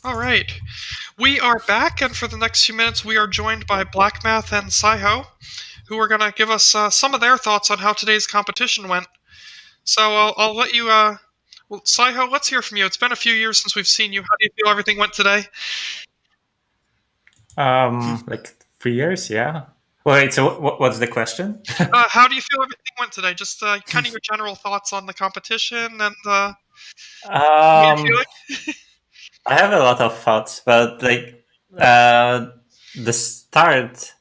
All right. We are back, and for the next few minutes, we are joined by Blackmath and Saiho, who are going to give us some of their thoughts on how today's competition went. So I'll let you. Well, Saiho, let's hear from you. It's been a few years since we've seen you. How do you feel everything went today? Like 3 years, yeah. Wait, so what's the question? How do you feel everything went today? Just kind of your general thoughts on the competition and what you're feeling. I have a lot of thoughts, but like the start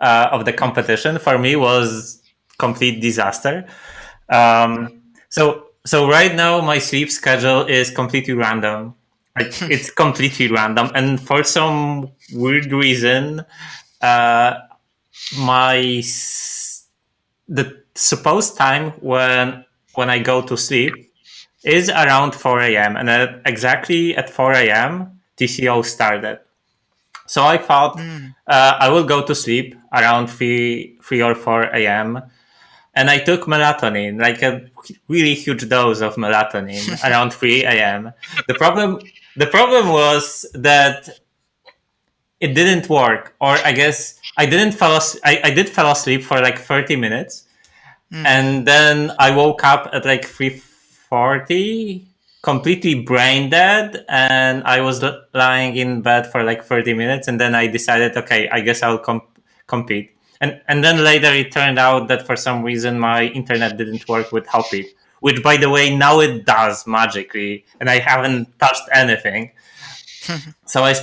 of the competition for me was complete disaster. So right now my sleep schedule is completely random. Like it's completely random, and for some weird reason, the supposed time when I go to sleep is around 4 a.m. and exactly at 4 a.m. TCO started. So I thought I will go to sleep around 3 or 4 a.m. and I took melatonin, like a really huge dose of melatonin around 3 a.m. The problem was that it didn't work, or I guess I didn't fall. I did fall asleep for like 30 minutes, and then I woke up at like 3:40, completely brain dead, and I was lying in bed for like 30 minutes, and then I decided, okay, I guess I'll compete. And then later it turned out that for some reason my internet didn't work with Hoppy, which by the way now it does magically, and I haven't touched anything. So I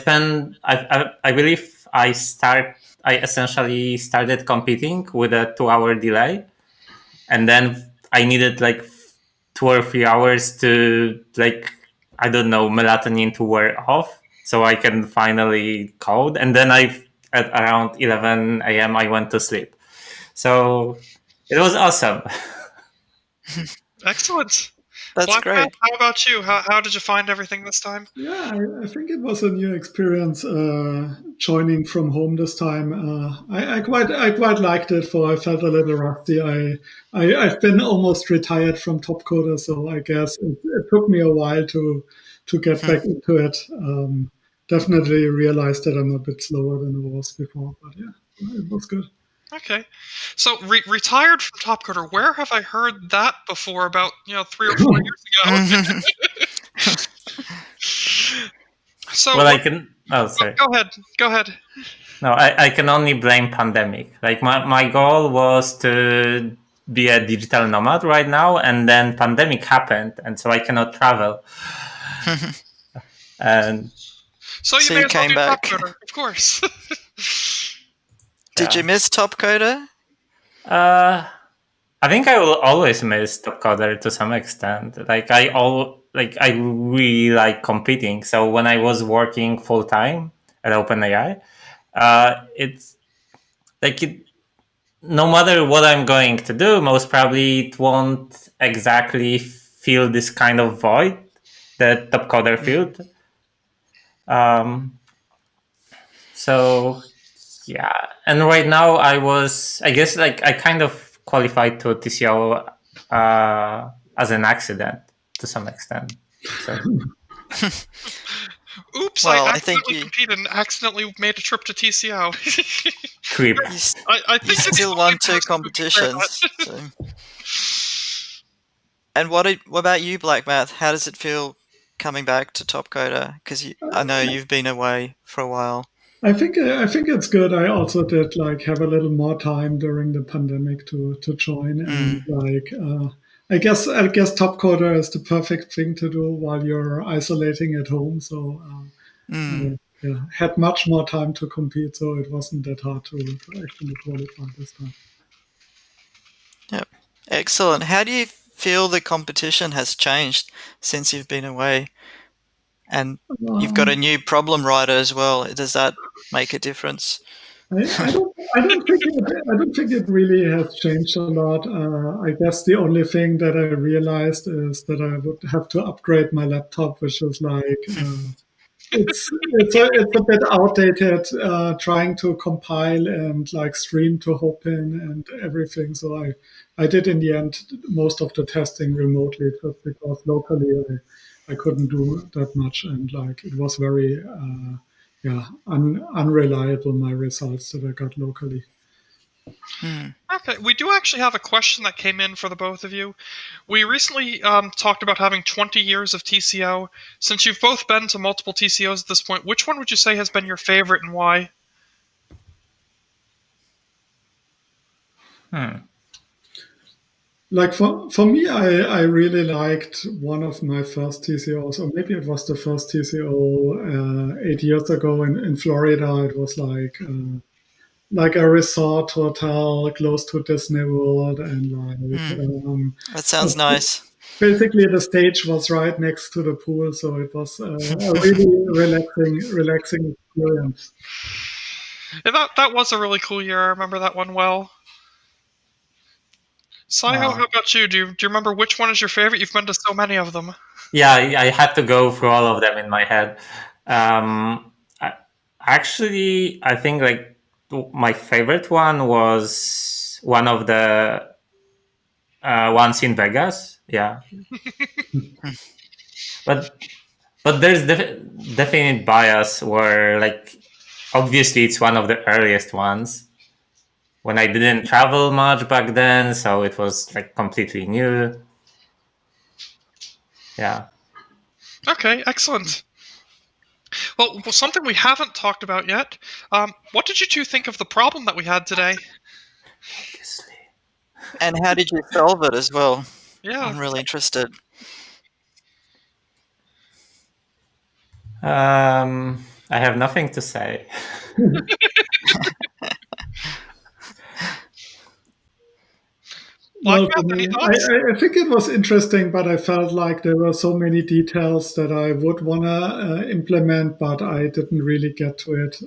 believe I essentially started competing with a 2-hour delay, and then I needed like 2 or 3 hours to, like, I don't know, melatonin to wear off so I can finally code. And then at around 11 a.m. I went to sleep. So it was awesome. Excellent. That's great. How about you? How did you find everything this time? Yeah, I think it was a new experience joining from home this time. I quite liked it, for I felt a little rusty. I've been almost retired from Top Coder, so I guess it took me a while to get back into it. Definitely realized that I'm a bit slower than I was before, but yeah, it was good. Okay, so retired from Top Coder. Where have I heard that before? About 3 or 4 years ago. So well, I can. Oh, sorry. Go ahead. No, I can only blame pandemic. Like my goal was to be a digital nomad right now, and then pandemic happened, and so I cannot travel. And so you may as well do back. Top Coder, of course. Did you miss Top Coder? I think I will always miss Top Coder to some extent. Like I really like competing. So when I was working full time at OpenAI, it's like no matter what I'm going to do, most probably it won't exactly fill this kind of void that Top Coder filled. So yeah, and right now I guess like I kind of qualified to TCO as an accident to some extent. So. Oops, well, I accidentally competed and accidentally made a trip to TCO. Creep. I think you still won 2 competitions. So. And what about you, Blackmath? How does it feel coming back to Top Coder? Because I know you've been away for a while. I think it's good. I also did have a little more time during the pandemic to join, and I guess Top Coder is the perfect thing to do while you're isolating at home. So had much more time to compete, so it wasn't that hard to actually qualify this time. Yep, excellent. How do you feel the competition has changed since you've been away? And you've got a new problem writer as well. Does that make a difference? I don't think it really has changed a lot. I guess the only thing that I realized is that I would have to upgrade my laptop, which is it's a bit outdated. Trying to compile and stream to Hopin and everything. So I did in the end most of the testing remotely, just because locally I couldn't do that much, and like it was very unreliable, my results that I got locally. Okay, we do actually have a question that came in for the both of you. We recently talked about having 20 years of TCO. Since you've both been to multiple TCOs at this point, which one would you say has been your favorite and why? Like for me, I really liked one of my first TCOs, or maybe it was the first TCO 8 years ago in Florida. It was like a resort hotel close to Disney World, and That sounds nice. basically the stage was right next to the pool, so it was a really relaxing experience. Yeah, that was a really cool year. I remember that one well. Saiho, how about you? Do you remember which one is your favorite? You've been to so many of them. Yeah, I had to go through all of them in my head. I think like my favorite one was one of the ones in Vegas. Yeah, but there's definite bias where like obviously it's one of the earliest ones when I didn't travel much back then, so it was like completely new. Yeah. Okay, excellent. Well, something we haven't talked about yet. What did you two think of the problem that we had today? Obviously. And how did you solve it as well? Yeah. I'm really interested. I have nothing to say. Well, I think it was interesting, but I felt like there were so many details that I would want to implement, but I didn't really get to it.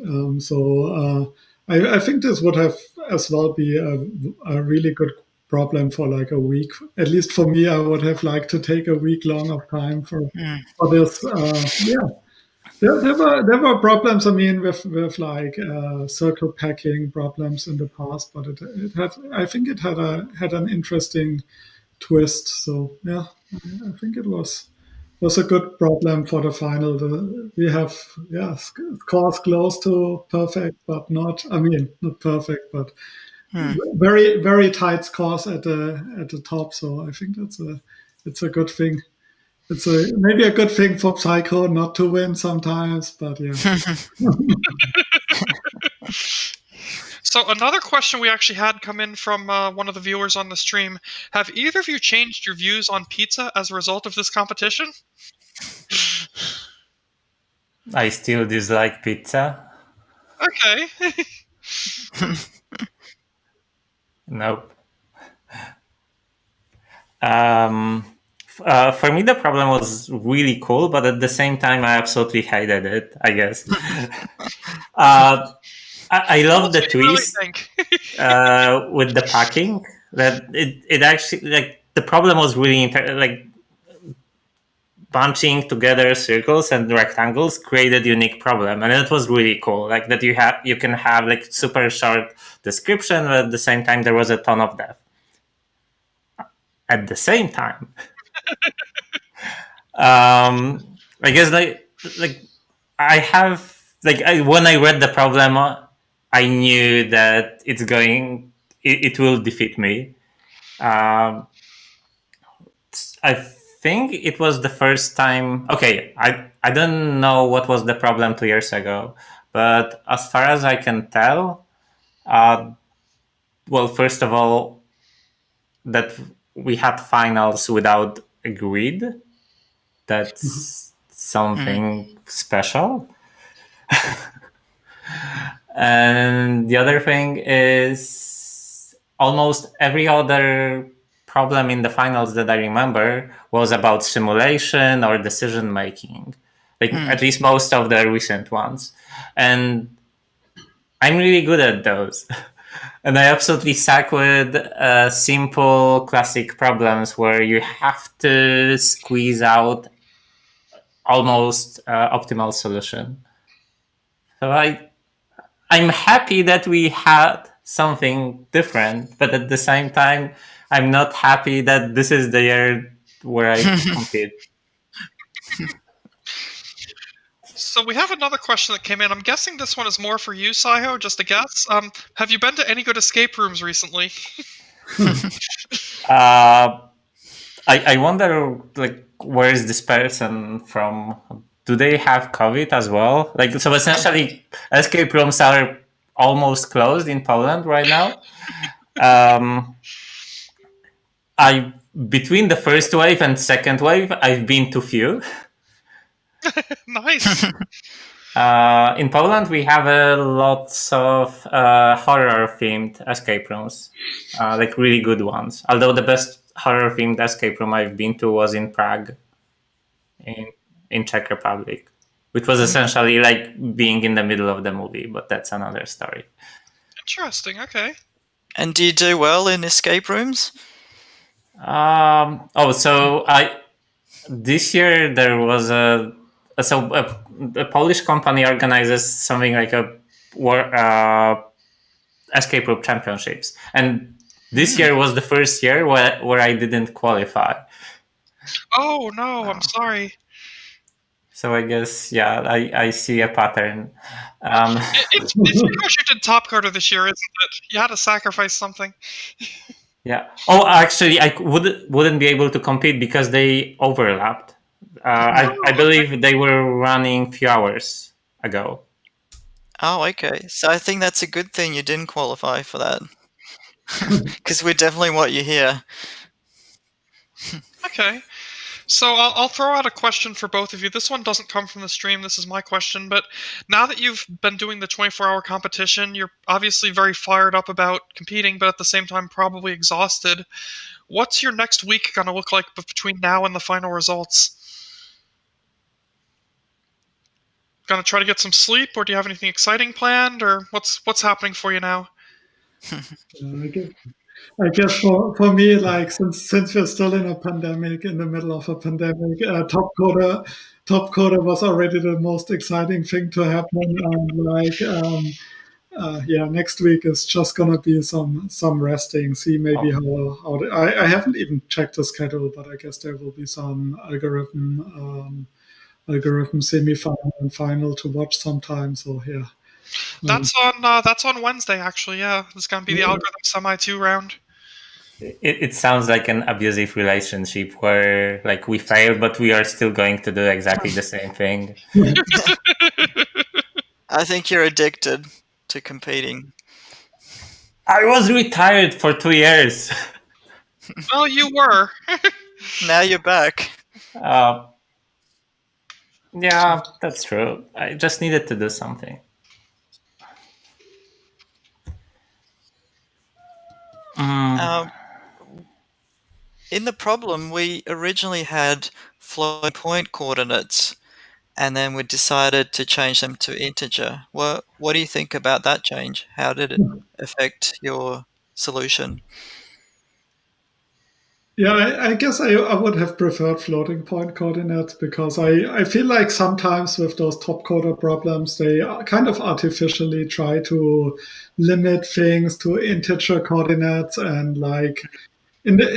I think this would have as well be a really good problem for like a week. At least for me, I would have liked to take a week long of time for this. There were problems. I mean, with like circle packing problems in the past, but it had. I think it had an interesting twist. So yeah, I think it was a good problem for the final. We have scores close to perfect, but not. I mean, not perfect, but very very tight scores at the top. So I think it's a good thing. It's maybe a good thing for Psycho not to win sometimes, but yeah. So another question we actually had come in from one of the viewers on the stream. Have either of you changed your views on pizza as a result of this competition? I still dislike pizza. Okay. Nope. For me, the problem was really cool, but at the same time, I absolutely hated it, I guess. I love the twist with the packing. That it actually, like, the problem was really like bunching together circles and rectangles created a unique problem, and it was really cool. Like that you can have like super short description, but at the same time there was a ton of depth. At the same time, I guess like I have like when I read the problem, I knew that it will defeat me. I think it was the first time. Okay, I don't know what was the problem 2 years ago, but as far as I can tell, well, first of all, that we had finals without a grid. That's something special. And the other thing is almost every other problem in the finals that I remember was about simulation or decision making, like at least most of the recent ones. And I'm really good at those. And I absolutely suck with simple classic problems where you have to squeeze out almost optimal solution. So I'm happy that we had something different, but at the same time, I'm not happy that this is the year where I compete. So we have another question that came in. I'm guessing this one is more for you, Saiho, just a guess. Have you been to any good escape rooms recently? I wonder, like, where is this person from? Do they have COVID as well? Like, so essentially, escape rooms are almost closed in Poland right now. Between the first wave and second wave, I've been to few. Nice. In Poland, we have lots of horror-themed escape rooms, like really good ones. Although the best horror-themed escape room I've been to was in Prague, in Czech Republic, which was essentially like being in the middle of the movie, but that's another story. Interesting. Okay. And do you do well in escape rooms? This year there was a Polish company organizes something like a escape room championships, and this year was the first year where I didn't qualify. Oh no, I'm sorry. So I guess, yeah, I see a pattern. It's because you did Top Coder this year, isn't it? You had to sacrifice something. Yeah. Oh, actually, I wouldn't be able to compete because they overlapped. I believe they were running a few hours ago. Oh, okay. So I think that's a good thing you didn't qualify for that. Because we definitely want you here. Okay. So I'll throw out a question for both of you. This one doesn't come from the stream. This is my question. But now that you've been doing the 24-hour competition, you're obviously very fired up about competing, but at the same time probably exhausted. What's your next week going to look like between now and the final results? Going to try to get some sleep, or do you have anything exciting planned, or what's happening for you now? I guess for me, like since we're still in the middle of a pandemic, Top Coder was already the most exciting thing to happen. Next week is just gonna be some resting. See maybe how I haven't even checked the schedule, but I guess there will be some algorithm semi-final and final to watch sometime. So yeah. That's on Wednesday, actually. Yeah, it's gonna be the algorithm semi 2 round. It sounds like an abusive relationship where, like, we failed, but we are still going to do exactly the same thing. I think you're addicted to competing. I was retired for 2 years. Well, you were. Now you're back. Yeah, that's true. I just needed to do something. In the problem, we originally had floating point coordinates, and then we decided to change them to integer. What do you think about that change? How did it affect your solution? Yeah, I guess I would have preferred floating point coordinates because I feel like sometimes with those top coder problems, they kind of artificially try to limit things to integer coordinates, and like in the